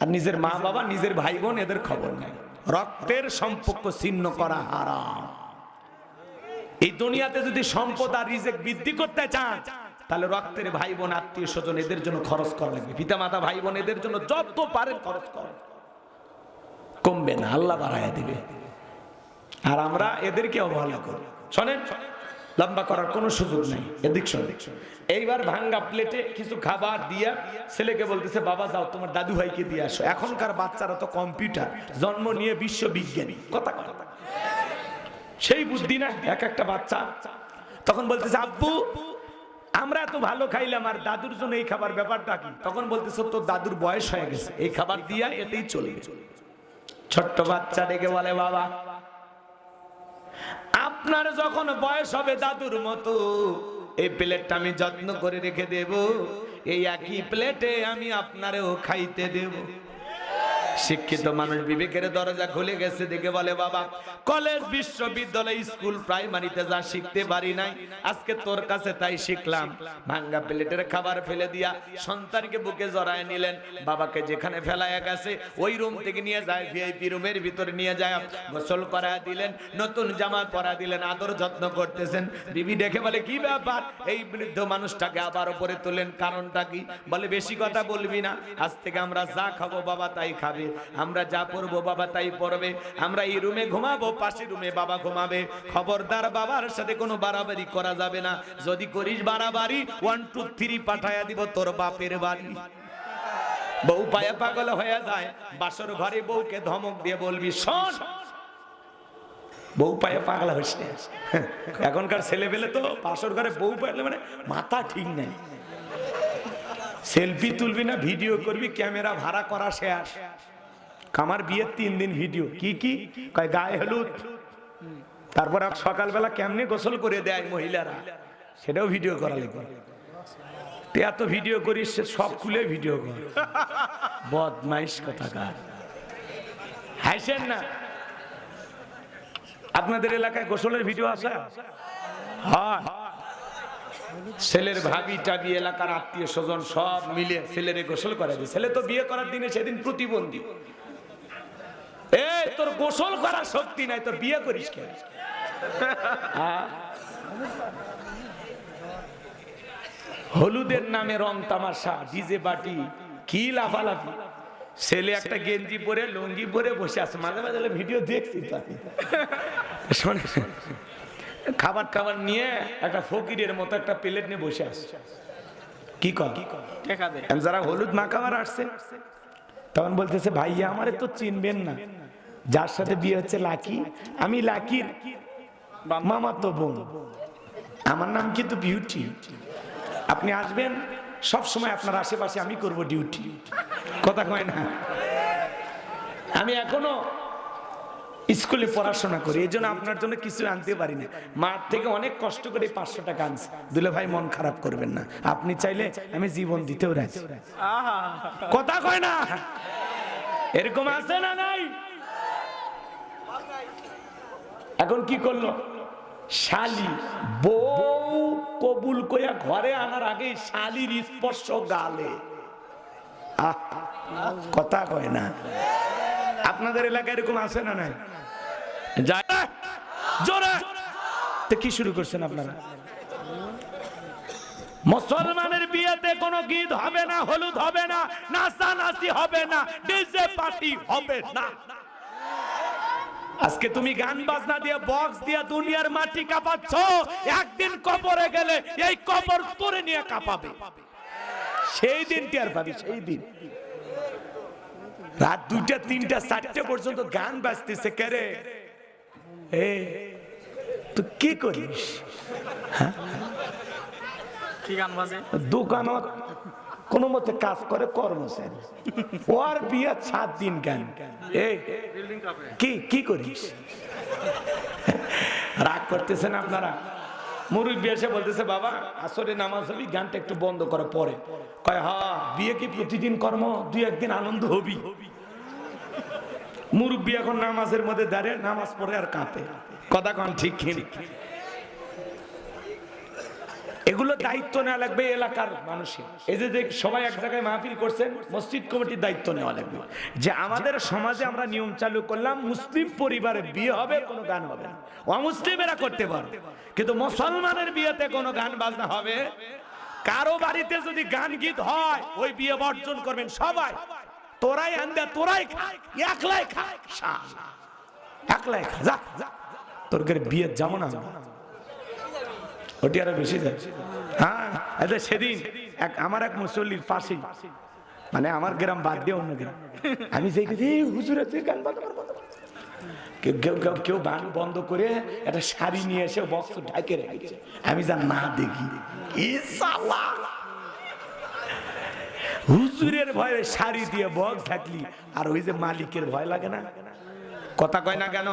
আর নিজের মা বাবা নিজের ভাই বোন এদের খবর নাই। রক্তের সম্পর্ক ছিন্ন করা হারাম। এই দুনিয়াতে যদি সম্পদ আর রিজিক বৃদ্ধি করতে চান, তাহলে রক্তের ভাই বোন আত্মীয় স্বজন এদের জন্য খরচ করা লাগবে, পিতা মাতা ভাই বোন এদের জন্য যত পারেন খরচ করেন, কমবে না, আল্লাহ বাড়ায় দিবে। আর আমরা এদেরকে অবহেলা করি। শোনেন, লম্বা করার কোনো সুযোগ নেই, এদিক শোনেন। এইবার ভাঙ্গা প্লেটে কিছু খাবার দিয়া ছেলেকে বলতেছে বাবা যাও তোমার দাদু ভাইকে দিয়ে আসো। এখনকার বাচ্চারা তো কম্পিউটার, জন্ম নিয়ে বিশ্ববিজ্ঞানী, কথা কথা সেই বুদ্ধি না এক একটা বাচ্চা। তখন বলতেছে আব্বু আমরা এত ভালো খাইলাম, আর দাদুর জন্য এই খাবার ব্যাপারটা কি? তখন বলতেছে তোর দাদুর বয়স হয়ে গেছে, এই খাবার দিয়া এতেই চলবে। ছোট্ট বাচ্চা ডেকে বলে বাবা আপনার যখন বয়স হবে দাদুর মতো, এই প্লেটটা আমি যত্ন করে রেখে দেব, এই একই প্লেটে আমি আপনারেও খাইতে দেব। শিক্ষিত মানুষ বিবেকের দরজা খুলে গেছে, দেখে বলে বাবা কলেজ বিশ্ববিদ্যালয় স্কুল প্রাইমারিতে যা শিখতে পারি নাই আজকে তোর কাছে তাই শিখলাম। ভাঙ্গা প্লেটের খাবার ফেলে দিয়া সন্তানকে বুকে জড়ায় নিলেন, বাবাকে যেখানে ফেলায়া গেছে ওই রুম থেকে নিয়ে যায় ভিআইপি রুমের ভিতরে নিয়ে যায়, গোসল করা দিলেন, নতুন জামা পরা দিলেন, আদর যত্ন করতেছেন। বিবি দেখে বলে কি ব্যাপার, এই বৃদ্ধ মানুষটাকে আবার উপরে তোলেন, কারণটা কি? বলে বেশি কথা বলবি না, আজ থেকে আমরা যা খাবো বাবা তাই খাবে, আমরা যা পড়বো বাবা তাই পড়বে, আমরা এই রুমে ঘুমাবো পাশের রুমে বাবা ঘুমাবে, খবরদার বাবার সাথে কোনো বাড়াবাড়ি করা যাবে না, যদি করিস বাড়াবাড়ি 1 2 3 পাঠায়া দিব তোর বাপের বাড়ি। বউ পায়ে পাগল হয়ে যায়, বাসর ঘরে বউকে ধমক দিয়ে বলবি শোন, বউ পায়ে পাগল হচ্ছে। এখনকার ছেলে পেলে তো বাসর ঘরে বউ পাইলে মানে মাথা ঠিক নাই, সেলফি তুলবি না ভিডিও করবি, ক্যামেরা ভাড়া করা শেষ। আমার বিয়ের 3 দিন ভিডিও, কি কি কয় গায়ে হলুদ, তারপর সকালবেলা কেমনে গোসল করে দেয় মহিলারা, সেটাও ভিডিও করা লাগবে। এত ভিডিও করিস সব খুলে ভিডিও কর, বদমাইশ কথাকার। হাসেন না, আপনাদের এলাকায় গোসলের ভিডিও আছে? হ্যাঁ, ছেলের ভাবি টাবি এলাকার আত্মীয় স্বজন সব মিলে ছেলেরে গোসল করে দিই। ছেলে তো বিয়ে করার দিনে সেদিন প্রতিবন্ধী, এই তোর গোসল করার শক্তি নাই, তোর বিয়ে করিস কেন? হলুদের নামে রং তামাশা, ডিজে পার্টি, কি লাফালাফি। ছেলে একটা গেঞ্জি পরে লুঙ্গি পরে বসে আছে, মাঝে মাঝে ভিডিও দেখছি। শোনে খাবার খাবার নিয়ে একটা ফকিরের মতো একটা প্লেট নিয়ে বসে আসছে, কি কর যারা হলুদ মাখাবার আসছে তখন বলতেছে ভাইয়া আমারে তো চিনবেন না, যার সাথে বিয়ে হচ্ছে লাকি, আমি লাকির মামাতো বোন, আমার নাম কিন্তু বিউটি, আপনি আসবেন সব সময় আপনার আশেপাশে আমি করব ডিউটি। কথা কয় না, আমি এখনো স্কুলে পড়াশোনা করি, এই জন্য আপনার জন্য কিছু আনতে পারি না, মাঠ থেকে অনেক কষ্ট করে 500 টাকা আনছি। দুলে ভাই মন খারাপ করবেন না, আপনি চাইলে আমি জীবন দিতেও রাজি। কথা কয় না, এরকম আছে না নাই? এখন কি করলো শালি, বউ কবুল কইয়া ঘরে আনার আগে শালির স্পর্শ গালে। কথা কয় না, আপনাদের এলাকায় এরকম আছে না নাই? জোরে তো কি শুরু করছেন আপনারা? মুসলমানের বিয়েতে কোনো গীত হবে না, হলুদ হবে না, নাচানাচি হবে না, ডিজে পার্টি হবে না। আজকে তুমি গান বাজনা দিয়ে বক্স দিয়ে দুনিয়ার মাটি কাঁপাচ্ছ, একদিন কবরে গেলে এই কবর তোরে নিয়ে কাঁপাবে, সেই দিন টের পাবি। সেই দিন রাত 2টা 3টা 4টে পর্যন্ত গান বাজতেছে, কেরে তুই কি করিস? দোকানত কোন মতে কাজ করে কর্মচারী, ওর বিয়ে 7 দিন গান, কি কি করিস? রাগ করতেছেন আপনারা? মুরব্বি এসে বলতেছে বাবা আসরে নামাজ হবি, গানটা একটু বন্ধ করে পরে। কয় হ্যাঁ, বিয়ে কি প্রতিদিন কর্ম, 2-1 দিন আনন্দ হবি। মুরব্বি এখন নামাজের মধ্যে দাঁড়িয়ে নামাজ পড়ে আর কাঁপে। কথা কন ঠিক কি? এগুলো দায়িত্ব নেওয়া লাগবে এলাকার মানুষের। এই যে সবাই এক জায়গায় মাহফিল করছেন, মসজিদ কমিটির দায়িত্ব নেওয়া লাগবে যে আমাদের সমাজে আমরা নিয়ম চালু করলাম, মুসলিম পরিবারে বিয়ে হবে, কোনো গান হবে না। অমুসলিমেরা করতে পারবে, কিন্তু মুসলমানের বিয়েতে কোনো গান বাজনা হবে। কারো বাড়িতে যদি গান গীত হয় ওই বিয়ে বর্জন করবেন সবাই। তোরাই আন্দা, তোরাই খা, একলাই খা, একলাই খা, যা তোর বিয়ে যাবো না, ওটি আরো বেশি যায়। হ্যাঁ, সেদিন আমার এক মুসল্লির পাশেই, মানে আমার গ্রাম বাদ দিয়ে অন্য গ্রাম, আমি হুজুরের গান কেউ গান বন্ধ করে একটা শাড়ি নিয়ে এসে বক্স ঢাকে রেখেছে, আমি যা না দেখি হুজুরের ভয়ে শাড়ি দিয়ে বক্স ঢাকলি, আর ওই যে মালিকের ভয় লাগে না? কথা কয় না কেন?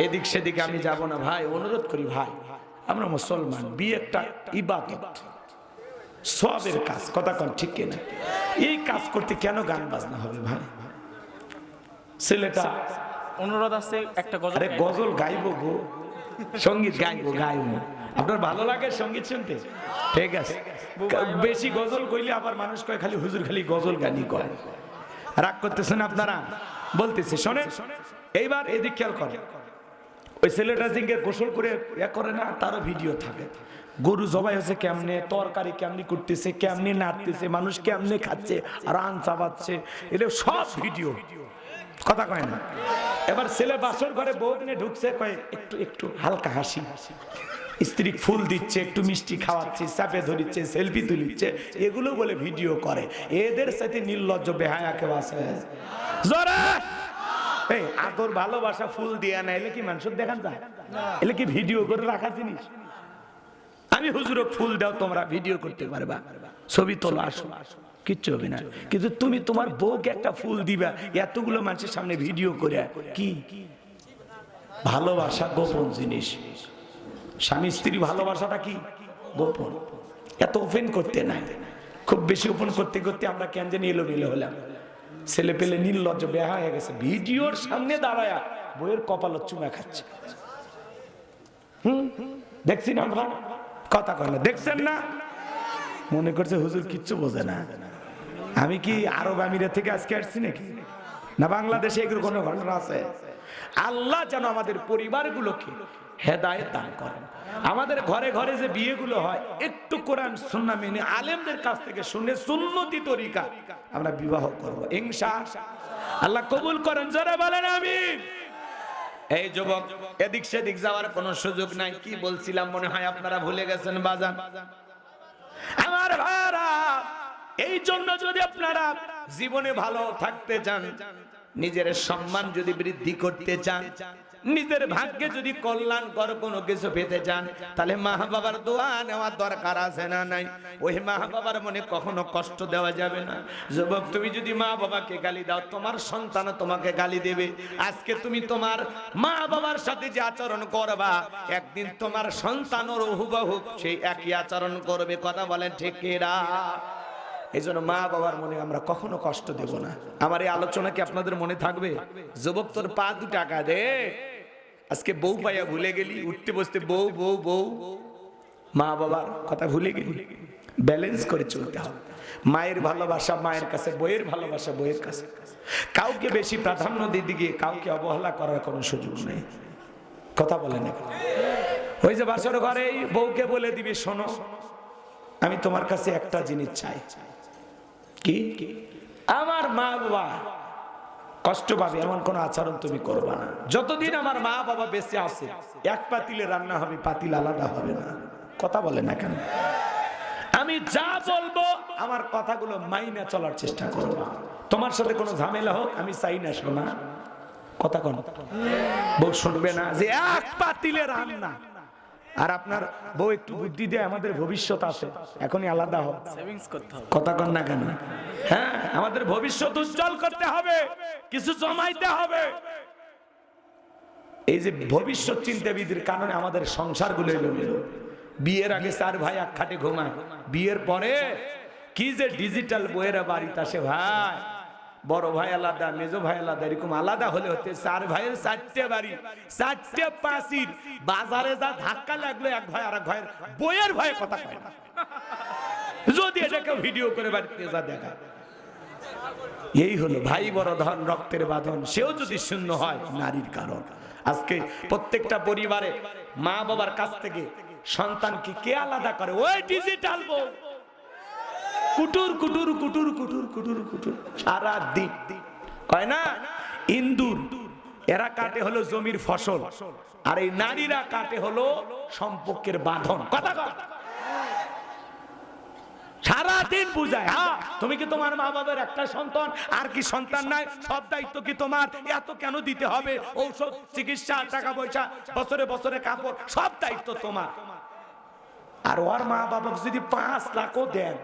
এদিক সেদিকে আমি যাব না ভাই, অনুরোধ করি ভাই, আমরা মুসলমান, বিয়ে একটা ইবাদত, সবের কাজ। কথা কন ঠিক কিনা? এই কাজ করতে কেন গান বাজনা হবে ভাই? ছেলেটা অনুরোধ আছে একটা গজল। আরে গজল গাইবো গো, সঙ্গীত গাইবো। আপনার ভালো লাগে সঙ্গীত শুনতে? ঠিক আছে। বেশি গজল কইলে আবার মানুষ কয় খালি হুজুর খালি গজল গানি কয়। রাগ করতেছেন আপনারা? বলতেছে শোনেন, এইবার এদিক খেয়াল করেন। ওই ছেলেটা জিঙ্গে গোসল করে করে না, তারও ভিডিও থাকে। গরু জবাই হচ্ছে কেমনে, তরকারি কেমনি করতেছে, কেমনি নাড়তেছে, মানুষ কেমনে খাচ্ছে, রান চাবাচ্ছে, এটা সব ভিডিও। কথা কয় না। এবার ছেলে বাসর ঘরে বউ নিয়ে ঢুকছে, কয় একটু একটু হালকা হাসি, স্ত্রী ফুল দিচ্ছে, একটু মিষ্টি খাওয়াচ্ছে, চাপে ধরিচ্ছে, সেলফি তুলিচ্ছে, এগুলো বলে ভিডিও করে। এদের সাথে নির্লজ্জ বেহায়া কেউ আছে? জোরে এই আদর ভালোবাসা ফুল দিয়া না, এলে কি মানুষের দেখান যায়? এলে কি ভিডিও করে রাখা জিনিস? আমি হুজুর ফুল দাও, তোমরা ভিডিও করতে পারবা, ছবি তোলো, আসো, কিচ্ছু হবে না। কিন্তু তুমি তোমার বউকে একটা ফুল দিবা, এতগুলো মানুষের সামনে ভিডিও করে, কি ভালোবাসা? গোপন জিনিস। স্বামী স্ত্রী ভালোবাসাটা কি গোপন, এত ওপেন করতে নাই। খুব বেশি ওপেন করতে করতে আমরা কেন জানি এলোমেলো হলাম। ছেলে পেলে নির্লজ্জ বেহায়া হয়ে গেছে, ভিডিওর সামনে দাঁড়ায়া বইয়ের কপালত চুমা খাচ্ছে। দেখছি না আমরা? কথা কয় না, দেখছেন না? মনে করছে হুজুর কিচ্ছু বোঝে না। আমি কি আরব আমিরাত থেকে আজকে আসছি নাকি? না বাংলাদেশে এগুলো কোনো ঘটনা আছে? আল্লাহ যেন আমাদের পরিবারগুলোকে হেদায়েত দান করেন। আমাদের ঘরে ঘরে যে বিয়েগুলো হয়, একটু কোরআন সুন্নাহ মেনে আলেমদের কাছ থেকে শুনে সুন্নতি তরিকা আমরা বিবাহ করব ইনশাআল্লাহ। আল্লাহ কবুল করেন, যারা বলেন আমিন। এই যুবক, এদিক সেদিক যাওয়ার কোনো সুযোগ নাই। কি বলছিলাম মনে হয় আপনারা ভুলে গেছেন বাজান আমার ভাইরা। এই জন্য যদি আপনারা জীবনে ভালো থাকতে চান, নিজের সম্মান যদি বৃদ্ধি করতে চান, নিজের ভাগ্যে যদি কল্যাণকর কোনো কিছু পেতে চান, তাহলে মা বাবার দোয়া নেওয়ার দরকার আছে না নাই? ওই মা বাবার মনে কখনো কষ্ট দেওয়া যাবে না। যুবক, তুমি যদি মা বাবাকে গালি দাও, তোমার সন্তান তোমাকে গালি দেবে। আজকে তুমি তোমার মা বাবার সাথে যে আচরণ করবা, একদিন তোমার সন্তানের হুবহু সেই একই আচরণ করবে। কথা বলেন ঠিক কিনা? এই জন্য মা বাবার মনে আমরা কখনো কষ্ট দেব না। আমার এই আলোচনা কি আপনাদের মনে থাকবে? যুবক, তোর পা 2 টাকা দে। আজকে বউ পাইয়া ভুলে গেলি, উঠতে বসতে বউ বউ বউ, মা বাবার কথা ভুলে গেলি। ব্যালেন্স করে চলতে হবে। মায়ের ভালোবাসা মায়ের কাছে, বইয়ের ভালোবাসা বইয়ের কাছে। কাউকে বেশি প্রাধান্য দিতে গিয়ে কাউকে অবহেলা করার কোনো সুযোগ নেই। কথা বলে না? ওই যে বাসর ঘরে বউকে বলে দিবি, শোনো আমি তোমার কাছে একটা জিনিস চাই। কি? আমার মা বাবা কষ্ট পাবে এমন কোন আচরণ তুমি করবা না। যতদিন আমার মা বাবা বেঁচে আছে, এক পাতিলে রান্না হবে, পাতিল আলাদা হবে না। কথা বলে না কেন? আমি যা বলবো আমার কথাগুলো মাইনা চলার চেষ্টা করবো। তোমার সাথে কোনো ঝামেলা হোক আমি চাই না, শোনা। কথা কোন বউ শুনবে না যে এক পাতিলে রান্না। আর আপনার বউ একটু বুদ্ধি দেয়, আমাদের ভবিষ্যৎ আছে, এখনই আলাদা হোক, সেভিংস করতে হবে। কথা কন না কেন? হ্যাঁ, আমাদের ভবিষ্যৎ উজ্জ্বল করতে হবে, কিছু জমাইতে হবে। এই যে ভবিষ্যৎ চিন্তাবিদের কারণে আমাদের সংসারগুলো এলোমেলো। বিয়ের আগে 4 ভাই এক খাটে ঘুমায়, বিয়ের পরে কি যে ডিজিটাল বইয়েরা বাড়িতে আসে ভাই। বড় ভাই আলাদা, মেজো ভাই আলাদা, এরকম আলাদা হলে হতে 4 ভাইয়ের 4টে বাড়ি, 4টে পাঁচির। বাজারে যা ধাক্কা লাগলো এক ভাই আর এক ভাইয়ের বইয়ের ভয়ে কথা কয় না। যদি এটাকে ভিডিও করে বাড়িতে যা দেখায়, এই হলো ভাই বড় ধন রক্তের বাঁধন। সেও যদি শূন্য হয় নারীর কারণ। আজকে প্রত্যেকটা পরিবারে মা বাবার কাছ থেকে সন্তানকে কে আলাদা করে? ওই ডিজিটাল বউ। কুটুর কুটুর কুটুর কুটুর কুটুর কুটুর সারা দিন কয় না ইন্দুর। এরা কাটে হলো জমির ফসল, আর এই নারীরা কাটে হলো সম্পর্কের বাঁধন। কথা কথা সারাদিন বুঝায়। হ্যাঁ, তুমি কি তোমার মা বাবার একটা সন্তান, আর কি সন্তান নাই? সব দায়িত্ব কি তোমার? এত কেন দিতে হবে? ঔষধ, চিকিৎসা, টাকা পয়সা, বছরে বছরে কাপড়, সব দায়িত্ব তোমার। আর ওর মা বাবাকে যদি 5 লাখও দেন,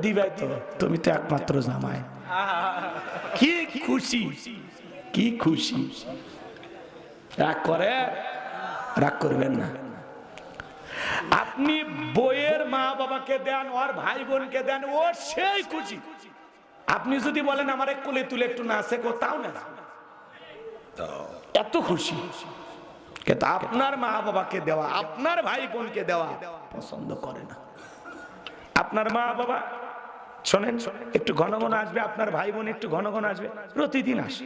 দিবাই তো, তুমি তো একমাত্র জামাই। কি খুশি, কি খুশি। রাগ করে? রাগ করবেন না। আপনি বইয়ের মা বাবাকে দেন, ওর ভাই বোনকে দেন, ও সেই খুশি। আপনি যদি বলেন আমার কোলে তুলে একটু নাচে গো, তাও না, এত খুশি। কিন্তু আপনার মা বাবাকে দেওয়া, আপনার ভাই বোনকে দেওয়া পছন্দ করে না। আপনার মা বাবা শোনেন, একটু ঘন ঘন আসবে, আপনার ভাই বোন একটু ঘন ঘন আসবে, প্রতিদিন আসে।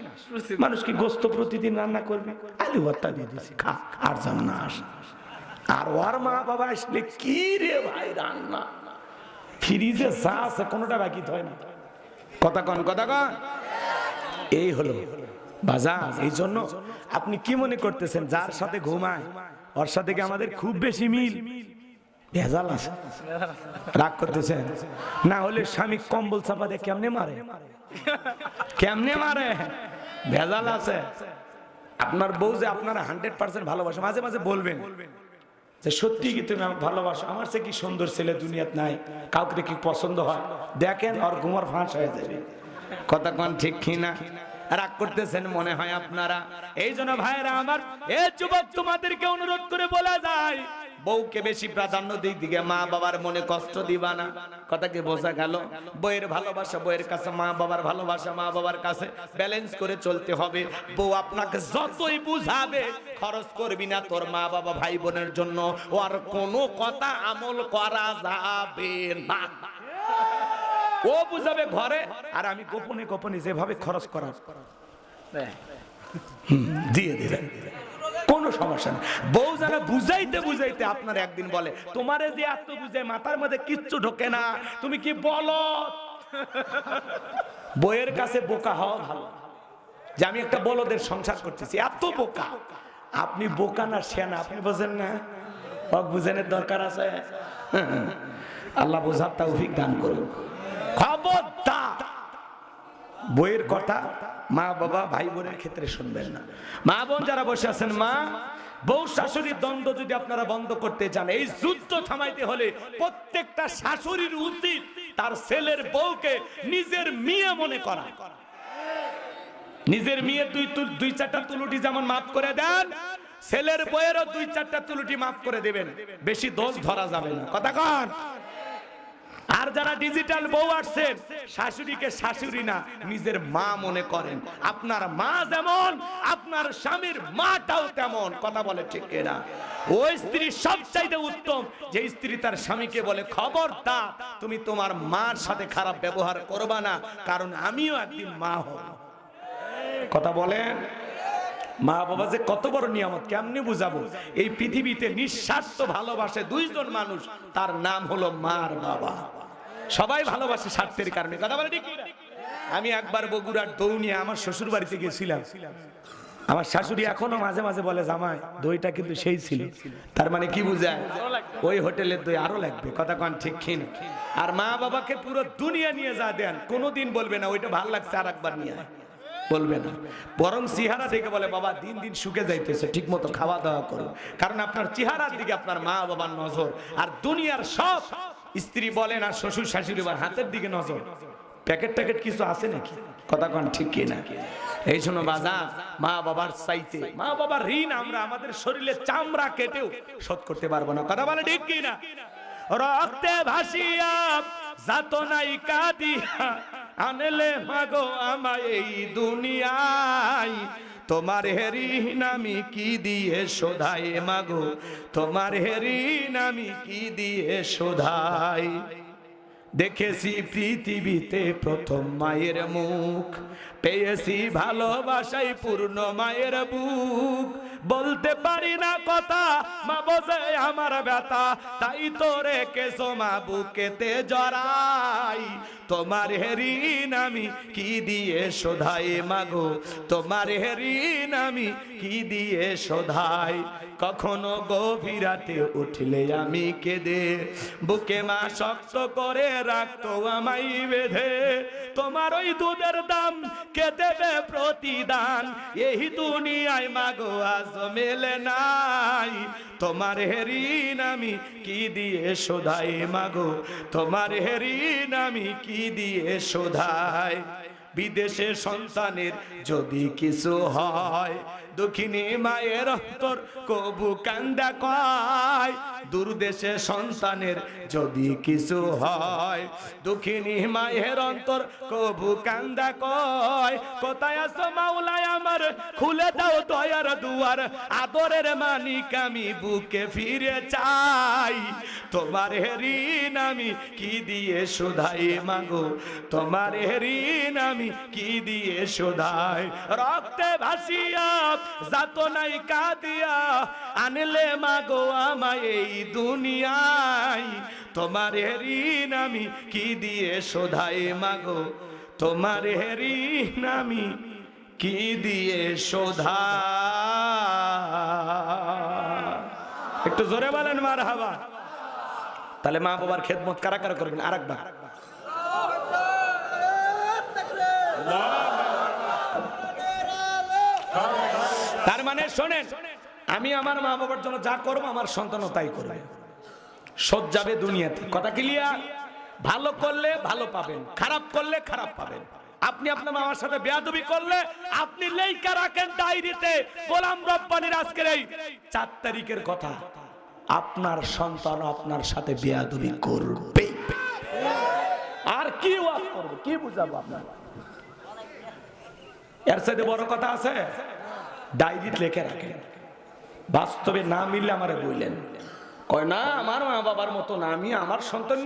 মানুষ কি গোস্ত প্রতিদিন রান্না করবে? আলু ভর্তা দিয়ে দিছি, খা, আর যেন না আসে। আর ওর মা বাবা আসলে কি রে ভাই রান্না, ফ্রিজে যা আছে কোনোটা বাকি হয় না। কথা কন, কথা কন। এই হলো বাজার। এই জন্য আপনি কি মনে করতেছেন যার সাথে ঘুমায় ওর সাথে কি আমাদের খুব বেশি মিল? ভেজাল আছে। রাগ করতেছেন? না হলে স্বামী কম্বল চাপা দিয়ে কেমনে মারে, কেমনে মারে? ভেজাল আছে। আপনার বউ যে আপনারা 100% ভালোবাসে, মাঝে মাঝে বলবেন যে সত্যি কি তুমি আমাকে ভালোবাসো? আমার সে কি সুন্দর ছেলে দুনিয়াত নাই, কাউকে কি পছন্দ হয়? দেখেন ওর ঘুমার ফাঁস হয়ে যাবে। কথা কোন ঠিক কিনা? রাগ করতেছেন মনে হয় আপনারা। এই জন্য ভাইরা আমার, এ যুবক তোমাদেরকে অনুরোধ করে বলা যায়, বউকে বেশি প্রাধান্য দিকে মা বাবার মনে কষ্ট দিবা না। কথা কি বোঝা গেল? বউয়ের ভালোবাসা বউয়ের কাছে, মা বাবার ভালোবাসা মা বাবার কাছে, ব্যালেন্স করে চলতে হবে। বউ আপনাকে যতই বুঝাবে, খরচ করবি না তোর মা বাবা ভাই বোনের জন্য, ওর কোনো কথা আমল করা যাবে না। ও বুঝাবে ঘরে, আর আমি গোপনে গোপনে যেভাবে খরচ করার দিয়ে দিলেন, কোনো সমস্যা নেই। বউ যারা বুঝাইতে বুঝাইতে আপনার একদিন বলে, তোমারে যে এত বুঝে মাথার মধ্যে কিচ্ছু ঢোকে না, তুমি কি বলো? বউয়ের কাছে বোকা হওয়া ভালো, যে আমি একটা বলদের সংসার করতেছি, এত বোকা। আপনি বোকা না সেনা, আপনি বোঝেন না? বুঝেনের দরকার আছে। আল্লাহ বোঝার তৌফিক দান করুন। খবরদার বইয়ের কথা মা বাবা ভাই বোনের ক্ষেত্রে শুনবেন না। মা বোন যারা বসে আছেন, মা বউ শাশুড়ির দ্বন্দ্ব যদি আপনারা বন্ধ করতে চান, এই যুদ্ধ থামাইতে হলে প্রত্যেকটা শাশুড়ির উচিত তার ছেলের বউকে নিজের মেয়ে মনে করা। নিজের মেয়ের দুই চারটা তুলুটি যেমন মাফ করে দেন, ছেলের বউয়েরও 2-4টা তুলুটি মাফ করে দেবেন, বেশি দোষ ধরা যাবে না। কথা কন। আর যারা ডিজিটাল বউ আসছেন, শাশুড়িকে শাশুড়ি না নিজের মা মনে করেন। আপনার মা যেমন, আপনার স্বামীর মাটাও তেমন। কথা বলে ঠিক কিনা? ওই স্ত্রী সবচাইতে উত্তম যে স্ত্রী তার স্বামীকে বলে, খবরদার তুমি তোমার মার সাথে খারাপ ব্যবহার করবা না, কারণ আমিও একদিন মা হব। কথা বলেন। মা বাবা যে কত বড় নিয়ামত, কেমনে বুঝাবো? এই পৃথিবীতে নিঃস্বার্থ ভালোবাসে দুইজন মানুষ, তার নাম হলো মা আর বাবা। সবাই ভালোবাসে স্বার্থের কারণে। কথা বলে ঠিক না? আমি একবার বগুড়ার দৌনিয়া আমার শ্বশুর বাড়িতে গেছিলাম। আমার শাশুড়ি এখনো মাঝে মাঝে বলে, জামাই দইটা কিন্তু সেই ছিল। তার মানে কি বুঝায়? ওই হোটেলের দই আরো লাগবে। কথা কন ঠিক কিনা? আর মা বাবাকে পুরো দুনিয়া নিয়ে যা দেন, কোনোদিন বলবে না ওইটা ভালো লাগছে আর একবার নিয়ে আয়, বলবে না। বরং চেহারা দেখে বলে, বাবা দিন দিন শুকে যাইতেছে, ঠিক মতো খাওয়া দাওয়া করো। কারণ আপনার চেহারার দিকে আপনার মা বাবার নজর। আর দুনিয়ার সব স্ত্রী বলেন আর শ্বশুর শাশুড়ি হাতের দিকে নজর। প্যাকেট ট্যাকেট কিছু আছে নাকি? কথা কন ঠিক কিনা? এই শোনো বাজার, মা বাবার চাইতে, মা বাবার ঋণ আমরা আমাদের শরীরে চামড়া কেটেও শোধ করতে পারবো না। কথা বলে ঠিক কিনা? রক্তে ভাসিয়া যাতনাই কাঁদিয়া আনলে মাগো আমায় এই দুনিয়ায়, তোমার ঋণ আমি কি দিয়ে শোধাই মাগো, তোমার ঋণ আমি কি দিয়ে শোধাই। দেখেছি পৃথিবীতে প্রথম মায়ের মুখ, পেয়েছি ভালোবাসাই পূর্ণ মায়ের বুক। বলতে পারি না কথা, মা বোঝে আমার ব্যথা, তাই তো রেখেছো মা বুকেতে জড়াই। তোমার ঋণ আমি কি দিয়ে শোধাই মাগো, তোমার ঋণ আমি কি দিয়ে শোধাই। কখনো গভীর রাতে উঠলে আমি কেঁদে, বুকে মা শক্ত করে রাখতো আমায় বেঁধে। তোমার ওই দুধের দাম কে দেবে প্রতিদান, এই দুনিয়ায় মাগো আজ মেলে নাই। তোমার ঋণ আমি কি দিয়ে শোধাই মাগো, তোমার ঋণ আমি কি দিয়ে শোধাই। বিদেশে সন্তানের যদি কিছু হয়, দুঃখিনী মায়ের অন্তর কবু কান্দা কয়। দূরদেশে সন্তানের যদি কিছু হয়, দুঃখিনী মায়ের অন্তর কবু কান্দা কয়। কোথায় আছো মাওলায় আমার, খুলে দাও দয়ার দুয়ার, আদরের মানিক আমি বুকে ফিরে চাই। তোমার ঋণ আমি কি দিয়ে শোধাই মাগো, তোমার ঋণ আমি কি দিয়ে শোধাই। রক্তে ভাসিয়া যাতনাই কাঁদিয়া আনলে মাগো আমায় এই দুনিয়ায়। তোমার ঋণ আমি কি দিয়ে শোধাই মাগো, তোমার ঋণ আমি কি দিয়ে শোধাই। একটু জোরে বলেন মারহাবা। তাহলে মা বাবার খেদমত কারা কারা করবেন আরেকবার। তার মানে শোনেন, আমি আমার মা বাবার জন্য যা করবো আমার সন্তানও তাই করবে। সব যাবে দুনিয়াতে, কথা ক্লিয়ার। ভালো করলে ভালো পাবেন, খারাপ করলে খারাপ পাবেন। আপনি আপনার মামার সাথে বেয়াদবি করলে আপনি লেখা রাখেন ডায়েরিতে, গোলাম রব্বানির আজকের এই 4 তারিখের কথা, আপনার সন্তান আপনার সাথে বেয়াদবি করবে। আর কি ওয়াজ করবে, কি বুঝাবো আপনার? এর সাথে বড় কথা আছে, ডায়েরিতে লিখে রাখেন। বাস্তবে না মিললে আমারে বললেন, কয় না আমার মা বাবার মতো না, আমি আমার সন্তান।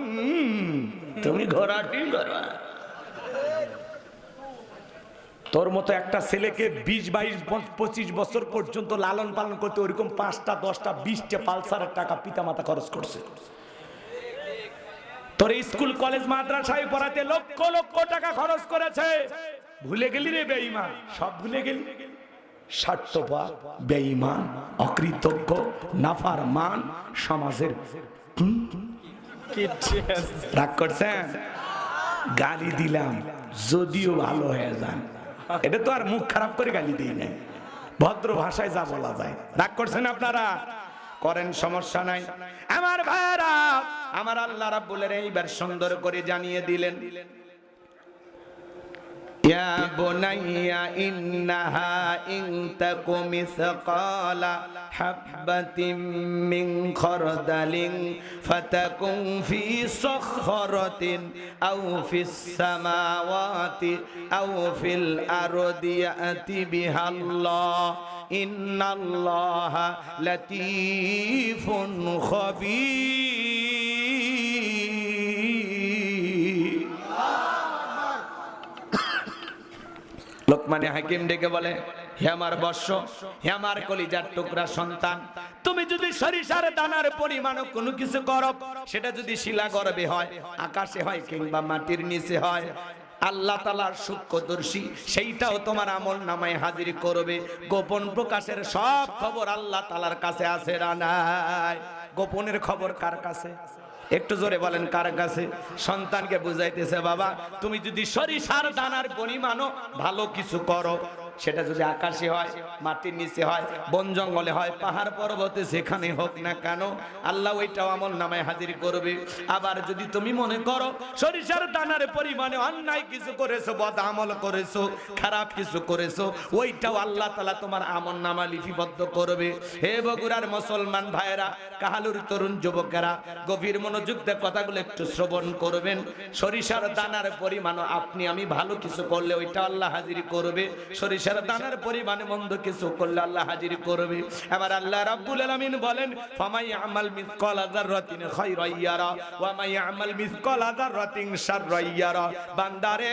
তুমি ঘোরাটি ঘোরা, তোর মতো একটা ছেলেকে 20, 22, 25 বছর পর্যন্ত লালন পালন করতে ওইরকম 5টা 10টা 20টা পালসারের টাকা পিতা মাতা খরচ করছে। তোর স্কুল কলেজ মাদ্রাসায় পড়াতে লক্ষ লক্ষ টাকা খরচ করেছে। ভুলে গেলি রে বেঈমান, সব ভুলে গেলি। স্বার্থপর, বেঈমান, অকৃতজ্ঞ, নাফরমান, সমাজের রাগ করছেন। গালি দিলাম যদিও ভালো হয়ে যান, এটা তো আর মুখ খারাপ করে গালি দিই নাই, ভদ্র ভাষায় যা বলা যায়। রাগ করছেন আপনারা, করেন, সমস্যা নাই। আমার ভাইরা, আমার আল্লাহ রাব্বুল আলামিন এইবার সুন্দর করে জানিয়ে দিলেন, ইয়া বুনাইয়া ইন্নাহা ইন তাকু মিসকালা হাববাতিন মিন খারদালিন ফাতাকুন ফি সাখরাতিন আও ফিস সামাওয়াতি আও ফিল আরদি ইয়াতি বিহাল্লাহ ইন্নাল্লাহা লাতীফুন খাবীর। লোকমানে হাকিম ডেকে বলে, হে আমার বর্ষ, হে আমার কলিজার টুকরা সন্তান, তুমি যদি সরিষার দানার পরিমাণ কোনো কিছু করো, সেটা যদি শিলা গর্ভে হয়, আকাশে হয় কিংবা মাটির নিচে হয়, আল্লাহ তাআলার সূক্ষ্মদর্শী সেইটাও তোমার আমল নামায় হাজির করবে। গোপন প্রকাশের সব খবর আল্লাহ তাআলার কাছে আছে না নাই? গোপনের খবর কার কাছে? একটু জোরে বলেন কার কাছে? সন্তানকে বুঝাইতেছে, বাবা তুমি যদি সরিষার দানার পরিমাণও ভালো কিছু করো, সেটা যদি আকাশে হয়, মাটির নিচে হয়, বন জঙ্গলে হয়, পাহাড় পর্বতে যেখানে হোক না কেন, আল্লাহ ওইটাও আমল নামায় হাজির করবে। আবার যদি তুমি মনে করো সরিষার দানার পরিমাণে অন্যায় কিছু করেছো, বদ আমল করেছো, খারাপ কিছু করেছো, ওইটাও আল্লাহ তাআলা তোমার আমল নামা লিপিবদ্ধ করবে। হে বগুড়ার মুসলমান ভাইরা, কাহালুর তরুণ যুবকেরা, গভীর মনোযোগ দিয়ে কথাগুলো একটু শ্রবণ করবেন। সরিষার দানার পরিমাণ আপনি আমি ভালো কিছু করলে ওইটা আল্লাহ হাজির করবে, সরিষার দানার পরিমাণে মন্দ কিছু করলে আল্লাহ হাজির করবে। আমার আল্লাহ রাব্বুল আলামিন বলেন, ফামাই আমাল মিসকালা যাররাতিন খায়রান ইয়ারা ওয়া মাই আমাল মিসকালা যাররাতিন শাররান ইয়ারা। বান্দারে,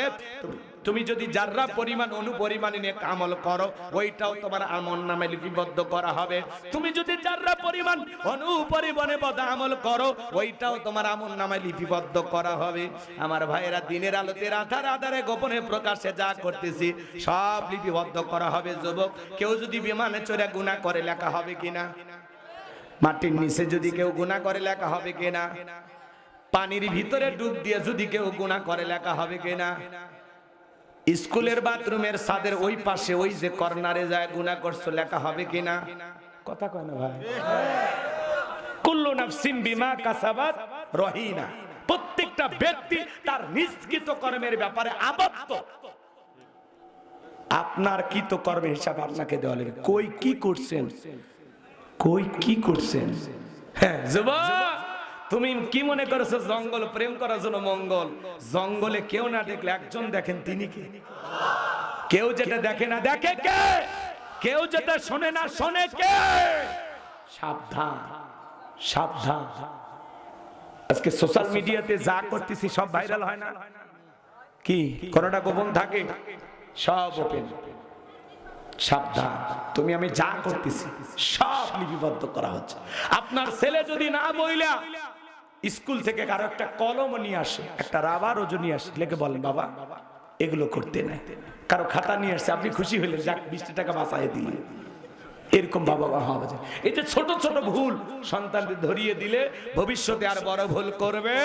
তুমি যদি যাররা পরিমাণ অনুপরিমাণে নেক আমল করো, ওইটাও তোমার আমলনামায় লিপিবদ্ধ করা হবে। তুমি যদি যাররা পরিমাণ অনুপরিমাণে বদ আমল করো, ওইটাও তোমার আমলনামায় লিপিবদ্ধ করা হবে। আমার ভাইয়েরা, দিনের আলোতে আধারে আধারে গোপনে প্রকাশে যা করতেছি সব লিপিবদ্ধ করা হবে। যুবক, কেউ যদি বিমানে চড়ে গুনাহ করে লেখা হবে কিনা? মাটির নিচে যদি কেউ গুনাহ করে লেখা হবে কিনা? পানির ভিতরে ডুব দিয়ে যদি কেউ গুনাহ করে লেখা হবে কিনা? স্কুলের বাথরুমের ছাদের ওই পাশে ওই যে কর্নারে যায় গুনাহ করছো লেখা হবে কিনা? কথা কয় না ভাই? কুল্লু নাফসিন বিমা কাসাবাত রহিনা। প্রত্যেকটা ব্যক্তি তার নিষ্কৃত কর্মের ব্যাপারে আবদ্ধ। আপনার কি তো কর্মের হিসাব আপনাকে দেওয়া লাগবে। কই কি করছেন, কই কি করছেন? হ্যাঁ যুবক, তুমি কি মনে করেছো জঙ্গল প্রেম করার জন্য মঙ্গল? জঙ্গলে কেউ না দেখলে একজন দেখেন, তিনি কে? কেউ যেটা দেখে না দেখে কে? কেউ যেটা শোনে না শোনে কে? সাবধান সাবধান। আজকে সোশ্যাল মিডিয়াতে যা করতেছি সব ভাইরাল হয় না? কি কোনটা গোপন থাকে? সব ওপেন। সাবধান, তুমি আমি যা করতেছি সব লিপিবদ্ধ করা হচ্ছে। আপনার ছেলে যদি না বইলা স্কুল থেকে কারো একটা কলম নিয়ে আসে, একটা রাবারও নিয়ে আসে, লিখে বলেন বাবা এগুলো করতে নাই। কারো খাতা নিয়ে আসছে, আপনি খুশি হইলেন, যাক 20 টাকা বাঁচাই দিলেন। এরকম বাবা মা হওয়া যায়। এই যে ছোট ছোট ভুল সন্তানদের ধরিয়ে দিলে ভবিষ্যতে আর বড় ভুল করবে।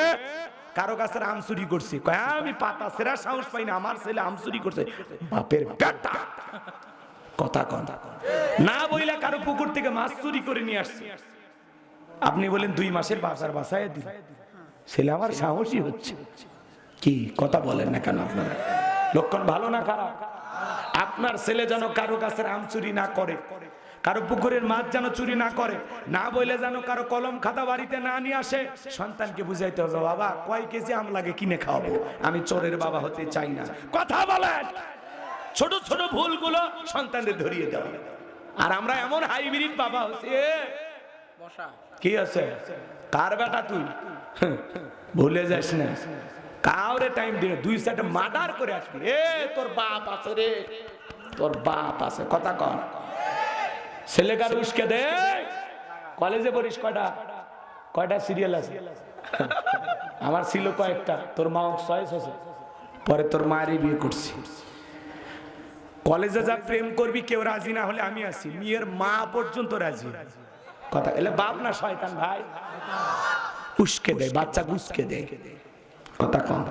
কারো গাছের আম চুরি করছি, কয় আমি পাতা সেরা সাহস পাই না, আমার ছেলে আম চুরি করছে। বাপের বেটা কথা কথা না বইলা কারো পুকুর থেকে মাছ চুরি করে নিয়ে আসছি, আপনি বলেন 2 মাসের বাজার বাসায় দিন, ছেলে আমার সাহসী হচ্ছে। কি কথা বলেন না কেন আপনারা? লক্ষণ ভালো না খারাপ? আপনার ছেলে যেন কারো গাছের আম চুরি না করে, কারো পুকুরের মাছ যেন চুরি না করে, না বইলে যেন কারো কলম খাতা বাড়িতে না নিয়ে আসে। সন্তানকে বুঝাইতে হবে বাবা কয় কেজি আম লাগে কিনে খাওয়াবো, আমি চোরের বাবা হতে চাই না। কথা বলেন। ছোট ছোট ভুলগুলো সন্তানদের ধরিয়ে দেওয়া। আর আমরা এমন হাইব্রিড বাবা হচ্ছে, কি আছে কার বেটা তুই, ভুলে যাস না কাউরে টাইম দিয়ে 2-4টা মার্ডার করে আসবি। তোর বাপ আছে রে, তোর বাপ আছে, কথা কর। ছেলে কার উস্কে দে, কলেজে পড়িস কয়টা সিরিয়াল আছে? আমার ছিল কয়েকটা, তোর মা চয়েস আছে, পরে তোর মায়েরই বিয়ে করছি। কলেজে যা প্রেম করবি কেউ রাজি না হলে আমি আছি, মেয়ের মা পর্যন্ত রাজি। কথা এলে বাপ না শয়তান ভাই, উস্কে দেয়, বাচ্চা উস্কে দেয়। কথা কম।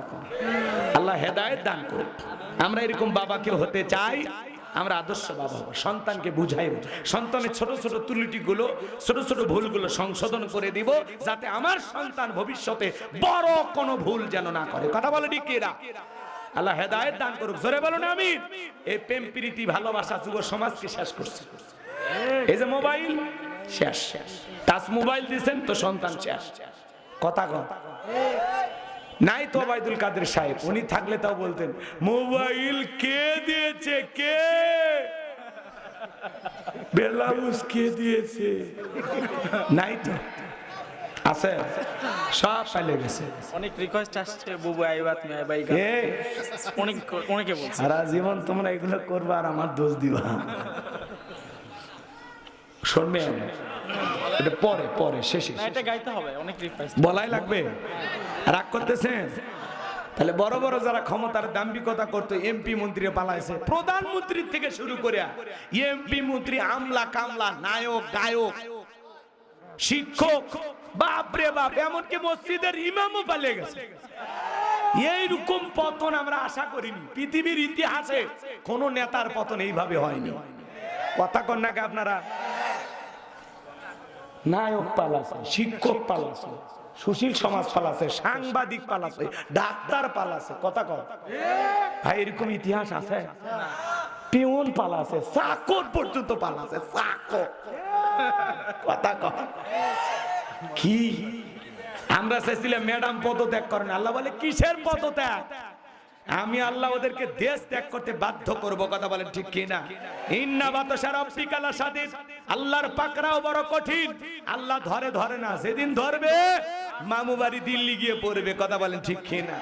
আল্লাহ হেদায়েত দান করুন। আমরা এরকম বাবাকে হতে চাই, আমরা আদর্শ বাবা হব। সন্তানকে বুঝাইব, সন্তানের ছোট ছোট ত্রুটিগুলো, ছোট ছোট ভুলগুলো সংশোধন করে দিব, যাতে আমার সন্তান ভবিষ্যতে বড় কোনো ভুল যেন না করে। কথা বলে ঠিক কিনা? আল্লাহ হেদায়েত দান করুক, জোরে বলুন আমিন। এই প্রেম প্রীতি ভালোবাসা যুব সমাজকে শেষ করছে। এই যে মোবাইল শেষ, টাচ মোবাইল দিয়েছেন তো সন্তান শেষ। কথা কম নাই তো ওবায়দুল কাদের সাহেব, উনি থাকলে তাও বলতেন মোবাইল কে দিয়েছে, কে বেলাউজ কে দিয়েছে, নাই তো আছে, সব পাইলে গেছে। অনেক রিকোয়েস্ট আসছে বুবু আইবাত মে আইবাই গা, অনেকে বলছে সারা জীবন তোমরা এগুলো করবা আর আমার দোষ দিবা। শুনবে এটা পরে পরে শেষে না, এটা গাইতে হবে, অনেক রিকোয়েস্ট বলাই লাগবে। রাগ করতেছেন? তাহলে বড় বড় যারা ক্ষমতার দাম্ভিকতা করতো, এমপি মন্ত্রী পালাইছে, প্রধানমন্ত্রীর থেকে শুরু করে এমপি মন্ত্রী, আমলা কামলা, নায়ক গায়ক, শিক্ষক, বাপরে বাপ, এমনকি মসজিদের ইমামও পালিয়ে গেছে। এইরকম পতন আমরা আশা করিনি। পৃথিবীর ইতিহাসে কোন নেতার পতন এইভাবে হয়নি। কথা কন নাকি আপনারা? নায়ক পালাছে, শিক্ষক পালাছে, সুশীল সমাজ পালাছে, সাংবাদিক পালাছে, ডাক্তার পালাছে। কথা কন ভাই, এরকম ইতিহাস আছে? পিয়ন পালাছে, চাকর পর্যন্ত পালাছে, চাকর। কথা কন কি? আমরা চাইছিলাম ম্যাডাম পদত্যাগ করেন, আল্লাহ বলে কিসের পদত্যাগ? আমি আল্লাহ ওদেরকে দেশ ত্যাগ করতে বাধ্য করব। কথা বলেন ঠিক কিনা? ইন্না বাতাসা রাব্বিকা লাশাদীদ, আল্লাহর পাকড়াও বড় কঠিন। আল্লাহ ধরে ধরে না, সেদিন ধরবে মামু বাড়ি দিল্লি গিয়ে পড়বে। কথা বলেন ঠিক কিনা?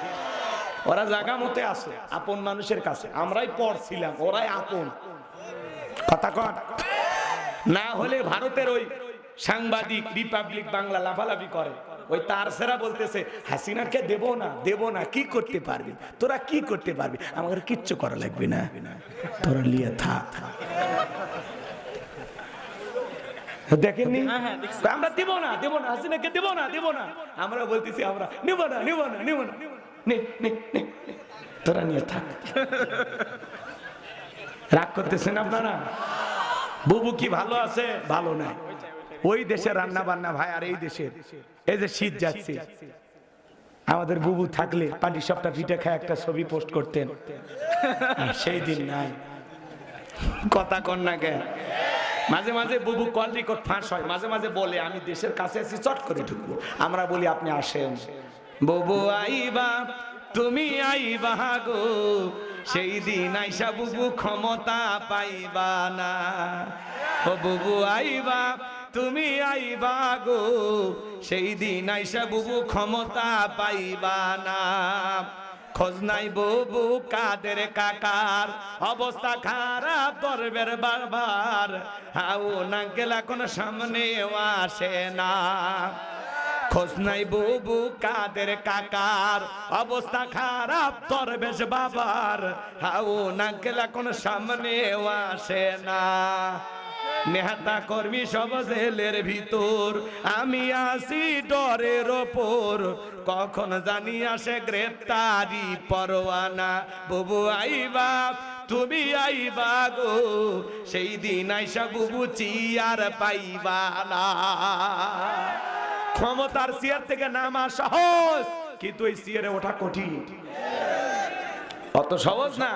ওরা জায়গা মতে আছে আপন মানুষের কাছে, আমরাই পড়ছিলাম, ওরাই আপন। কথা কন না হলে ভারতের ওই সাংবাদিক রিপাবলিক বাংলা লাফালাফি করে, ওই তার সেরা বলতেছে হাসিনাকে দেব না, দেব না, কি করতে পারবি তোরা, কি করতে পারবি, আমাদের কিচ্ছু করা লাগবে না, তোরা লিয়ে থাক। দেখেননি আমরা দেব না, দেব না, হাসিনাকে দেব না, দেব না, আমরা বলতেছি আমরা নেব না, নেব না, নেব না, নে নে নে, তোরা নিয়ে থাক। রাগ করতেছেন আপনারা? বুবু কি ভালো আছে? ভালো নাই। ওই দেশে রান্না বান্না ভাই, আর এই দেশের এই যে শীত যাচ্ছে, আমাদের বুবু থাকলে পাটি সপ্তাহ পিঠে খায় একটা ছবি পোস্ট করতেন, সেই দিন নাই। কথা কন না কে? মাঝে মাঝে বুবু কল রেকর্ড ফাঁস হয়, মাঝে মাঝে বলে আমি দেশের কাছে আছি, চট করে ঢুকবো। আমরা বলি আপনি আসেন। বুবু আইবা তুমি আইবা গো, সেই দিন আইসা বুবু ক্ষমতা পাইবা না। ও বুবু আইবা তুমি আইবা গো, সেই দিন আইসা বুবু ক্ষমতা পাইবা না। খোঁজ নাই বুবু কাদের কাকার, অবস্থা খারাপ দরবের বারবার, হাউ নাঙ্কেল এখন সামনেও আসে না। খোঁজ নাই বুবু কাদের কাকার, অবস্থা খারাপ দরবেশ বাবার, হাউ নাঙ্কেল এখন সামনেও আসে না। নেহাতা কর্মী সব জেলের ভিতর, আমি আসি ডরের ওপর, কখন জানি আসে গ্রেপ্তারি পরোয়ানা। বুবু আইবা তুমি আইবা গো, সেই দিন আইসা বুবু চিয়ার পাইবা না। ক্ষমতার চেয়ার থেকে নামা সহজ, কিন্তু এই চেয়ারে ওঠা কঠিন। অত সহজ না।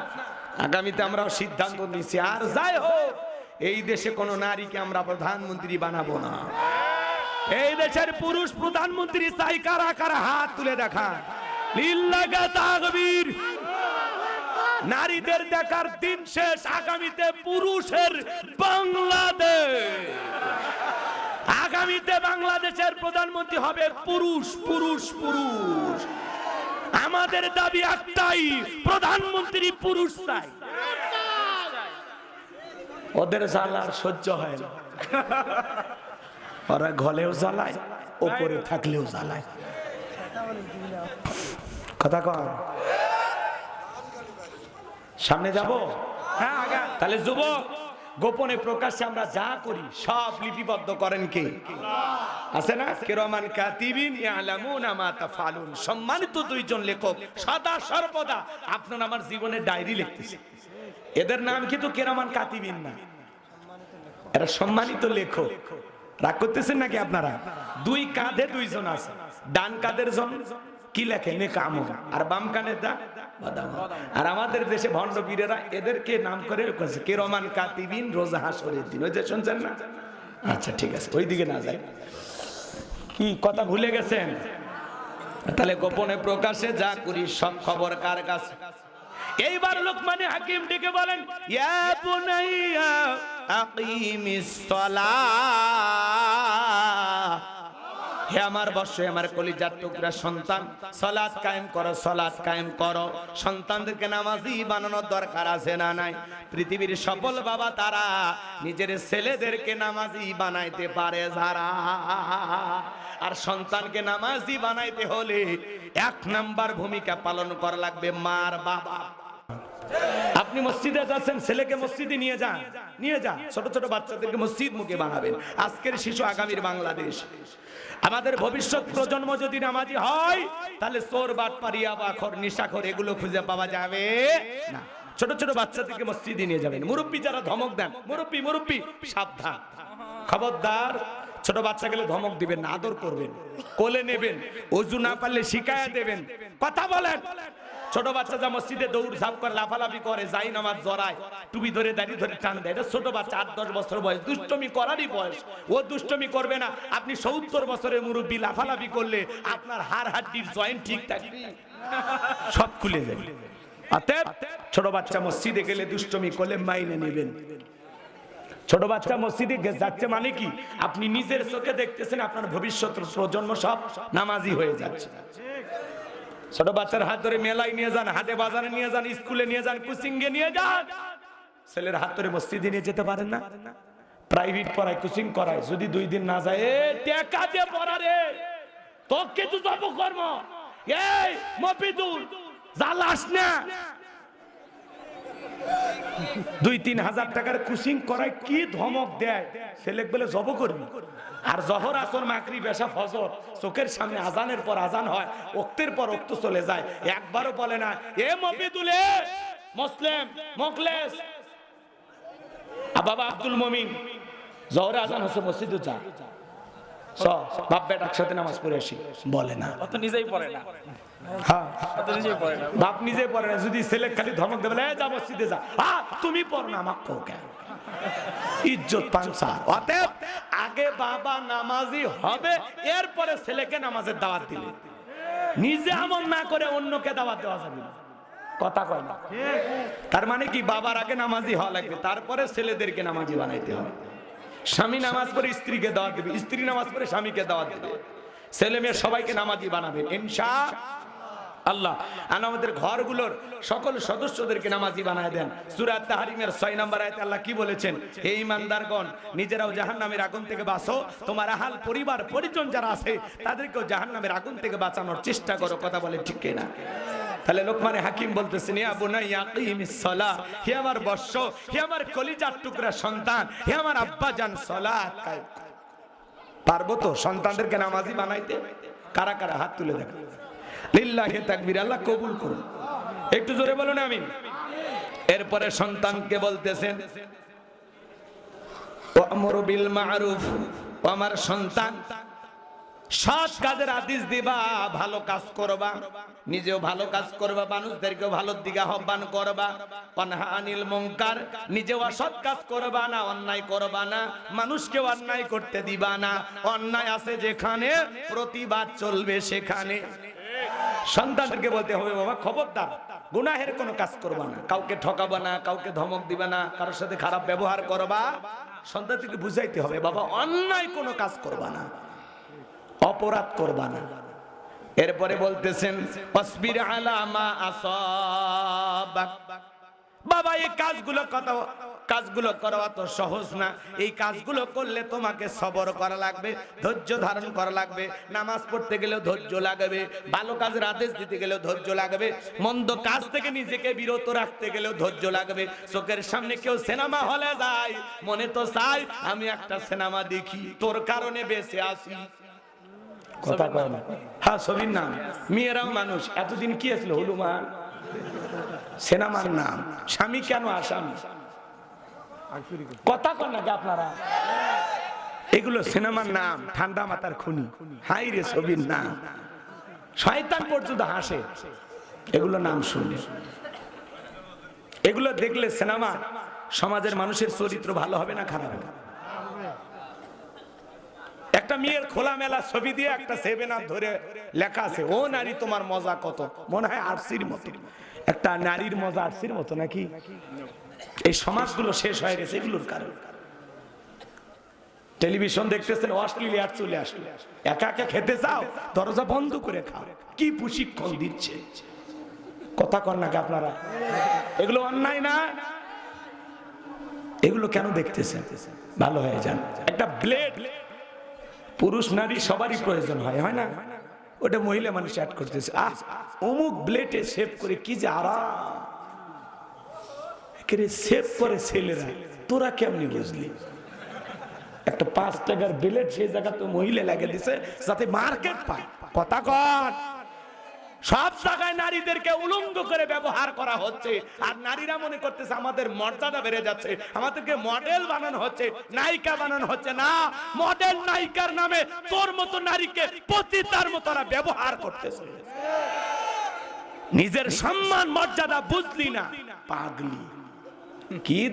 আগামীতে আমরা সিদ্ধান্ত নিচ্ছি, আর যাই হোক এই দেশে কোন নারীকে আমরা প্রধানমন্ত্রী বানাবো না। এই দেশের পুরুষ প্রধানমন্ত্রী চাই, কারা কারা হাত তুলে দেখা। লিল্লাহি তাকবীর। নারীদের দেখার দিন শেষ, আগামীতে পুরুষের বাংলাদেশ। আগামীতে বাংলাদেশের প্রধানমন্ত্রী হবে পুরুষ, পুরুষ, পুরুষ। আমাদের দাবি একটাই, প্রধানমন্ত্রী পুরুষ চাই। ওদের জ্বালার সহ্য হয় না, ওরা ঘলেও জ্বালায়, ওপরে থাকলেও জ্বালায়। কথা কর, সামনে যাব। তাহলে যুবক, গোপনে প্রকাশ্যে আমরা যা করি সব লিপিবদ্ধ করেন কে? আছে না? কিরামান কাতিবিন ইয়ালামুনা মা তাফআলুন। সম্মানিত দুইজন লেখক সদা সর্বদা আপনার আমার জীবনের ডায়েরি লিখতেছে। এদের নাম কিন্তু কিরামান কাতিবিন না, এরা সম্মানিত লেখক। রাগ করতেছেন নাকি আপনারা? দুই কাঁধে দুইজন আছে, ডান কাঁধের জন কি লেখে নেকাম, আর বাম কানের দা বাদাম। আর আমাদের দেশে ভণ্ড বীরেরা এদেরকে নাম করে রেখেছে কিরামান কাতিবিন রোজা হাসরের দিন। ওই যে শুনছেন না? আচ্ছা ঠিক আছে, ওইদিকে না যাই। কি কথা ভুলে গেছেন? তাহলে গোপনে প্রকাশে যা করি সব খবর কার কাছে? এইবার লোকমানে হাকিম ডেকে বলেন, ইয়া বুনাইয়া আকিমিস সালাহ। হে আমার বর্ষ, আমার কলিজার টুকরা সন্তান, সালাত কায়েম করো, সালাত কায়েম করো। সন্তানদেরকে নামাজি বানানোর দরকার আছে না নাই? পৃথিবীর সফল বাবা তারা নিজের ছেলেদেরকে নামাজি বানাইতে পারে যারা। আর সন্তানকে নামাজি বানাইতে হলে এক নাম্বার ভূমিকা পালন করা লাগবে মার বাবা। আপনি মসজিদে যাচ্ছেন, ছেলেকে মসজিদে নিয়ে যান, নিয়ে যান। ছোট ছোট বাচ্চাদেরকে মসজিদ মুখে বানাবেন। আজকের শিশু আগামীর বাংলাদেশ। আমাদের ভবিষ্যৎ প্রজন্ম যদি নামাজি হয়, তাহলে চোর, বাটপার, ইয়াবাখোর, নিশাখোর এগুলো খুঁজে পাওয়া যাবে না। ছোট ছোট বাচ্চাদেরকে মসজিদে নিয়ে যাবেন। মুরব্বী যারা ধমক দেন, মুরব্বী মুরব্বী সাবধান, খবরদার। ছোট বাচ্চা গেলে ধমক দিবেন না, আদর করবেন, কোলে নেবেন, ওযু না পারলে শিকায়াত দেবেন, কথা বলেন। ছোট বাচ্চা যা মসজিদে দৌড় ঝাঁপ করে, লাফালাফি করে, যাই নামাজ জড়ায়, টুপি ধরে দাড়ি ধরে টান দেয়, এটা ছোট বাচ্চা, 8-10 বছর বয়স, দুষ্টমি করারই বয়স। ও দুষ্টমি করবে না। আপনি 70 বছরের মুরব্বী লাফালাফি করলে আপনার হাড় হাড্ডির জয়েন্ট ঠিক থাকবে, সব খুলে যাবে। অতএব ছোট বাচ্চা মসজিদে গেলে দুষ্টমি করলে মাইনে নেবেন। ছোট বাচ্চা মসজিদে যাচ্ছে মানে কি? আপনি নিজের চোখে দেখতেছেন আপনার ভবিষ্যৎ প্রজন্ম সব নামাজি হয়ে যাচ্ছে। ছোট বাচ্চার হাত ধরে মেলায় নিয়ে যান, হাটে বাজারে নিয়ে যান, স্কুলে নিয়ে যান, কোচিংয়ে নিয়ে যান। ছেলের হাত ধরে মসজিদে নিয়ে যেতে পারেন না? প্রাইভেট পড়ায়, কোচিং করায়, যদি 2 দিন না যায়, এ টাকা দিয়ে পড়া রে, তোকে তো যাব কর্ম, এই মফিদুল জ্বালাস না। 2-3 হাজার টাকার কোচিং করায় কি ধমক দেয়, ছেলে বলে জব করবি। আর জহর, আসর, মাগরিব, এশা, ফজর চোখের সামনে আজানের পর আজান হয়, ওক্তের পর ওক্ত চলে যায়, একবারও বলে না এ মফিদুল, এ মুসলিম মুখলেস, বাবা আব্দুল মমিন, জহরে আজান হচ্ছে মসজিদে যা। বাপ বেটা একসাথে নামাজ পড়ে আসি, বলে না। ও তো নিজেই পড়ে না, হ্যাঁ, ও তো নিজেই পড়ে না। বাপ নিজে পড়ে না, যদি ছেলে খালি ধমক দেবে, যা মসজিদে যা, তুমি পড় না, আমাকে কও কেন? ইজ্জত পাংসা। অতএব আগে বাবা নামাজি হবে, এরপরে ছেলেকে নামাজের দাওয়াত দিলে। নিজে আমল না করে অন্যকে দাওয়াত দেওয়া যাবে না, কথা কয় না। তার মানে কি, বাবার আগে নামাজি হওয়া লাগবে, তারপরে ছেলেদেরকে নামাজি বানাইতে হবে। স্বামী নামাজ পড়ে স্ত্রীকে দাওয়াত দেবে, স্ত্রী নামাজ পড়ে স্বামীকে দাওয়াত দেবে, ছেলে মেয়ে সবাইকে নামাজি বানাবে ইনশাআল্লাহ। আমাদের ঘরগুলোর সকল সদস্যদেরকে নামাজি বানায় দেন। সূরা তাহরিমের 6 নম্বর আয়াতে আল্লাহ কি বলেছেন? হে ঈমানদারগণ, নিজেরাও জাহান্নামের আগুন থেকে বাঁচো, তোমার আহাল পরিবার পরিজন যারা আছে তাদেরকেও জাহান্নামের আগুন থেকে বাঁচানোর চেষ্টা করো। কথা বলে ঠিক কিনা? তাহলে লোকমানে হাকিম বলতেছেন, ইয়া বুনাইয়া আকিমিস সালাহ, হে আমার বৎস, হে আমার কলিজার টুকরা সন্তান, হে আমার আব্বা জান, সালাত কায়েম করো। পারবো তো সন্তানদেরকে নামাজি বানাইতে? কারা কারা হাত তুলে দেখো। লিল্লাহি তাকবীর, আল্লাহ কবুল করুন। একটু জোরে বলুন আমিন। এরপরে সন্তানকে বলতেছেন, ওয়ামরু বিল মারুফ, ও আমার সন্তান সৎ কাজের আদেশ দিবা, ভালো কাজ করবা, নিজেও ভালো কাজ করবা, মানুষদেরকেও ভালোর দিকে আহ্বান করবা। ওয়ানহা আনিল মুনকার, নিজেও অসৎ কাজ করবা না, অন্যায় করবা না, মানুষকেও অন্যায় করতে দিবা না। অন্যায় আছে যেখানে, প্রতিবাদ চলবে সেখানে। সন্তানদেরকে বলতে হবে, বাবা খবরদার গুনাহের কোনো কাজ করবা না, কাউকে ঠকাবা না, কাউকে ধমক দিবা না, কারোর সাথে খারাপ ব্যবহার করবা। সন্তানদেরকে বুঝাইতে হবে, বাবা অন্যায় কোনো কাজ করবা না, অপরাধ করবা না। এরপরে বলতেছেন, আসবির আলা মা আসাবাক, বাবা এই কাজগুলো করা তো সহজ না। এই কাজগুলো করলে তোমাকে সবর করা লাগবে, ধৈর্য ধারণ করা লাগবে। নামাজ পড়তে গেলেও ধৈর্য লাগবে, ভালো কাজের আদেশ দিতে গেলেও ধৈর্য লাগবে, মন্দ কাজ থেকে নিজেকে বিরত রাখতে গেলেও ধৈর্য লাগবে। চোখের সামনে কেউ সিনেমা হলে যায়, মনে তো চাই আমি একটা সিনেমা দেখি, তোর কারণে বেঁচে আসি। কথা কয় না? হ্যাঁ, ছবির নাম। মেয়েরাও মানুষ। এতদিন কি আসলো? হলুমান সিনেমার নাম। স্বামী কেন আসামি? কথা কন নাকি আপনারা? এগুলো সিনেমার নাম, ঠান্ডা মাথার খুনি। হাই রে ছবির নাম, শয়তান পর্যন্ত হাসে এগুলো নাম শুনলে। এগুলো দেখলে সিনেমা, সমাজের মানুষের চরিত্র ভালো হবে না খারাপ হবে? একটা মেয়ের খোলামেলা ছবি দিয়ে একটা 7 আপ ধরে লেখা আছে, ও নারী তোমার মজা কত। মনে হয় আরসির মতো, একটা নারীর মজা আরসির মতো নাকি? এই সমাজগুলো শেষ হয়ে গেছে এগুলোর কারণে। টেলিভিশন দেখতেছেন, অস্ট্রেলিয়া চলে আসলো, একা একা খেতে চাও, দরজা বন্ধ করে খাও। কি প্রশিক্ষণ দিচ্ছে? কথা কর নাকি আপনারা? এগুলো অন্যায় না? এগুলো কেন দেখতেছেন? ভালো হয়ে যান। একটা ব্লেড পুরুষ নারী সবারই প্রয়োজন হয়, হয় না? ওটা মহিলা মানুষ অ্যাড করতেছে, অমুক ব্লেডে সেভ করে কি যে আরাম, সেভ করে ছেলেরা। তোরা কেমনি বুঝলি? একটা 5 টাকার ব্লেড সেই জায়গা তো মহিলা লাগিয়ে দিছে যাতে মার্কেট পায়। কথা কর। সব জায়গায় নারীদেরকে উলঙ্গ করে ব্যবহার করা হচ্ছে, আর নারীরা মনে করতেছে আমাদের মর্যাদা বেড়ে যাচ্ছে, আমাদেরকে মডেল বানানো হচ্ছে, নায়িকা বানানো হচ্ছে। না, মডেল নায়িকার নামে তোর মতো নারীকে পতিতার মতো ব্যবহার করতেছে। নিজের সম্মান মর্যাদা বুঝলি না, পাগলি। কি